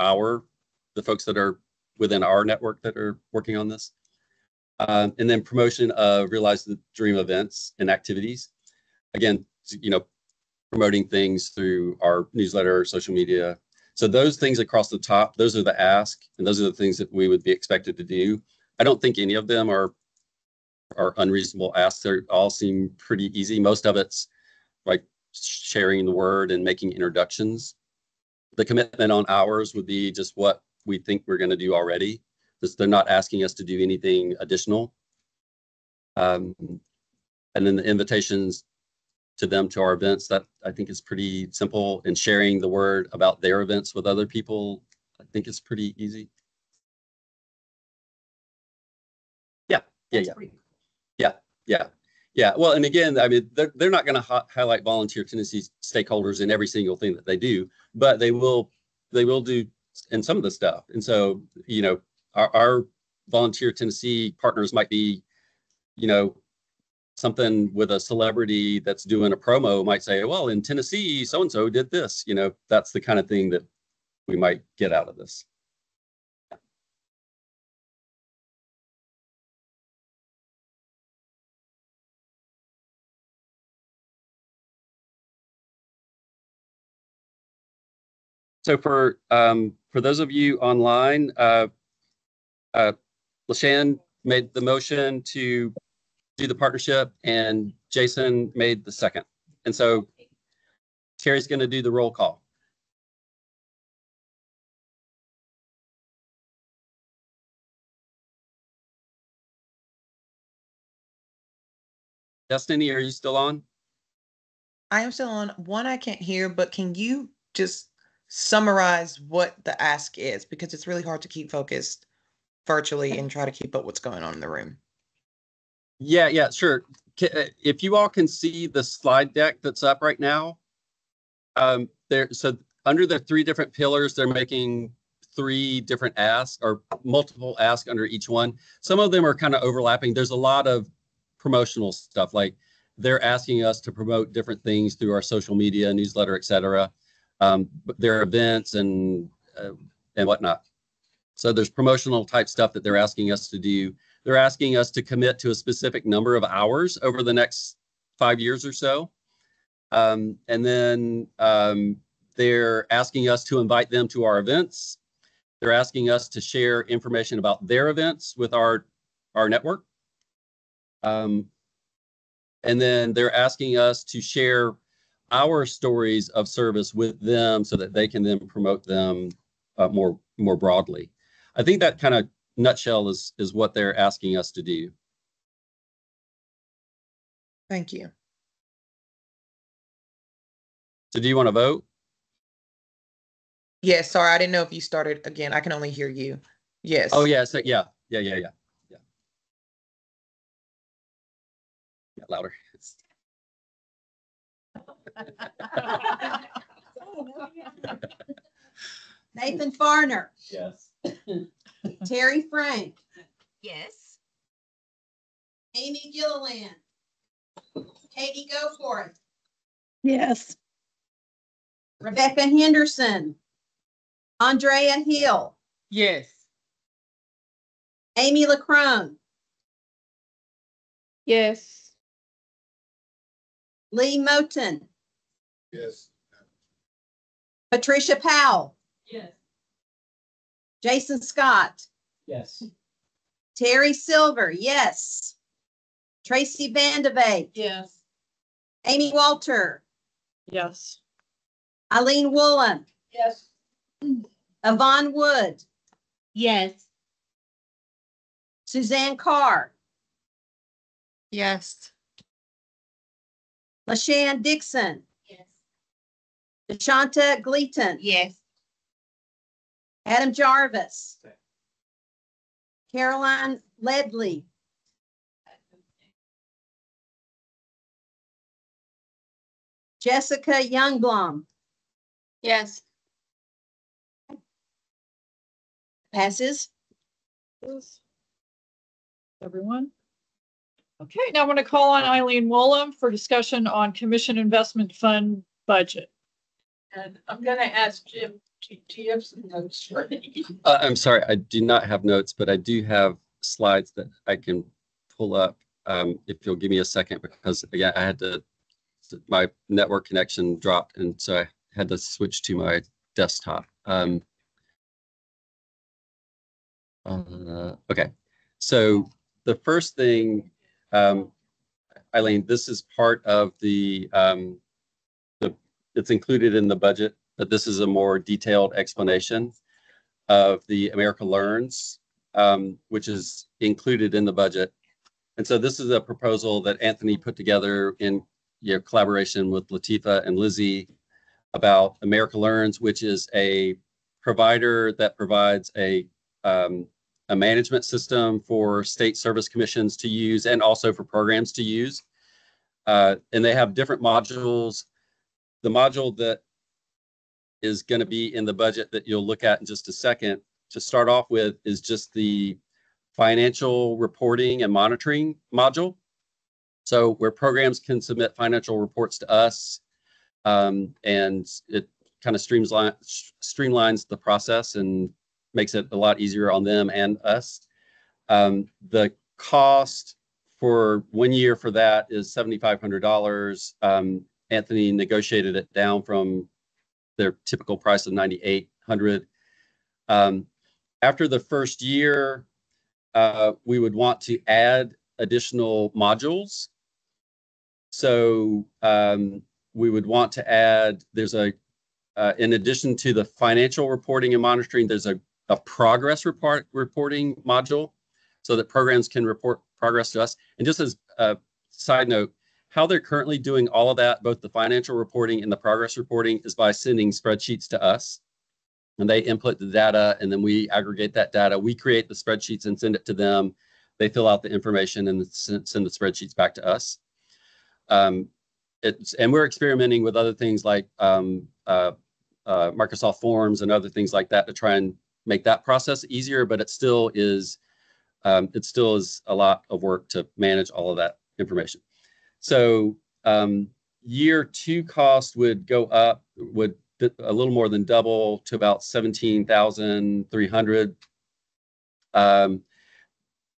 the folks that are within our network that are working on this. And then promotion of Realize the Dream events and activities. Again, promoting things through our newsletter, social media. So those things across the top, those are the ask, and those are the things that we would be expected to do. I don't think any of them are unreasonable asks. They all seem pretty easy. Most of it's like sharing the word and making introductions. The commitment on ours would be just what we think we're going to do already. They're not asking us to do anything additional. And then the invitations to them to our events, that I think is pretty simple, and sharing the word about their events with other people, I think is pretty easy. Yeah. Well, and again, I mean, they're not going to highlight Volunteer Tennessee stakeholders in every single thing that they do, but they will do in some of the stuff. And so, our Volunteer Tennessee partners might be, something with a celebrity that's doing a promo might say, well, in Tennessee, so-and-so did this. That's the kind of thing that we might get out of this. So for those of you online, LaShannon made the motion to do the partnership, and Jason made the second. And so Terry's going to do the roll call. Destiny, are you still on? I am still on. One, I can't hear, but can you just summarize what the ask is? Because it's really hard to keep focused virtually and try to keep up what's going on in the room. Yeah, sure. If you all can see the slide deck that's up right now, so under the 3 different pillars, they're making 3 different asks or multiple asks under each one. Some of them are kind of overlapping. There's a lot of promotional stuff, like they're asking us to promote different things through our social media, newsletter, etc. Their events and whatnot. So there's promotional type stuff that they're asking us to do. They're asking us to commit to a specific number of hours over the next 5 years or so. And then they're asking us to invite them to our events. They're asking us to share information about their events with our network. And then they're asking us to share our stories of service with them so that they can then promote them more broadly. I think that kind of nutshell is what they're asking us to do. Thank you. So do you want to vote? Yes, sorry, I didn't know if you started again. I can only hear you. Yes. Oh, yeah. So yeah, louder. Nathan Farner, Yes. Terry Frank, Yes. Amy Gilliland, Katie Goforth, Yes. Rebecca Henderson, Andrea Hill, Yes. Amy LaCrone, Yes. Lee Moten, Yes. Patricia Powell, Yes. Jason Scott, Yes. Terry Silver, yes. Tracy Vandevate, Yes. Amy Walter, Yes. Eileen Woolen, Yes. Yvonne Wood, Yes. Suzanne Carr, Yes. LaShanne Dixon, Yes. DeShanta Gleaton, Yes. Adam Jarvis, Caroline Ledley, Jessica Youngblom. Yes. Passes. Everyone? Okay, now I'm going to call on Eileen Woolham for discussion on Commission Investment Fund budget. And I'm gonna ask Jim, do you have some notes for me? I'm sorry, I do not have notes, but I do have slides that I can pull up if you'll give me a second, because again, I had to, my network connection dropped, and so I had to switch to my desktop. Okay, so the first thing, Eileen, this is part of the it's included in the budget, but this is a more detailed explanation of the America Learns, which is included in the budget. And so this is a proposal that Anthony put together in collaboration with Latifa and Lizzie about America Learns, which is a provider that provides a management system for state service commissions to use and also for programs to use. And they have different modules. The module that is going to be in the budget that you'll look at in just a second to start off with is just the financial reporting and monitoring module. So where programs can submit financial reports to us, and it kind of streamlines the process and makes it a lot easier on them and us. The cost for 1 year for that is $7,500. Anthony negotiated it down from their typical price of $9,800. After the first year, we would want to add additional modules. So we would want to add, there's a, in addition to the financial reporting and monitoring, there's a progress reporting module so that programs can report progress to us. And just as a side note, how they're currently doing all of that, both the financial reporting and the progress reporting, is by sending spreadsheets to us. And they input the data, and then we aggregate that data. We create the spreadsheets and send it to them. They fill out the information and send the spreadsheets back to us. And we're experimenting with other things like Microsoft Forms and other things like that to try and make that process easier, but it still is a lot of work to manage all of that information. So year 2 cost would go up, would a little more than double to about 17,300.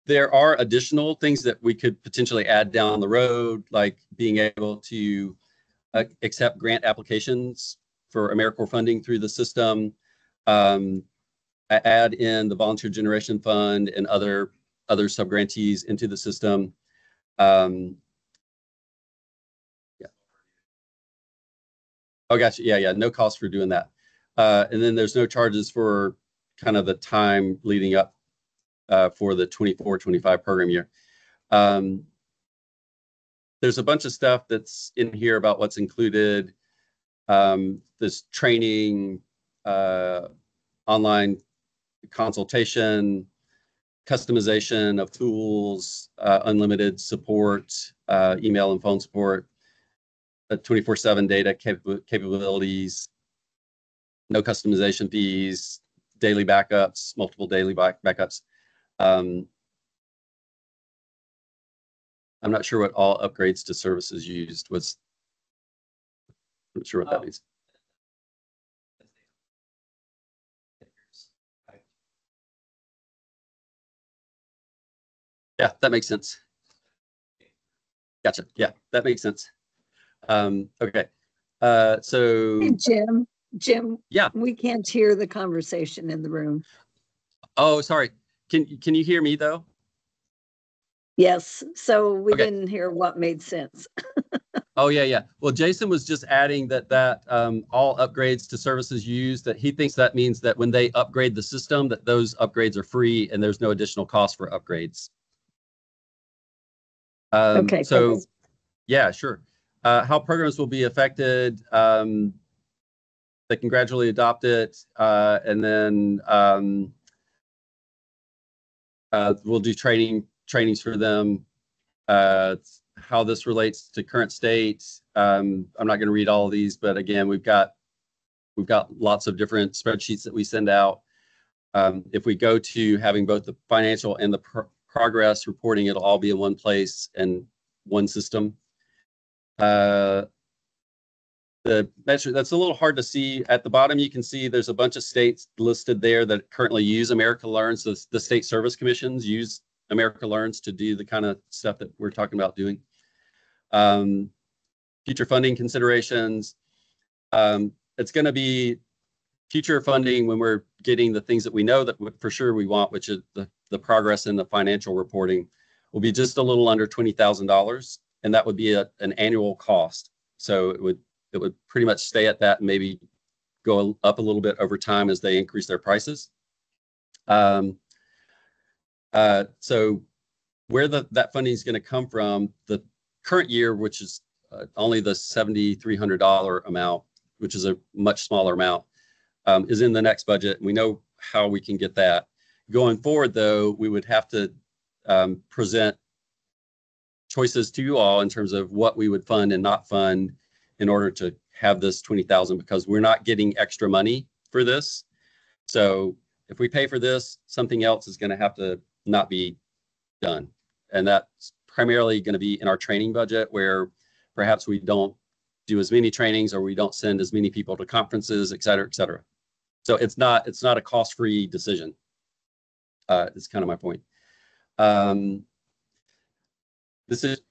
There are additional things that we could potentially add down the road, like being able to accept grant applications for AmeriCorps funding through the system, add in the Volunteer Generation Fund and other subgrantees into the system. Oh, gotcha. Yeah. No cost for doing that. And then there's no charges for kind of the time leading up for the 24-25 program year. There's a bunch of stuff that's in here about what's included. This training, online consultation, customization of tools, unlimited support, email and phone support, 24/7 data capabilities, no customization fees, daily backups, multiple daily backups. I'm not sure what all upgrades to services used was. I'm not sure what that means. Yeah, that makes sense. Gotcha. Yeah, that makes sense. Okay. So Hey, Jim. Yeah. We can't hear the conversation in the room. Oh, sorry. Can you hear me though? Yes. So we Okay. didn't hear what made sense. Oh, yeah. Well, Jason was just adding that all upgrades to services used, that he thinks that means that when they upgrade the system, that those upgrades are free and there's no additional cost for upgrades. Okay. So, thanks. yeah, sure. How programs will be affected, they can gradually adopt it, and then we'll do trainings for them. How this relates to current state. I'm not going to read all of these, but again, we've got lots of different spreadsheets that we send out. If we go to having both the financial and the progress reporting, it'll all be in one place and one system. The measure, that's a little hard to see. At the bottom, you can see there's a bunch of states listed there that currently use America Learns. The state service commissions use America Learns to do the kind of stuff that we're talking about doing. Future funding considerations. It's going to be future funding when we're getting the things that we know that for sure we want, which is the progress in the financial reporting, will be just a little under $20,000, and that would be an annual cost. So it would pretty much stay at that and maybe go up a little bit over time as they increase their prices. So where that funding is going to come from, the current year, which is only the $7,300 amount, which is a much smaller amount, is in the next budget. We know how we can get that. Going forward, though, we would have to present choices to you all in terms of what we would fund and not fund in order to have this $20,000, because we're not getting extra money for this. So if we pay for this, something else is going to have to not be done. And that's primarily going to be in our training budget, where perhaps we don't do as many trainings or we don't send as many people to conferences, et cetera, et cetera. So it's not a cost-free decision. It's kind of my point. This is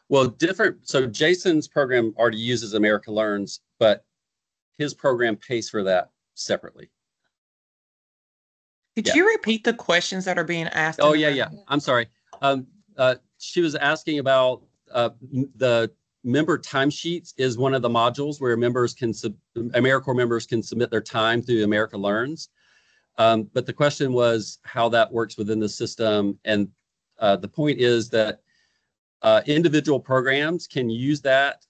well, different. So Jason's program already uses America Learns, but his program pays for that separately. Could you repeat the questions that are being asked? Oh, yeah. I'm sorry. She was asking about the member timesheets is one of the modules where members can AmeriCorps members can submit their time through America Learns. But the question was how that works within the system. And the point is that individual programs can use that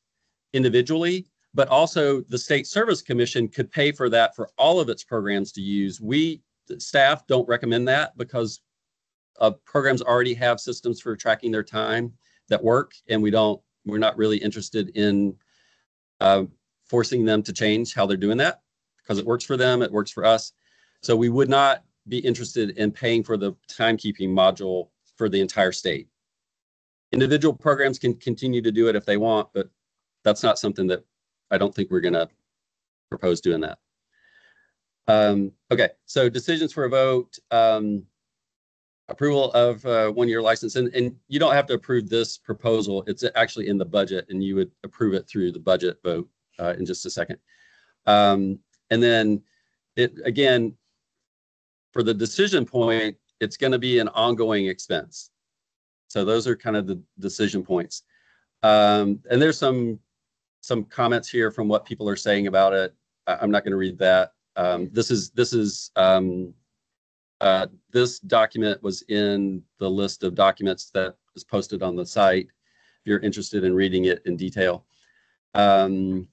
individually, but also the State Service Commission could pay for that for all of its programs to use. We, staff, don't recommend that because programs already have systems for tracking their time that work, and we're not really interested in forcing them to change how they're doing that because it works for them, it works for us. So we would not be interested in paying for the timekeeping module for the entire state. Individual programs can continue to do it if they want, but that's not something that I don't think we're going to propose doing that. Okay, so decisions for a vote. Approval of one-year license, and you don't have to approve this proposal. It's actually in the budget, and you would approve it through the budget vote in just a second. And then it again, for the decision point, it's going to be an ongoing expense. So those are kind of the decision points. And there's some comments here from what people are saying about it. I'm not going to read that. This document was in the list of documents that is posted on the site if you're interested in reading it in detail. Outcomes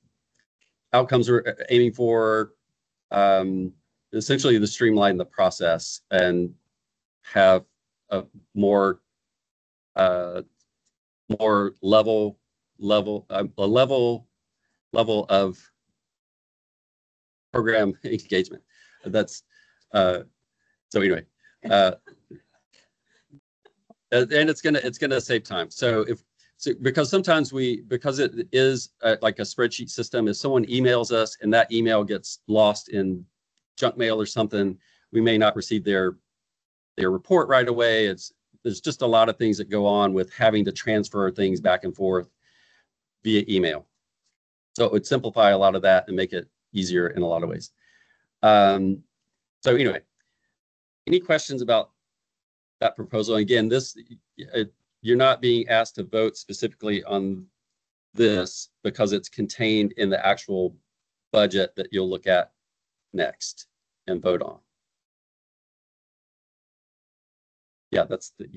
we're aiming for essentially to streamline the process and have a more level of program engagement. That's so anyway, and it's gonna save time. So because sometimes because it is like a spreadsheet system, if someone emails us and that email gets lost in junk mail or something, we may not receive their report right away. There's just a lot of things that go on with having to transfer things back and forth via email. So it would simplify a lot of that and make it easier in a lot of ways. So anyway, any questions about that proposal? Again, you're not being asked to vote specifically on this because it's contained in the actual budget that you'll look at next and vote on. That's the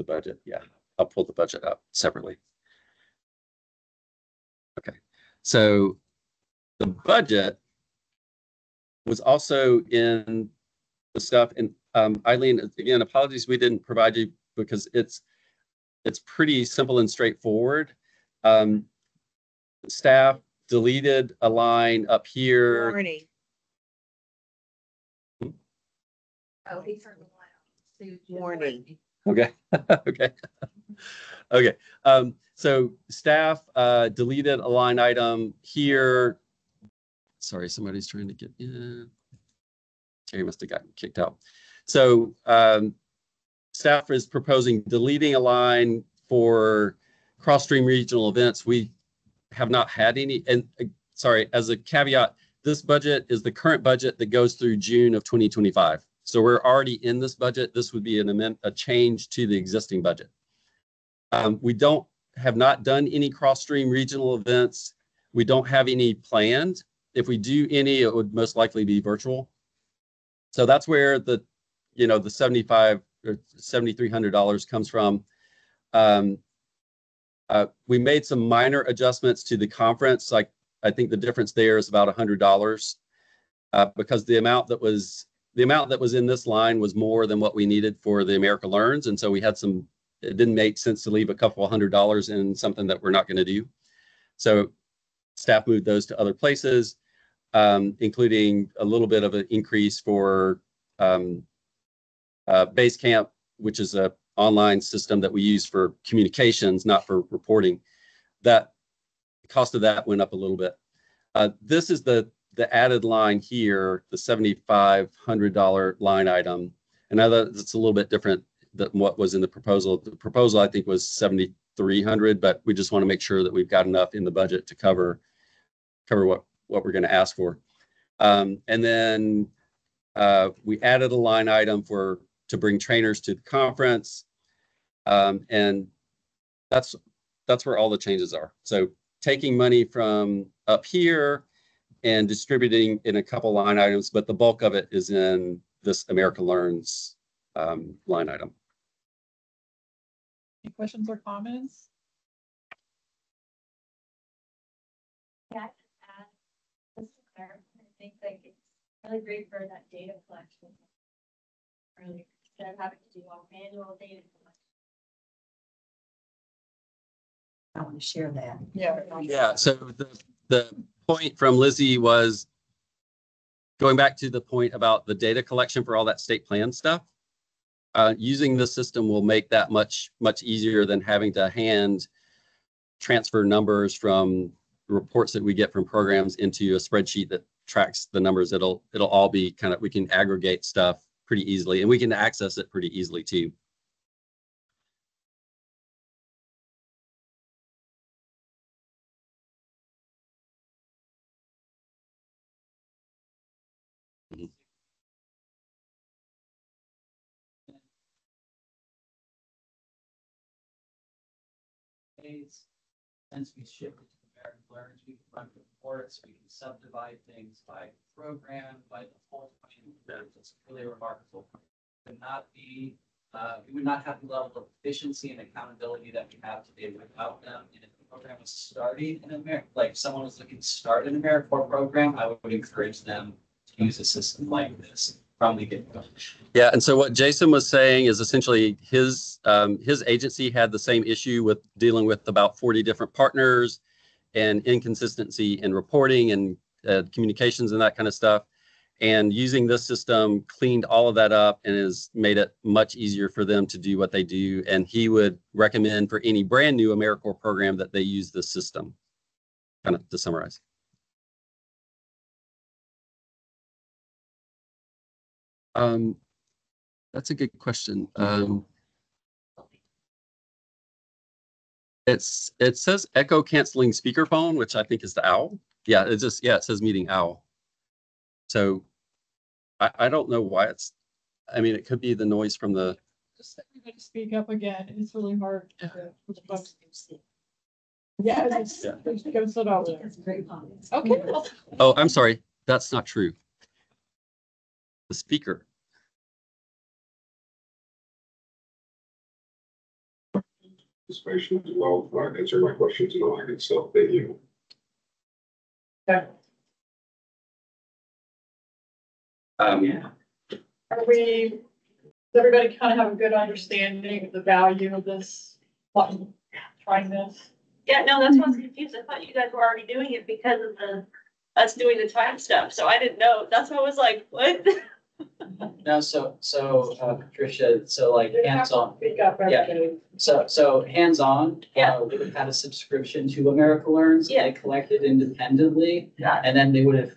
budget. Yeah, I'll pull the budget up separately. Okay, so the budget was also in the stuff, and Eileen, again, apologies we didn't provide you because it's pretty simple and straightforward. Staff deleted a line up here. Warning. Oh, he turned the light on. Warning. Okay. Okay. So staff deleted a line item here. Sorry, somebody's trying to get in. Terry must have gotten kicked out. So staff is proposing deleting a line for cross-stream regional events. We have not had any, and sorry, as a caveat, this budget is the current budget that goes through June of 2025. So we're already in this budget. This would be a change to the existing budget. We have not done any cross-stream regional events. We don't have any planned. If we do any, it would most likely be virtual. So that's where the $7,500 or $7,300 comes from. We made some minor adjustments to the conference. Like I think the difference there is about $100 because the amount that was in this line was more than what we needed for the America Learns, and so we had it didn't make sense to leave a couple of $100 in something that we're not going to do. So staff moved those to other places, including a little bit of an increase for Basecamp, which is an online system that we use for communications, not for reporting. That the cost of that went up a little bit. This is the added line here, the $7,500 line item. And I know that's a little bit different than what was in the proposal. The proposal, I think, was $7,300, but we just want to make sure that we've got enough in the budget to cover what we're going to ask for. And then we added a line item to bring trainers to the conference. And That's where all the changes are. So taking money from up here and distributing in a couple line items, but the bulk of it is in this America Learns line item. Any questions or comments? Yeah, I can add, just to clarify, I think like it's really great for that data collection. Really, instead of having to do all manual data collection. I want to share that. Yeah, so the point from Lizzie was going back to the point about the data collection for all that state plan stuff. Using the system will make that much easier than having to hand transfer numbers from reports that we get from programs into a spreadsheet that tracks the numbers. It'll all be kind of, we can aggregate stuff pretty easily, and we can access it pretty easily too. Since we shifted to American Learns, we can run reports, we can subdivide things by program, by the whole. It's really remarkable. It would not be, we would not have the level of efficiency and accountability that we have today without them. And if the program was starting in America, like someone was looking to start an AmeriCorps program, I would encourage them to use a system like this from the get-go. Yeah, and so what Jason was saying is essentially his agency had the same issue with dealing with about 40 different partners and inconsistency in reporting and communications and that kind of stuff. And using this system cleaned all of that up and has made it much easier for them to do what they do. And he would recommend for any brand new AmeriCorps program that they use this system, kind of to summarize. That's a good question. It says echo canceling speakerphone, which I think is the OWL. Yeah, it says meeting OWL. So I don't know why it's, I mean, it could be the noise from the. Just everybody speak up again. It's really hard for the folks. Yeah, go sit over there. Okay. Oh, I'm sorry. That's not true. The speaker. Participation as well, answer my questions and all that good stuff. Thank you. Okay. Yeah. Does everybody kind of have a good understanding of the value of this, trying this? Yeah, no, that's why I was confused. I thought you guys were already doing it because of us doing the time stuff. So I didn't know. That's why I was like, what? No, so Patricia, so like hands-on. Yeah. So hands-on, we would have had a subscription to America Learns. Yeah. They collected independently. Yeah. And then they would have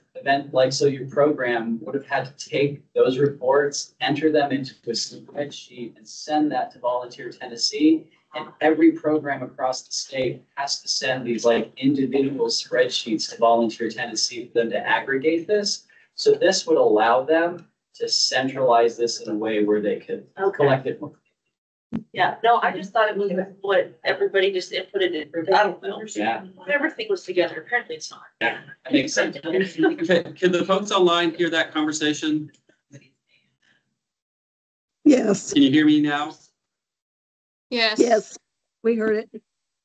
so your program would have had to take those reports, enter them into a spreadsheet and send that to Volunteer Tennessee. And every program across the state has to send these like individual spreadsheets to Volunteer Tennessee for them to aggregate this. So this would allow them to centralize this in a way where they could collect it more. Yeah, no, I just thought it was what everybody just inputted it. I don't know. Yeah. Everything was together. Apparently it's not. Yeah, that makes sense. Can the folks online hear that conversation? Yes. Can you hear me now? Yes. Yes, we heard it,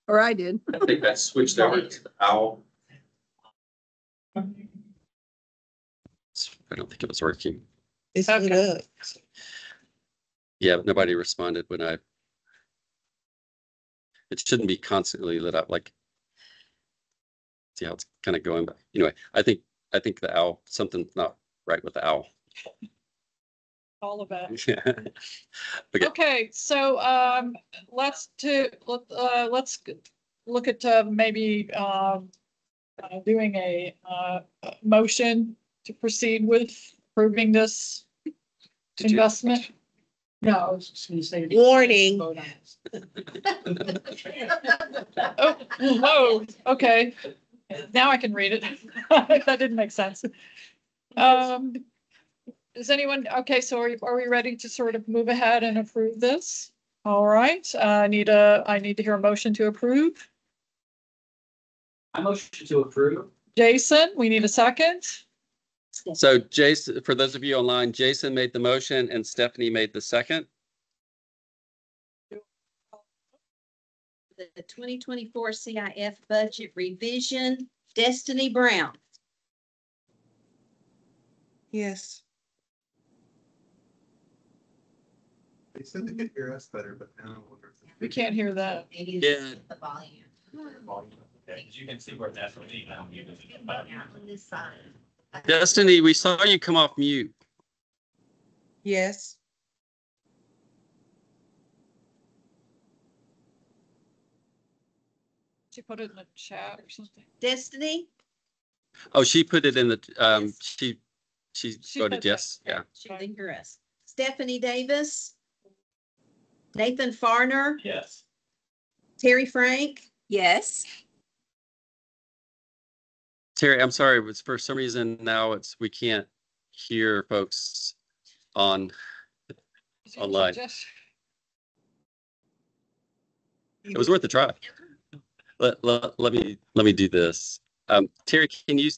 or I did. I think that switched over to the OWL. I don't think it was working. It's lit up. Yeah, but nobody responded when it shouldn't be constantly lit up. Like, see how it's kind of going back. Anyway, I think the OWL, something's not right with the OWL. All of it. Yeah. Okay, so let's look at maybe doing a motion to proceed with approving this investment. No, I was just gonna say. Warning. Oh, okay. Now I can read it. That didn't make sense. Does anyone, okay, so are we ready to sort of move ahead and approve this? All right, I need to hear a motion to approve. I motion to approve. Jason, we need a second. So Jason, for those of you online, Jason made the motion and Stephanie made the second. The 2024 CIF budget revision, Destiny Brown. Yes. They said they could hear us better, but now. We can't hear that. Yeah. The volume. Okay, as you can see where that's really now. On this side. Destiny, we saw you come off mute. Yes. She put it in the chat or something. Destiny? Oh, she put it in the, she voted put yes, yeah. She didn't hear us. Stephanie Davis? Nathan Farner? Yes. Terry Frank? Yes. Terry, I'm sorry, but for some reason now we can't hear folks online. It was worth a try. Let me do this. Terry, can you?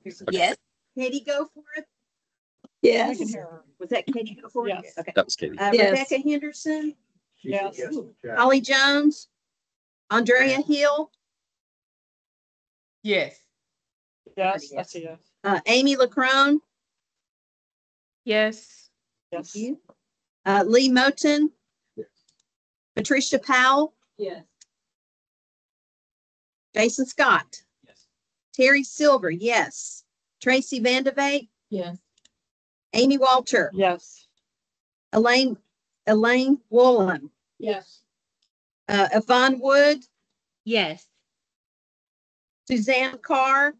Okay. Yes. Katie Goforth? I can hear her. Was that Katie Goforth? Yes. Okay. That was Katie. Yes. Rebecca Henderson? Yes. Holly Jones? Andrea Hill? Yes. Yes, that's a yes. Amy LaCrone? Yes. Yes. Lee Moten? Patricia Powell? Yes. Jason Scott? Yes. Terry Silver, yes. Tracy Vandeveet? Yes. Amy Walter? Yes. Elaine Woolen? Yes. Yvonne Wood? Yes. Suzanne Carr?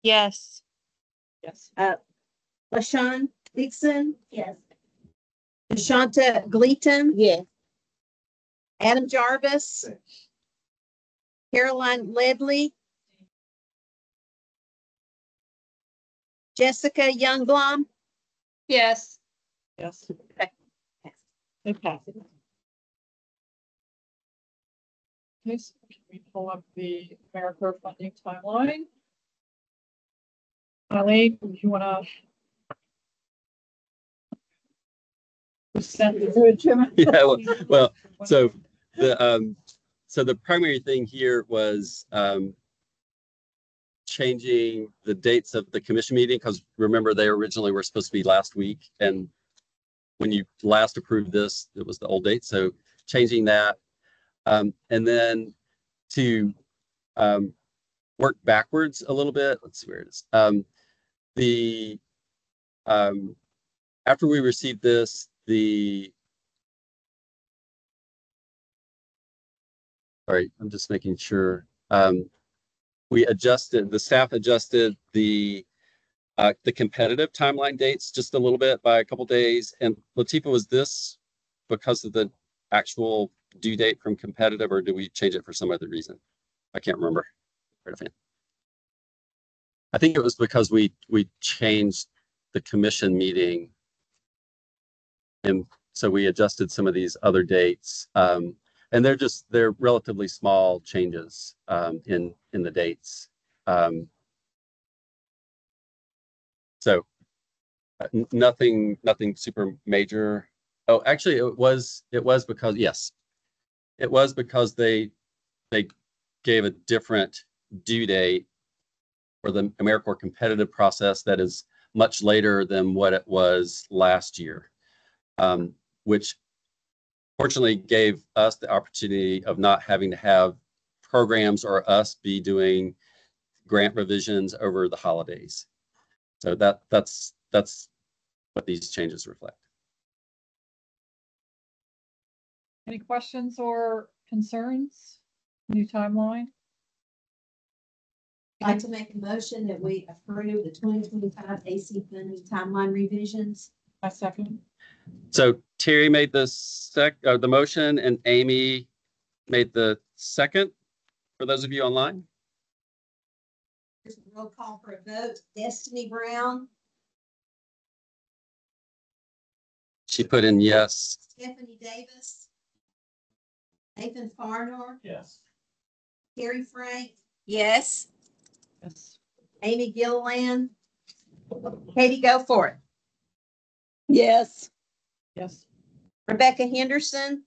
Yes. Yes. LaShawn Dixon? Yes. Deshanta Gleaton? Yes. Adam Jarvis? Caroline Ledley? Jessica Youngblom? Yes. Yes. Okay. It passes. Okay, so can we pull up the AmeriCorps funding timeline? Eileen, you wanna? Send it through, Jim? Yeah, well, so the primary thing here was changing the dates of the commission meeting, because remember they originally were supposed to be last week, and when you last approved this, it was the old date. So changing that, and then to work backwards a little bit. Let's see where it is. After we received this, all right, I'm just making sure. The staff adjusted the competitive timeline dates just a little bit by a couple days. And Latifa, was this because of the actual due date from competitive, or do we change it for some other reason? I can't remember. I think it was because we changed the commission meeting, and so we adjusted some of these other dates. And they're relatively small changes in the dates. So nothing super major. Oh, actually, it was because, yes, it was because they gave a different due date for the AmeriCorps competitive process that is much later than what it was last year, which fortunately gave us the opportunity of not having to have programs or us be doing grant revisions over the holidays. So that's what these changes reflect. Any questions or concerns? New timeline? I'd like to make a motion that we approve the 2025 AC funding timeline revisions. I second. So Terry made the motion and Amy made the second. For those of you online. There's a roll call for a vote. Destiny Brown. She put in yes. Stephanie Davis, Nathan Farnor, Yes. Carrie Frank, Yes. Amy Gilliland, Katie Goforth, Yes. Yes. Rebecca Henderson,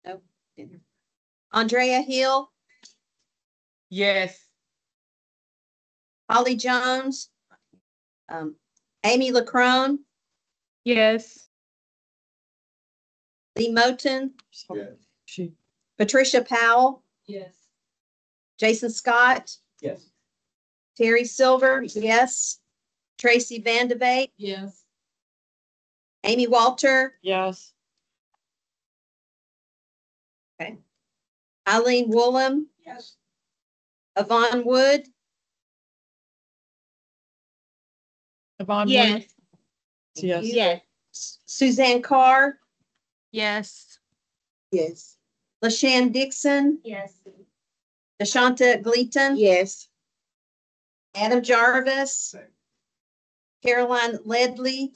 no, Andrea Hill, Yes. Holly Jones, Amy LaCrone, Yes. Lee Moten, She. Patricia Powell, Yes. Jason Scott, Yes. Terry Silver, yes. Tracy Vandevate, Yes. Amy Walter, Yes. Eileen Woolham, Yes. Yvonne Wood, Yvonne Yes. Wood. Yes. Yes. Suzanne Carr, Yes. Yes. LaShanne Dixon, Yes. Deshanta Gleaton, Yes. Adam Jarvis, Caroline Ledley,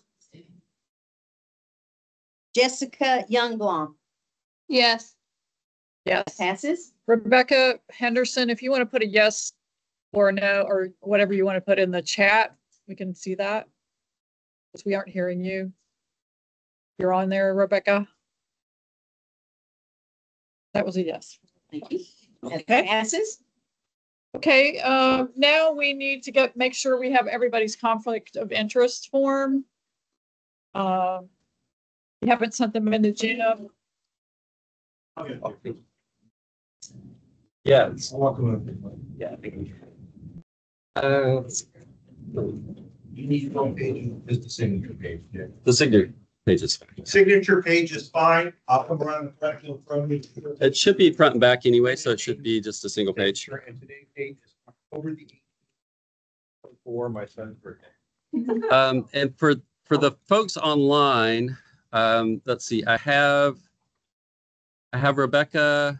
Jessica Youngblom. Yes. Yes. Passes. Rebecca Henderson, if you want to put a yes or a no, or whatever you want to put in the chat, we can see that. Because we aren't hearing you. You're on there, Rebecca. That was a yes. Thank you. That Okay. passes. Okay, now we need to make sure we have everybody's conflict of interest form. You haven't sent them in to Gina. Yeah. Yeah. You need one page, just the signature page. Yeah. The signature page is fine. Signature page is fine. I'll come around the front and front of you. It should be front and back anyway, so it should be just a single page. And today's date is October the 8th. For my son's birthday. And for the folks online, let's see, I have Rebecca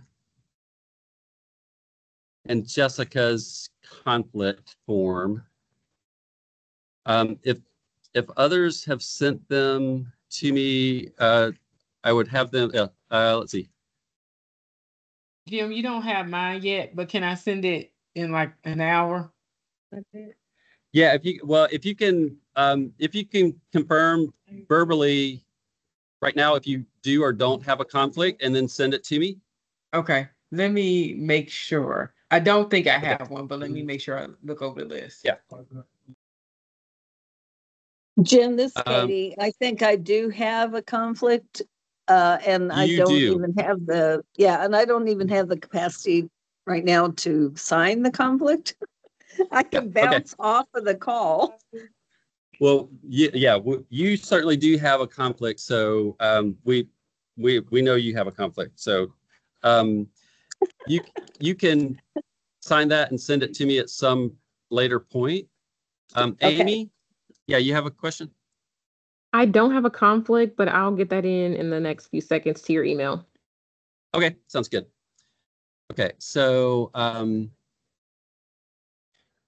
and Jessica's conflict form. If others have sent them to me, I would have them, let's see. Jim, you don't have mine yet, but can I send it in like an hour? Yeah, if you can confirm verbally right now if you do or don't have a conflict, and then send it to me. Okay, let me make sure. I don't think I have one, but let me make sure I look over the list. Yeah. Jim, this is Katie. I think I do have a conflict. And I don't even have I don't even have the capacity right now to sign the conflict. I can bounce off of the call. Well, yeah, you certainly do have a conflict. So we know you have a conflict. So you can sign that and send it to me at some later point. Amy, yeah, you have a question? I don't have a conflict, but I'll get that in the next few seconds to your email. Okay, sounds good. Okay, so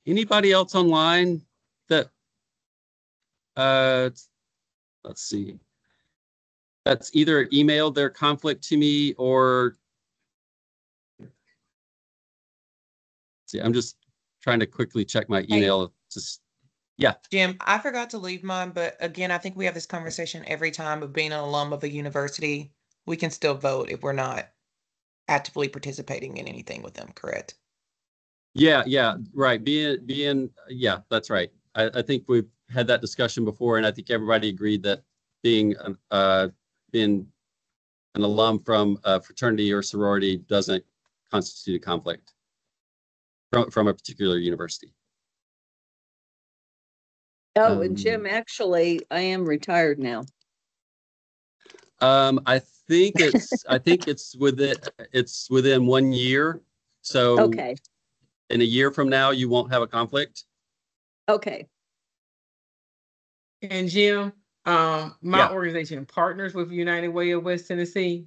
anybody else online that let's see, that's either emailed their conflict to me or see, I'm just trying to quickly check my email. Just yeah. Jim, I forgot to leave mine, but again, I think we have this conversation every time of being an alum of a university. We can still vote if we're not actively participating in anything with them, correct? Yeah, right. Yeah, that's right. I think we've had that discussion before, and I think everybody agreed that being an alum from a fraternity or sorority doesn't constitute a conflict from a particular university. Oh, and Jim, actually, I am retired now. I think it's within 1 year. So okay. In a year from now, you won't have a conflict. Okay. And Jim, my organization partners with United Way of West Tennessee.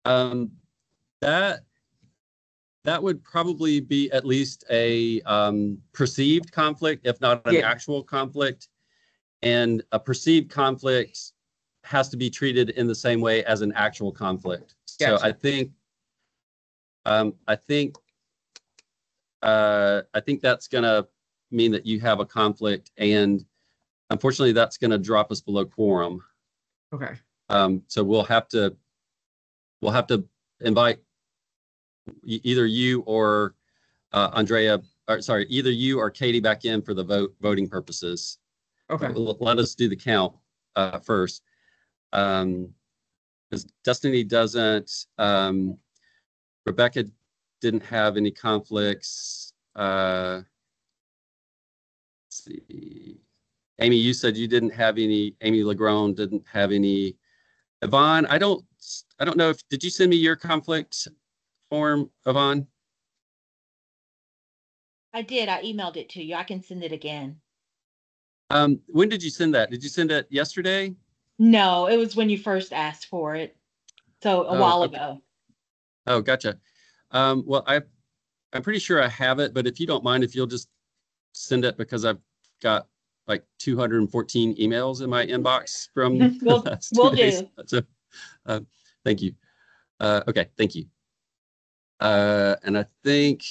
That That would probably be at least a perceived conflict, if not an actual conflict. And a perceived conflict has to be treated in the same way as an actual conflict. Gotcha. So I think that's going to mean that you have a conflict, and unfortunately that's going to drop us below quorum. Okay. So we'll have to invite either you or Andrea, or sorry, either you or Katie back in for the voting purposes. Okay. Let us do the count first. Because Destiny doesn't, Rebecca didn't have any conflicts. Let's see. Amy, you said you didn't have any. Amy Legron didn't have any. Yvonne, I don't know if, did you send me your conflict form, Yvonne? I did. I emailed it to you. I can send it again. When did you send that? Did you send it yesterday? No, it was when you first asked for it. So a while ago. Oh, gotcha. Well, I'm pretty sure I have it, but if you don't mind, if you'll just send it, because I've got like 214 emails in my inbox from We'll days. do. So, thank you. Okay, thank you. And I think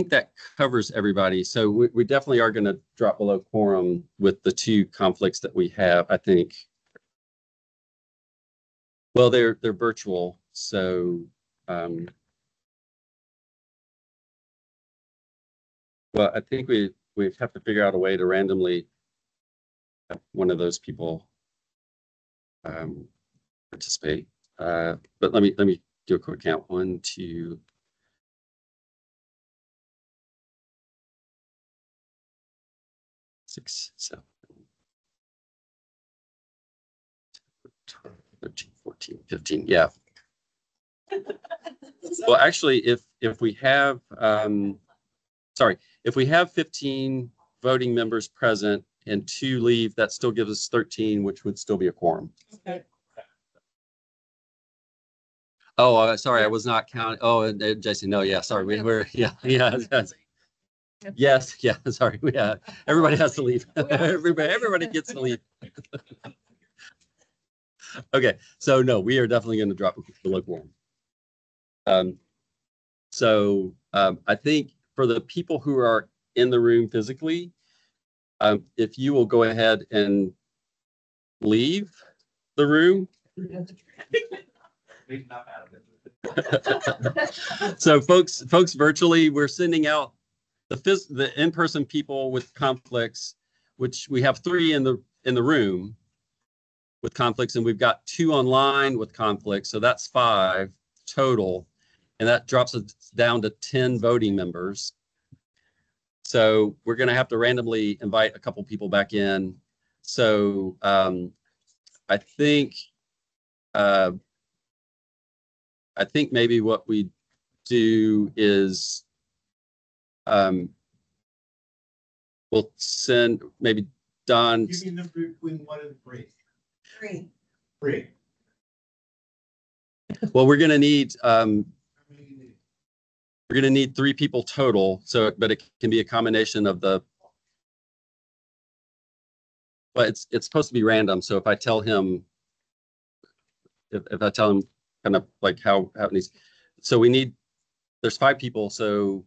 that covers everybody. So we definitely are going to drop below quorum with the two conflicts that we have, I think. Well, they're virtual, so well, I think we have to figure out a way to randomly have one of those people participate. But let me do a quick count. 1, 2, 6, 7, 13, 14, 15. Yeah. Well, actually, if we have if we have 15 voting members present and 2 leave, that still gives us 13, which would still be a quorum. Okay. Oh, sorry, I was not counting. Oh, and Jason, no, yeah, sorry, we were, yeah. Yes, yeah, sorry, everybody has to leave. Everybody gets to leave. Okay, so no, we are definitely going to drop below quorum. So I think for the people who are in the room physically, if you will go ahead and leave the room. So folks virtually, we're sending out the in-person people with conflicts, which we have 3 in the room with conflicts, and we've got 2 online with conflicts, so that's 5 total, and that drops us down to 10 voting members. So we're going to have to randomly invite a couple people back in. So I think maybe what we do is we'll send maybe Don. Give me a number between 1 and 3. 3. 3. Well, we're going to need 3 people total. So, but it can be a combination of the. But it's supposed to be random. So if I tell him, if I tell him kind of like how it needs, so there's 5 people, so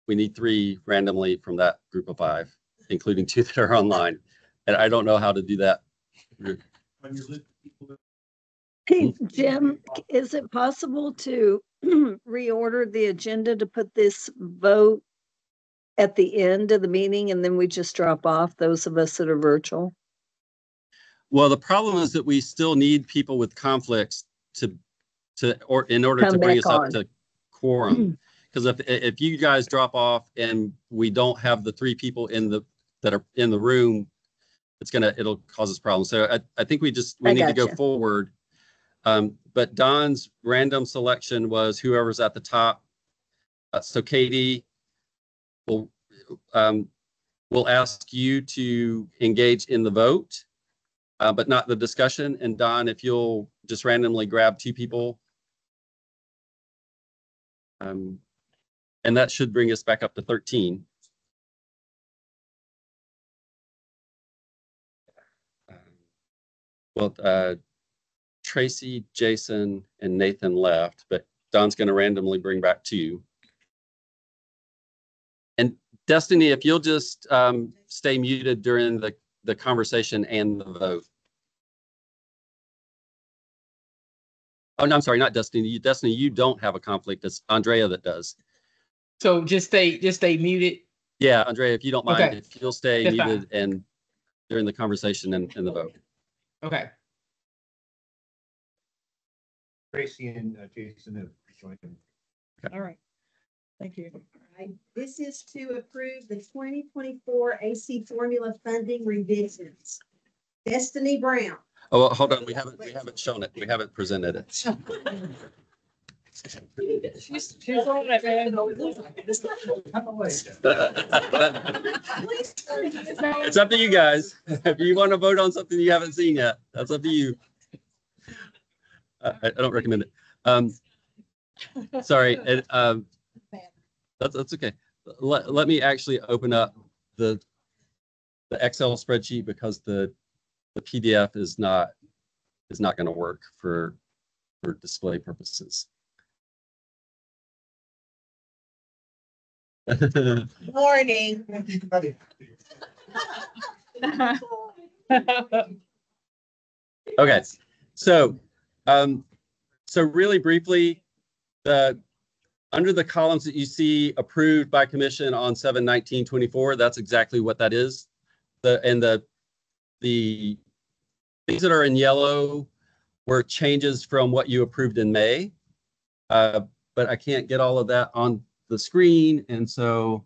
we need 3 randomly from that group of 5, including 2 that are online, and I don't know how to do that. Hey, Jim, is it possible to reorder the agenda to put this vote at the end of the meeting, and then we just drop off those of us that are virtual? Well, the problem is that we still need people with conflicts in order to bring us up to quorum. Because if you guys drop off and we don't have the 3 people that are in the room, it'll cause us problems. So I think we need to go forward. But Don's random selection was whoever's at the top. So Katie, we'll ask you to engage in the vote. but not the discussion. And Don, if you'll just randomly grab 2 people. And that should bring us back up to 13. Well, Tracy, Jason, and Nathan left, but Don's going to randomly bring back 2. And Destiny, if you'll just stay muted during the conversation and the vote. Oh, no, I'm sorry, not Destiny. Destiny, you don't have a conflict. It's Andrea that does. So just stay muted. Yeah, Andrea, if you don't mind, Okay. if you'll stay That's muted and during the conversation and the vote. Okay. Tracy and Jason have joined them. All right. Thank you. All right. This is to approve the 2024 AC formula funding revisions. Destiny Brown. Oh, well, hold on. We haven't shown it. We haven't presented it. She's on it, man. It's up to you guys. If you want to vote on something you haven't seen yet, that's up to you. I don't recommend it. Sorry. That's okay. Let me actually open up the Excel spreadsheet because the PDF is not going to work for display purposes. Morning. Okay, so really briefly, under the columns that you see approved by commission on 7/19/24, that's exactly what that is. The things that are in yellow were changes from what you approved in May, but I can't get all of that on the screen, and so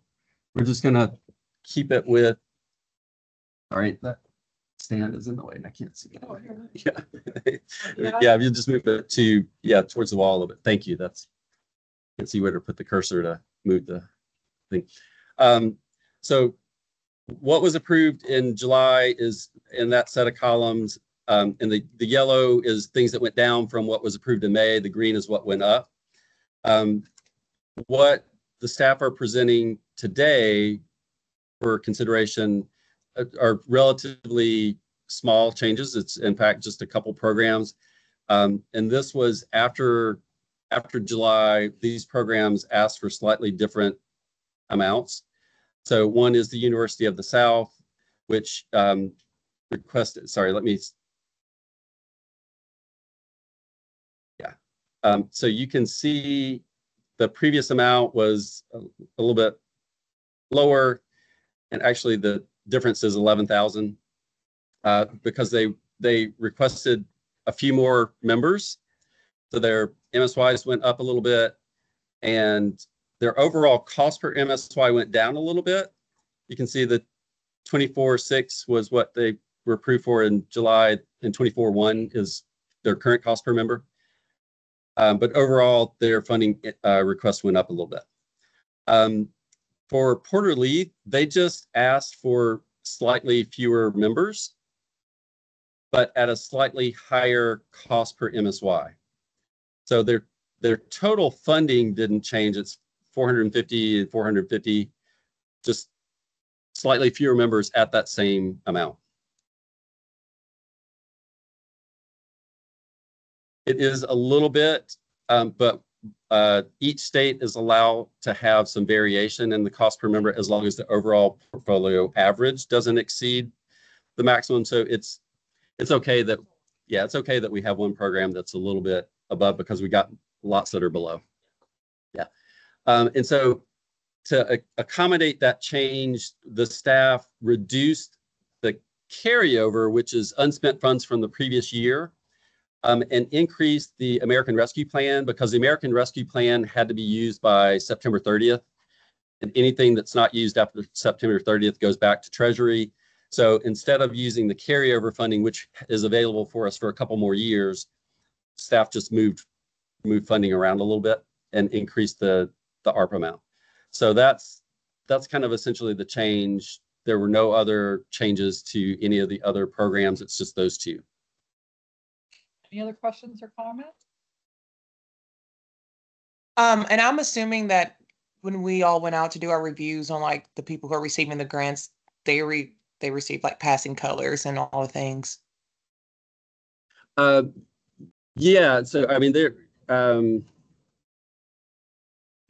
we're just gonna keep it with. All right, that stand is in the way, and I can't see it. Yeah, if you just move it to towards the wall a little bit. Thank you. Can't see where to put the cursor to move the thing. So what was approved in July is in that set of columns, and the yellow is things that went down from what was approved in May. The green is what went up. What the staff are presenting today for consideration are relatively small changes. It's in fact just a couple programs. And this was after July. These programs asked for slightly different amounts. So one is the University of the South, which requested, so you can see the previous amount was a little bit lower, and actually the difference is 11,000 because they requested a few more members, so their MSYs went up a little bit, and their overall cost per MSY went down a little bit. You can see that 24.6 was what they were approved for in July, and 24.1 is their current cost per member. But overall, their funding request went up a little bit. For Porter Lee, they just asked for slightly fewer members, but at a slightly higher cost per MSY. So their total funding didn't change. It's 450 and 450, just slightly fewer members at that same amount. It is a little bit, but each state is allowed to have some variation in the cost per member as long as the overall portfolio average doesn't exceed the maximum. So it's okay that, it's okay that we have one program that's a little bit above because we got lots that are below. And so to accommodate that change, the staff reduced the carryover, which is unspent funds from the previous year, and increased the American Rescue Plan because the American Rescue Plan had to be used by September 30th. And anything that's not used after September 30th goes back to Treasury. So instead of using the carryover funding, which is available for us for a couple more years, staff just moved funding around a little bit and increased the ARPA amount. So that's kind of essentially the change there were no other changes to any of the other programs. It's just those two. Any other questions or comments? And I'm assuming that when we all went out to do our reviews on like the people who are receiving the grants, they received like passing colors and all the things. Yeah, so I mean there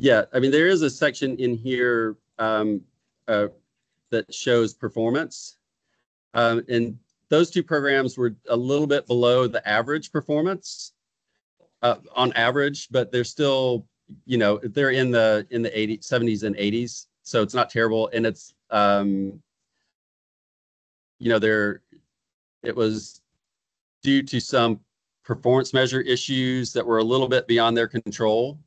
yeah, I mean there is a section in here that shows performance. And those two programs were a little bit below the average performance on average, but they're still, you know, they're in the 80s, 70s and 80s. So it's not terrible. And it's, you know, it was due to some performance measure issues that were a little bit beyond their control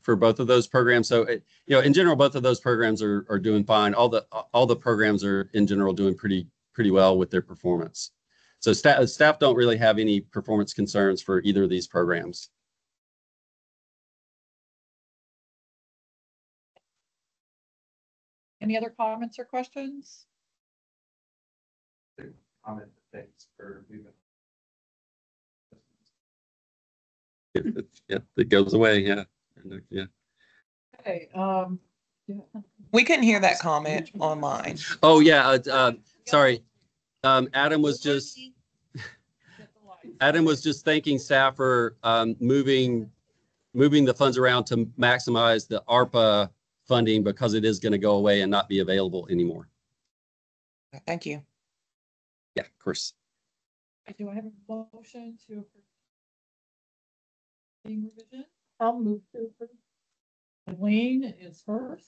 for both of those programs. So, you know, in general, both of those programs are doing fine. All the programs are in general doing pretty well with their performance. So staff don't really have any performance concerns for either of these programs. Any other comments or questions? Comment, thanks for leaving. Yeah, it goes away. Yeah. Yeah. Okay. We couldn't hear that comment online. Oh yeah. Sorry. Adam was just thanking staff for moving the funds around to maximize the ARPA funding because it is going to go away and not be available anymore. Thank you. Yeah, of course. Do I have a motion to approve the revision? I'll move to approve. Eileen is first.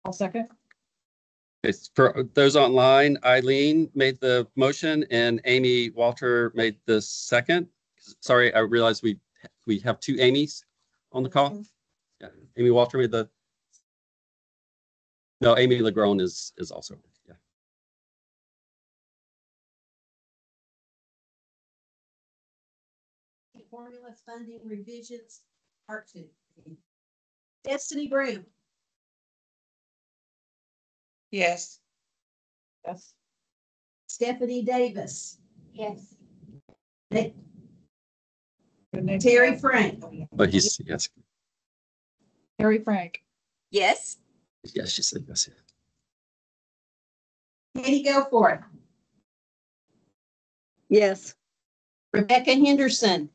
I'll second. It's for those online. Eileen made the motion and Amy Walter made the second. Sorry, I realized we have two Amy's on the call. Yeah, Amy Walter made the. No, Amy Legrone is also. Yeah. Formula funding revisions, part 2. Destiny Brown. Yes. Yes. Stephanie Davis. Yes. Terry Frank. But he's yes. Terry Frank. Yes. Yes, she said yes. Katie Goforth. Yes. Rebecca Henderson.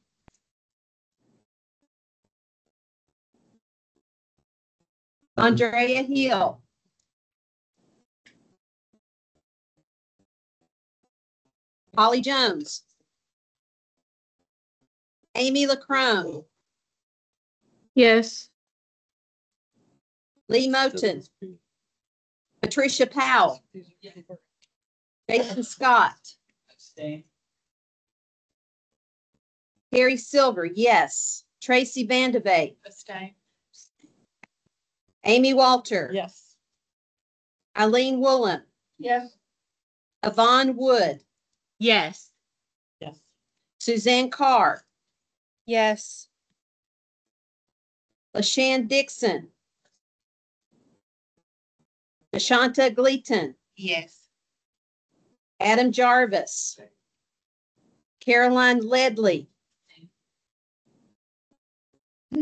Andrea Hill. Holly Jones. Amy LaCrone. Yes. Lee Moten. Patricia Powell. Jason Scott. Abstain. Harry Silver, yes. Tracy Vandevate. Abstain. Amy Walter. Yes. Eileen Woolen. Yes. Yvonne Wood. Yes. Yes. Suzanne Carr. Yes. LaShann Dixon. Deshanta Gleaton. Yes. Adam Jarvis. Caroline Ledley.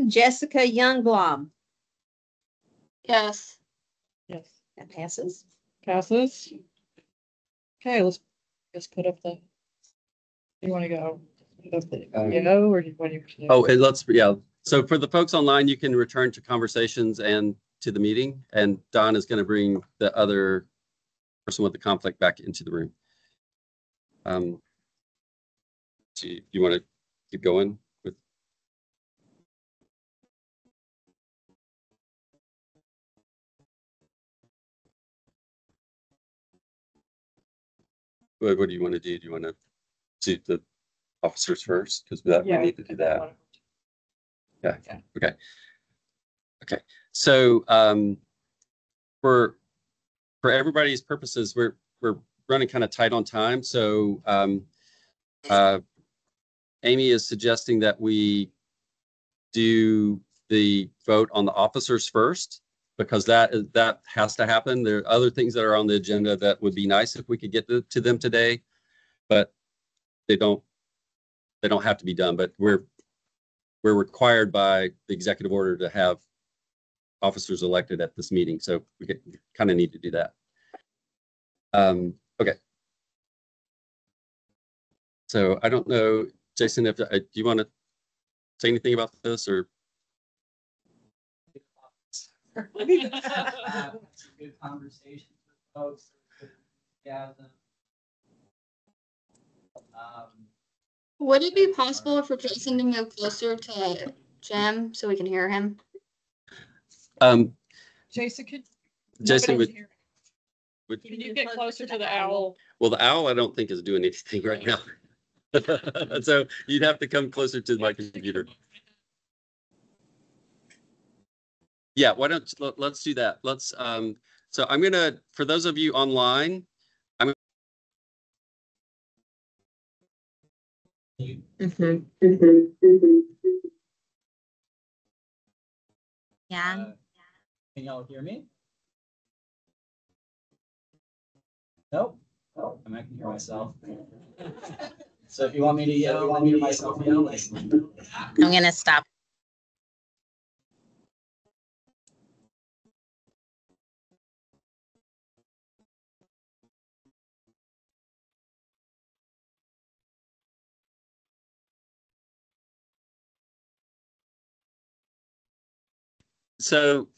Jessica Youngblom. Yes. Yes. That passes. Passes. Okay, let's put up the. You want to go? Put up the go or do you want to? Oh, and so for the folks online, you can return to conversations and to the meeting, and Don is going to bring the other person with the conflict back into the room. Do you want to keep going with? What do you want to do? Do you want to do the officers first? Because we need to do that. Yeah. Okay. Okay. So for everybody's purposes, we're running kind of tight on time. So Amy is suggesting that we do the vote on the officers first, because that has to happen. There are other things that are on the agenda that would be nice if we could get to them today, but they don't have to be done. But we're required by the executive order to have officers elected at this meeting, so we kind of need to do that. Okay. So I don't know, Jason, if do you want to say anything about this or? Good conversations with folks. Yeah. Would it be possible for Jason to move closer to Jim so we can hear him? Jason, would can you get closer to the owl? Well, the owl I don't think is doing anything right now. So you'd have to come closer to my computer. Yeah, why don't let's do that. Let's so I'm gonna, for those of you online, Yeah. Can y'all hear me? Nope. Oh, I can hear myself. So if you want me to yell, let me hear myself yell. I'm gonna stop. so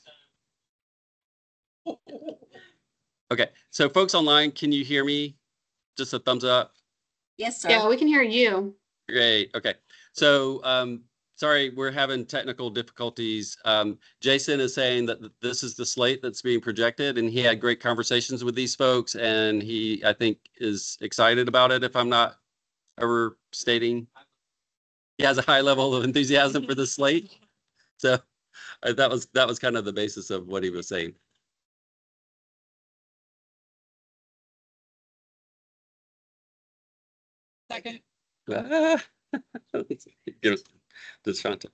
okay, so folks online, can you hear me? Just a thumbs up. Yes, sir. Yeah, we can hear you. Great. Okay. So sorry, we're having technical difficulties. Jason is saying that this is the slate that's being projected, and he had great conversations with these folks, and he, I think, is excited about it, if I'm not overstating. He has a high level of enthusiasm for the slate. So that was kind of the basis of what he was saying. Second. Give it to Shanta.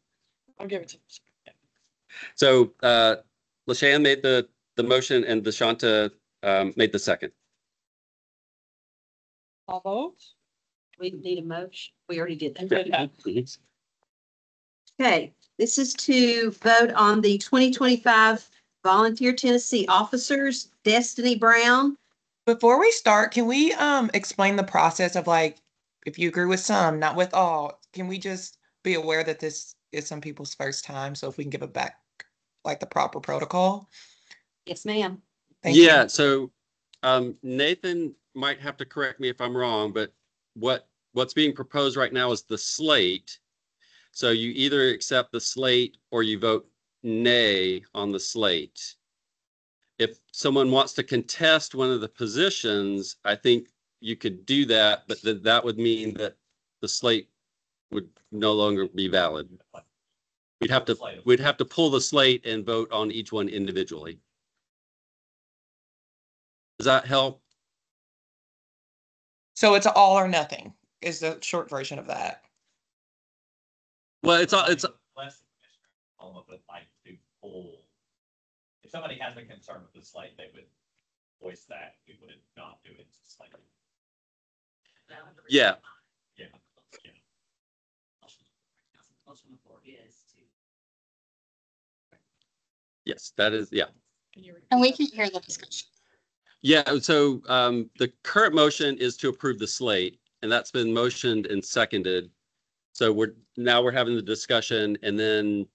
I'll give it to him. So LaShawn made the motion and DeShanta made the second. All votes? We need a motion. We already did that. Yeah. Okay, this is to vote on the 2025 Volunteer Tennessee Officers, Destiny Brown. Before we start, can we explain the process of, like, if you agree with some, not with all, can we just be aware that this is some people's first time? So if we can give it back, like, the proper protocol? Yes, ma'am. Thank you. Yeah, so Nathan might have to correct me if I'm wrong, but what's being proposed right now is the slate. So you either accept the slate or you vote nay on the slate. If someone wants to contest one of the positions, I think you could do that, but that would mean that the slate would no longer be valid. We'd have to pull the slate and vote on each one individually. Does that help? So it's all or nothing is the short version of that. Well, it's Less would like to pull. If somebody has a concern with the slate, they would voice that. We would not do it slightly. Yeah. Yeah. Yes, that is, yeah. And we can hear the discussion. Yeah, so the current motion is to approve the slate, and that's been motioned and seconded. So we're having the discussion, and then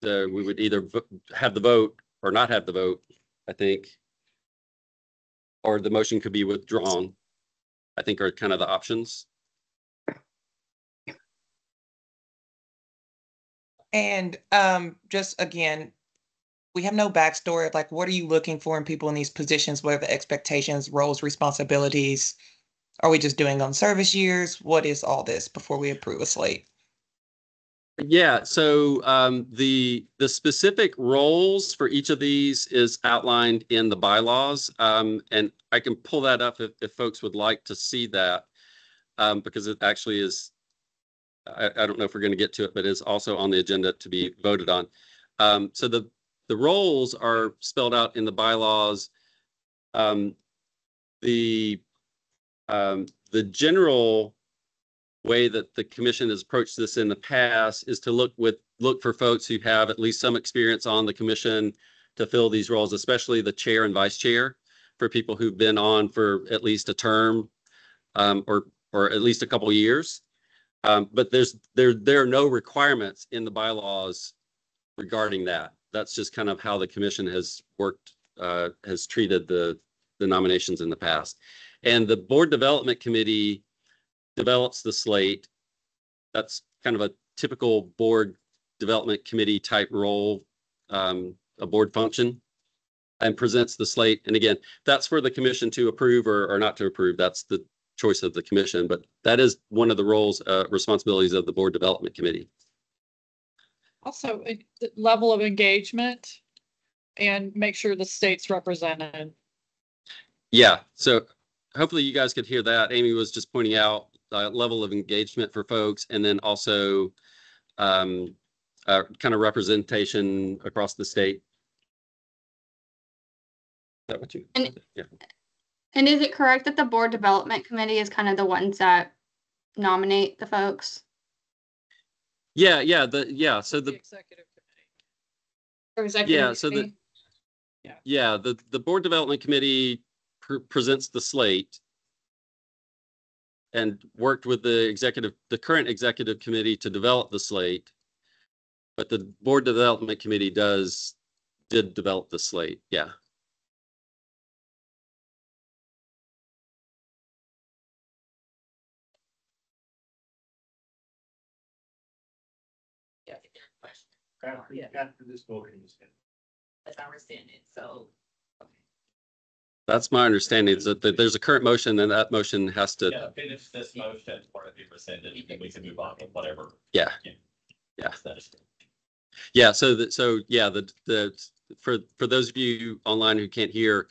we would either have the vote or not have the vote, I think, or the motion could be withdrawn, I think, are kind of the options. And just again, we have no backstory of, like, what are you looking for in people in these positions? What are the expectations, roles, responsibilities? Are we just doing on service years? What is all this before we approve a slate? Yeah, so the specific roles for each of these is outlined in the bylaws, and I can pull that up if folks would like to see that, because it actually is, I don't know if we're going to get to it, but it's also on the agenda to be voted on. So the roles are spelled out in the bylaws. The general way that the commission has approached this in the past is to look for folks who have at least some experience on the commission to fill these roles, especially the chair and vice chair, for people who've been on for at least a term, or at least a couple of years. But there are no requirements in the bylaws regarding that. That's just kind of how the commission has worked, has treated the nominations in the past. And the board development committee develops the slate. That's kind of a typical board development committee type role, a board function, and presents the slate. And again, that's for the commission to approve or not to approve. That's the choice of the commission, but that is one of the roles, responsibilities of the board development committee. Also, the level of engagement and make sure the state's represented. Yeah, so hopefully you guys could hear that. Amy was just pointing out level of engagement for folks, and then also kind of representation across the state. Is that what you? Yeah. And is it correct that the board development committee is kind of the ones that nominate the folks? Yeah, so the executive committee. Or executive yeah, so committee? the board development committee presents the slate and worked with the current executive committee to develop the slate, but the board development committee did develop the slate. Yeah. After this voting is in. As I understand it, so. That's my understanding, is that there's a current motion and that motion has to. Yeah, finish this motion or it be rescinded, and we can move on with whatever. Yeah. Yeah. That is good. Yeah. For those of you online who can't hear,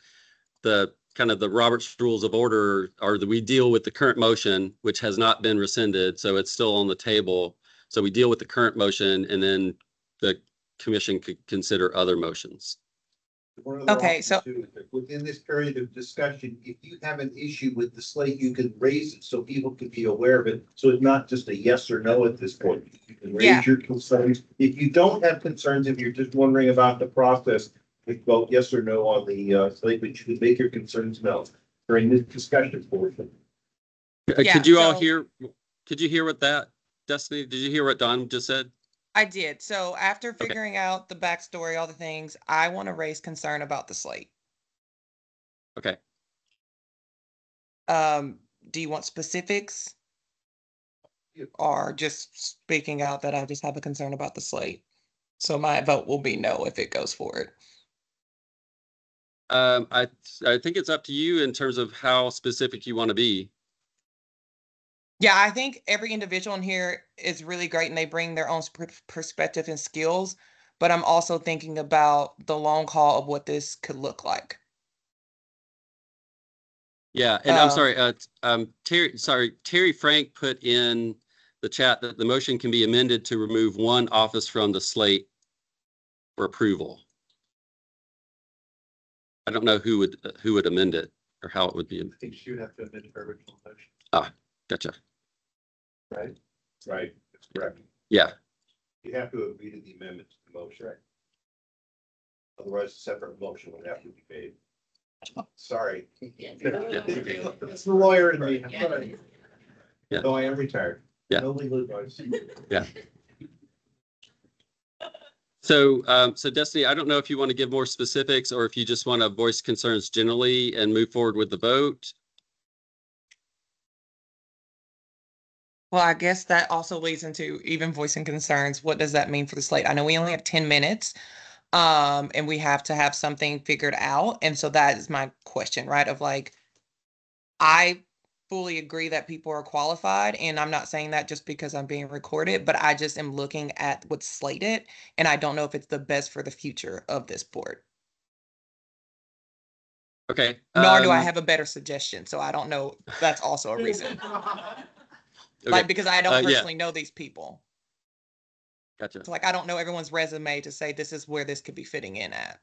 the kind of the Robert's Rules of Order are that we deal with the current motion, which has not been rescinded, so it's still on the table. So we deal with the current motion, and then the commission could consider other motions. Okay, so within this period of discussion, if you have an issue with the slate, you can raise it so people can be aware of it. So it's not just a yes or no at this point. You can raise your concerns. If you don't have concerns, if you're just wondering about the process, we vote yes or no on the slate, but you can make your concerns known during this discussion portion. Could you all hear? Could you hear what that, Destiny? Did you hear what Don just said? I did. So after figuring out the backstory, all the things, I want to raise concern about the slate. Okay. Do you want specifics? Or just speaking out that I just have a concern about the slate? So my vote will be no if it goes forward. I think it's up to you in terms of how specific you want to be. Yeah, I think every individual in here is really great and they bring their own perspective and skills, but I'm also thinking about the long haul of what this could look like. Yeah, and I'm sorry, Terry Frank put in the chat that the motion can be amended to remove one office from the slate for approval. I don't know who would amend it or how it would be. I think she would have to amend her original motion. Ah, gotcha. Right? Right, that's correct. Yeah. You have to agree to the amendment to the motion. Right. Otherwise, a separate motion would have to be made. Sorry. It's the lawyer in me. Yeah. No, I am retired. Yeah. No legal advice. Yeah. So, so Destiny, I don't know if you want to give more specifics or if you just want to voice concerns generally and move forward with the vote. Well, I guess that also leads into even voicing concerns. What does that mean for the slate? I know we only have 10 minutes and we have to have something figured out. And so that is my question, right? Of like, I fully agree that people are qualified, and I'm not saying that just because I'm being recorded, but I just am looking at what's slated, and I don't know if it's the best for the future of this board. Okay. Nor do I have a better suggestion, so I don't know. That's also a reason. Okay. Like, because I don't personally know these people. Gotcha. So like, I don't know everyone's resume to say this is where this could be fitting in at.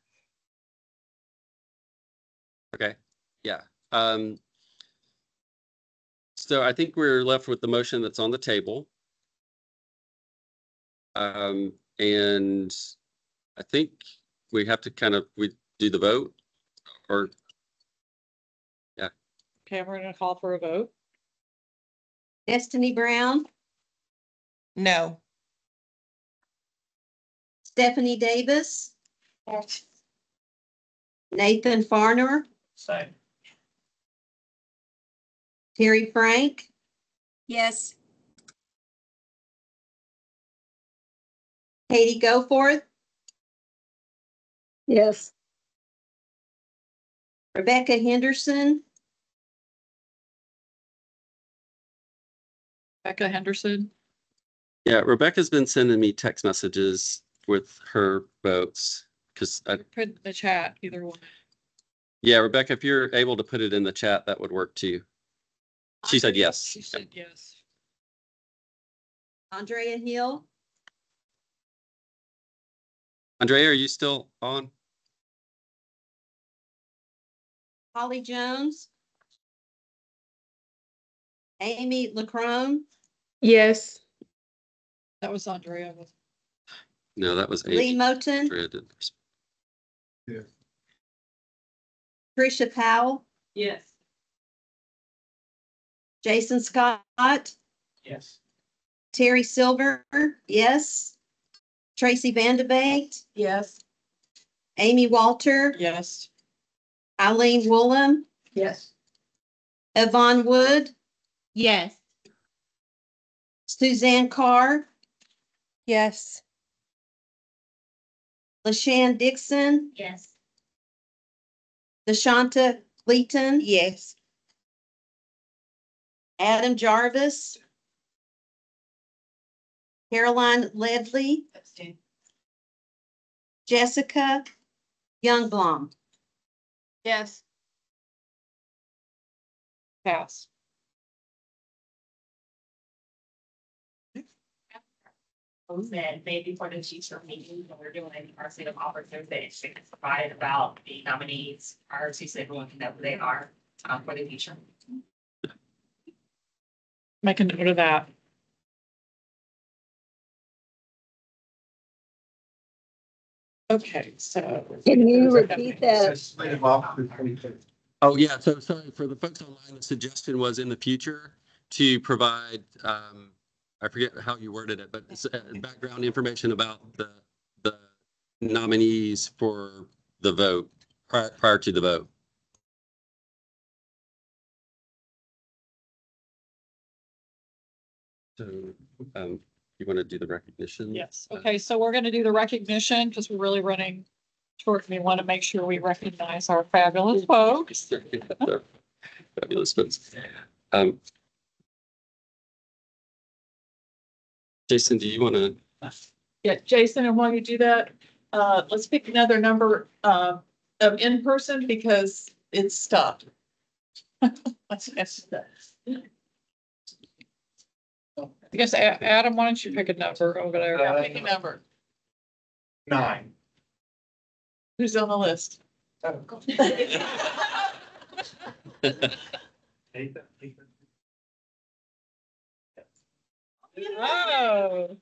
Okay, yeah. So I think we're left with the motion that's on the table. And I think we have to we do the vote or, yeah. Okay, we're gonna call for a vote. Destiny Brown, No. Stephanie Davis, Nathan Farner, Same. Terry Frank, Yes. Katie Goforth, Yes. Rebecca Henderson, Becca Henderson. Yeah, Rebecca's been sending me text messages with her votes because Put in the chat, either one. yeah, Rebecca, if you're able to put it in the chat, that would work too. She said yes. She said yes. Andrea Hill, Andrea, are you still on? Holly Jones, Amy LaCrone, Yes. That was Andrea. No, that was Lee Amy. Moten, Andrea did. Yes. Tricia Powell, Yes. Jason Scott, Yes. Terry Silver, yes. Tracy Vandebank, Yes. Amy Walter, Yes. Eileen Woolham, Yes. Yvonne Wood, Yes. Suzanne Carr, Yes. LaShann Dixon, Yes. DeShonta Clayton, Yes. Adam Jarvis, Caroline Ledley, Abstain. Jessica Youngblom. Yes. Pass. Said maybe for the teacher meeting, when we're doing our state of opportunities, they can provide about the nominees prior to so everyone can know who they are for the teacher. Make a note of that. Okay, so. Can you repeat that? Oh, yeah. So sorry for the folks online. The suggestion was in the future to provide, I forget how you worded it, but it's, background information about the nominees for the vote prior to the vote. So, you want to do the recognition? Yes. Okay, so we're gonna do the recognition because we're really running short. We want to make sure we recognize our fabulous folks. Fabulous folks. Jason, do you want to? Yeah, Jason, and while you do that, let's pick another number of in person because it's stuck. Let's guess that. I guess Adam, why don't you pick a number over there? Pick a number. 9. Who's on the list? Oh.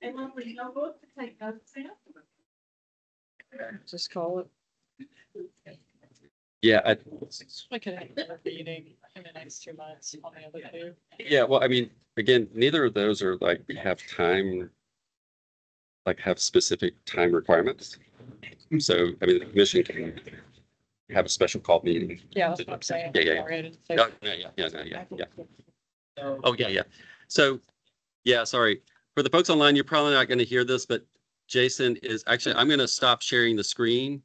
And when we know both to take notes, Just call it. Yeah, We could have a meeting in the next 2 months on the other two. yeah. Well, I mean, again, neither of those are like have time, like have specific time requirements. So, I mean, the commission can have a special call meeting. Yeah, that's what I'm saying. Yeah, yeah, Sorry, I didn't say- No, no, yeah. Oh, yeah. So, yeah, sorry. For the folks online, you're probably not going to hear this, but Jason is actually, I'm going to stop sharing the screen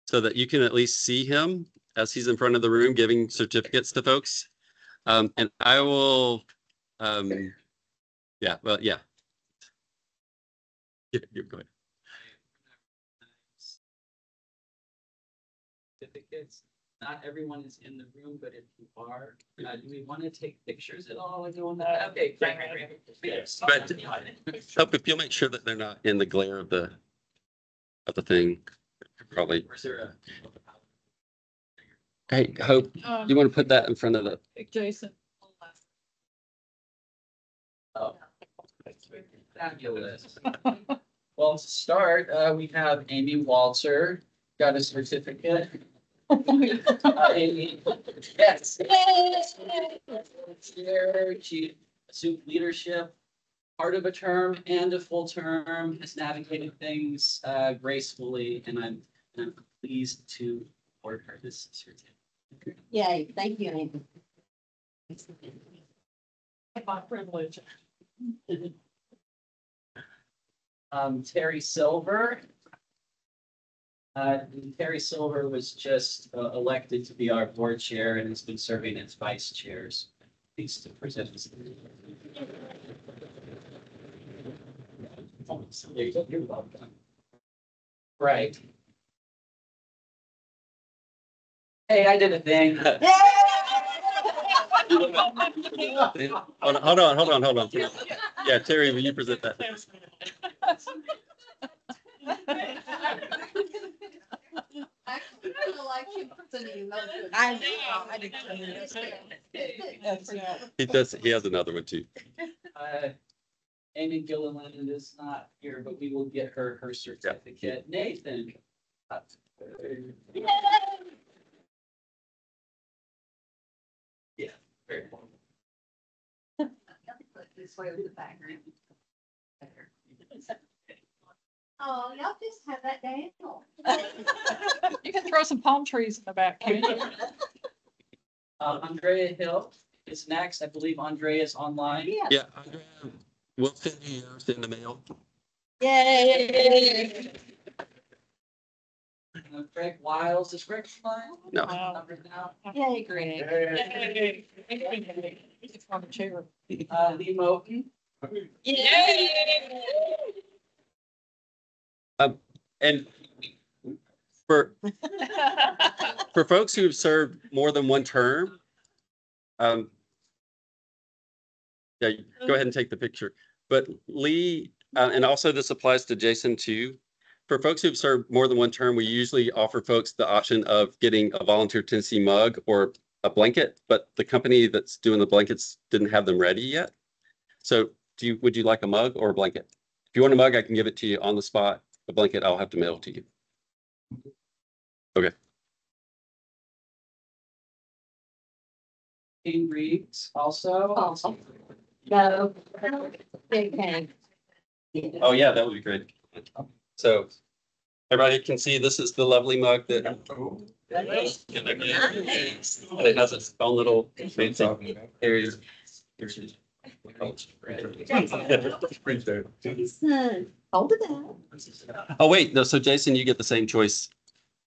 so that you can at least see him as he's in front of the room giving certificates to folks. And I will, yeah, well, yeah. You're good. Certificates Not everyone is in the room, but if you are, do we want to take pictures at all or doing that? Okay, great. But Hope, if you'll make sure that they're not in the glare of the thing, probably. Or is there a? Hey, Hope, you want to put that in front of the, Jason. Oh. Fabulous. Well, to start, we have Amy Walter, got a certificate. Amy, yes. Here, she assumed leadership, part of a term and a full term, has navigated things gracefully, and I'm pleased to award her this certificate. Yay, thank you, Amy. My privilege. Terry Silver. Terry Silver was just elected to be our board chair and has been serving as vice chairs. Pleased to present this. You're welcome. Right. Hey, I did a thing. hold on. Yeah, Terry, will you present that? I know. I did. He has another one too. Amy Gilliland is not here, but we will get her certificate. Yeah. Nathan. Yeah, very important. This way with the background. Oh, y'all just have that down. You can throw some palm trees in the back, can't you? Andrea Hill is next. I believe Andrea is online. Yeah, Andrea, we'll send you yours in the mail. Yay! Greg Wiles, is Greg online? No. Yay, Greg. Yay. It's on the chair. Lee Moten. Yay! And for folks who have served more than one term, yeah, go ahead and take the picture. But Lee, and also this applies to Jason too. For folks who've served more than one term, we usually offer folks the option of getting a Volunteer Tennessee mug or a blanket, but the company that's doing the blankets didn't have them ready yet. So would you like a mug or a blanket? If you want a mug, I can give it to you on the spot. A blanket, I'll have to mail to you. Okay. Jane Reeves also. No. Okay. Oh yeah, that would be great. So everybody can see this is the lovely mug that it has its own little fancy area. Hold it out. Oh wait, no. So Jason, you get the same choice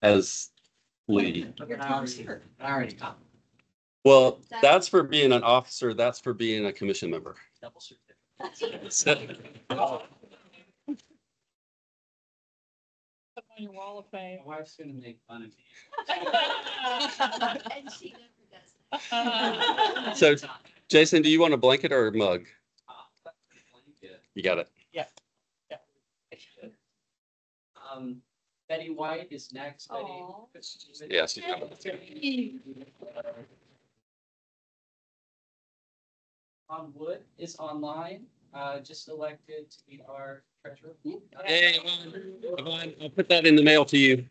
as Lee. I already got. Well, that's for being an officer. That's for being a commission member. Double certificate. Put on your wall of fame. My wife's gonna make fun of me. And she never does. So Jason, do you want a blanket or a mug? You got it. Yeah. Betty White is next. Betty. Yes. Ron Wood is online, just elected to be our treasurer. Hey, Yvonne, I'll put that in the mail to you.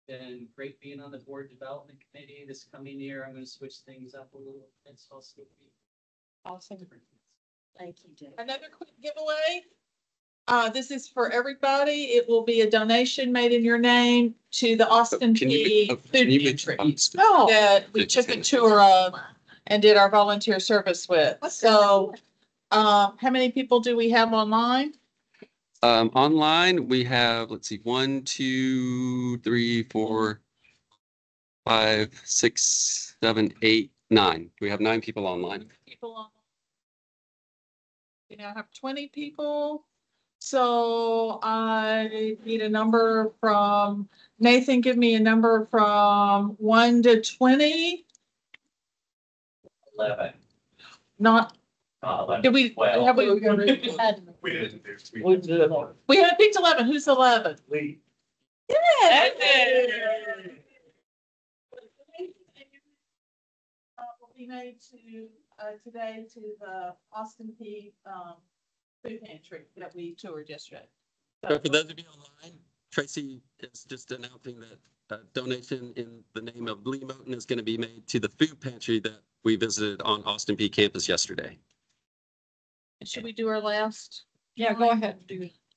Been great being on the board development committee this coming year. I'm going to switch things up a little bit. So I'll still be Awesome. Thank you, Jay. Another quick giveaway. This is for everybody. It will be a donation made in your name to the Austin P Food Pantry that we took a tour of and did our volunteer service with. So, how many people do we have online? Online, we have, let's see, 1, 2, 3, 4, 5, 6, 7, 8, 9. We have 9 people online. We now have 20 people. So I need a number from Nathan. Give me a number from 1 to 20. 11. Not. 11. Did we? 12. Have we? We didn't. We had picked 11. Who's 11? Lee. Yeah. Will be made to today to the Austin P food pantry that we toured yesterday. So for those of you online, Tracy is just announcing that a donation in the name of Lee Moten is going to be made to the food pantry that we visited on Austin P campus yesterday. Should we do our last? Yeah, go ahead.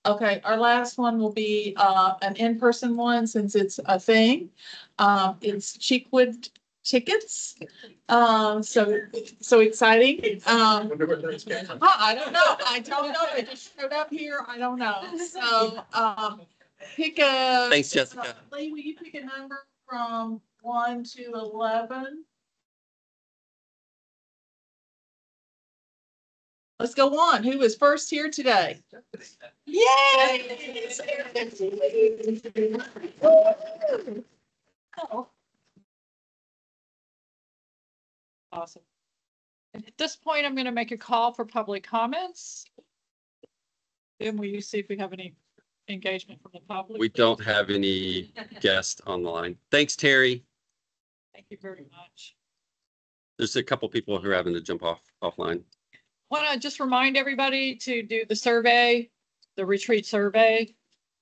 Okay, our last one will be an in-person one since it's a thing. It's Cheekwood tickets. So exciting. I don't know. I don't know. It just showed up here. I don't know. So pick a. Thanks, Jessica. Lee, will you pick a number from 1 to 11? Let's go on. Who was first here today? Yay! Oh. Awesome. And at this point, I'm going to make a call for public comments. Then will you see if we have any engagement from the public? We don't have any guests on the line. Thanks, Terry. Thank you very much. There's a couple people who are having to jump offline. Want to just remind everybody to do the survey, the retreat survey.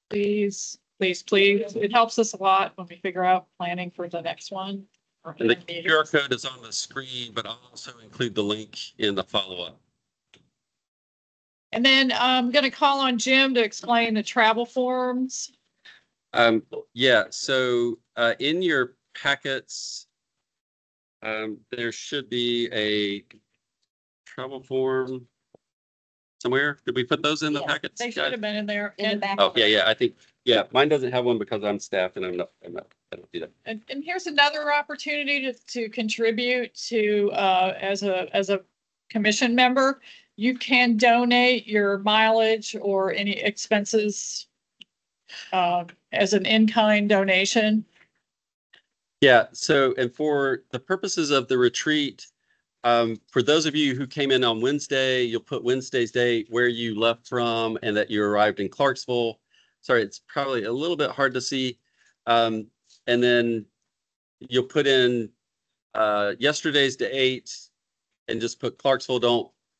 Please, please, please. It helps us a lot when we figure out planning for the next one. And the QR code is on the screen, but I'll also include the link in the follow-up. And then I'm going to call on Jim to explain the travel forms. Yeah, so in your packets, there should be a travel form somewhere. Did we put those in the packets? They should have been in there. In the back. Oh, yeah, I think, yeah, mine doesn't have one because I'm staff and I don't do that. And here's another opportunity to contribute to as a commission member. You can donate your mileage or any expenses as an in-kind donation. Yeah, so, and for the purposes of the retreat, for those of you who came in on Wednesday, you'll put Wednesday's date, where you left from, and that you arrived in Clarksville. Sorry, it's probably a little bit hard to see. And then you'll put in yesterday's date and just put Clarksville,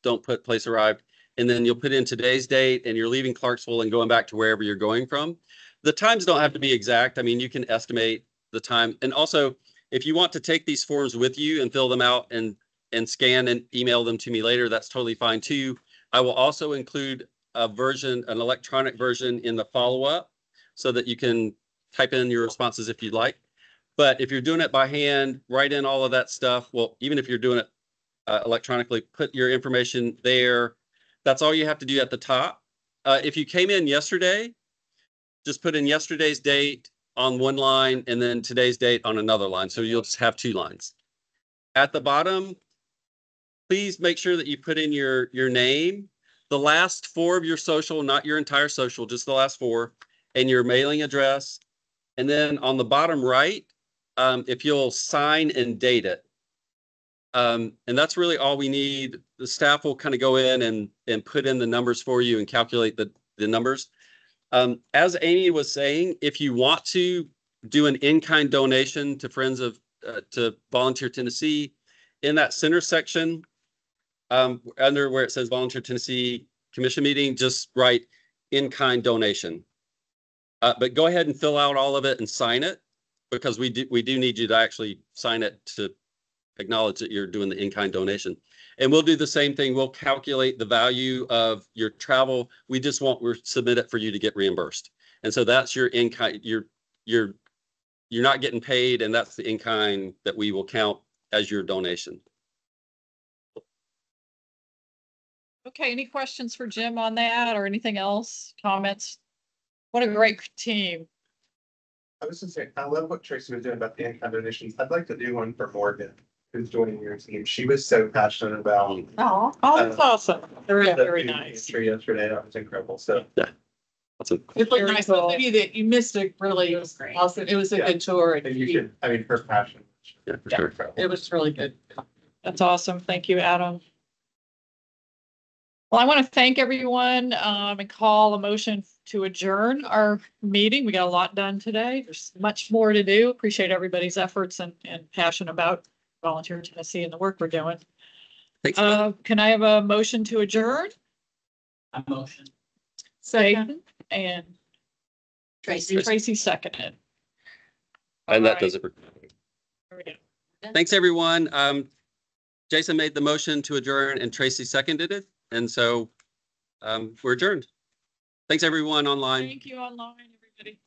don't put place arrived. And then you'll put in today's date and you're leaving Clarksville and going back to wherever you're going from. The times don't have to be exact. I mean, you can estimate the time. And also, if you want to take these forms with you and fill them out and scan and email them to me later, that's totally fine too. I will also include an electronic version in the follow-up so that you can type in your responses if you'd like. But if you're doing it by hand, write in all of that stuff. Well, even if you're doing it electronically, put your information there. That's all you have to do at the top. If you came in yesterday, just put in yesterday's date on one line and then today's date on another line. So you'll just have two lines. At the bottom, please make sure that you put in your name, the last four of your social, not your entire social, just the last four, and your mailing address. And then on the bottom right, if you'll sign and date it. And that's really all we need. The staff will kind of go in and put in the numbers for you and calculate the numbers. As Amy was saying, if you want to do an in-kind donation to Friends of to Volunteer Tennessee, in that center section, under where it says Volunteer Tennessee Commission Meeting, just write in-kind donation. But go ahead and fill out all of it and sign it, because we do need you to actually sign it to acknowledge that you're doing the in-kind donation. And we'll do the same thing. We'll calculate the value of your travel. We just we'll submit it for you to get reimbursed. And so that's your in-kind. You're not getting paid, and that's the in-kind that we will count as your donation. Okay, any questions for Jim on that or anything else? Comments? What a great team. I was just saying, I love what Tracy was doing about the in-kind donations. I'd like to do one for Morgan. who's joining your team. She was so passionate about Oh, that's awesome. Very, very nice. Yesterday, that was incredible. So yeah, that's a It looked nice. Those of you that you missed it really awesome. It was a good tour. and you should. I mean, her passion. Yeah, for sure. It was really good. That's awesome. Thank you, Adam. Well, I want to thank everyone and call a motion to adjourn our meeting. We got a lot done today. There's much more to do. Appreciate everybody's efforts and passion about Volunteer Tennessee and the work we're doing. Thanks. Can I have a motion to adjourn? A motion. Second. And Tracy. Tracy seconded. And that All does it. There we go. Thanks, everyone. Jason made the motion to adjourn and Tracy seconded it. And so we're adjourned. Thanks, everyone online. Thank you online, everybody.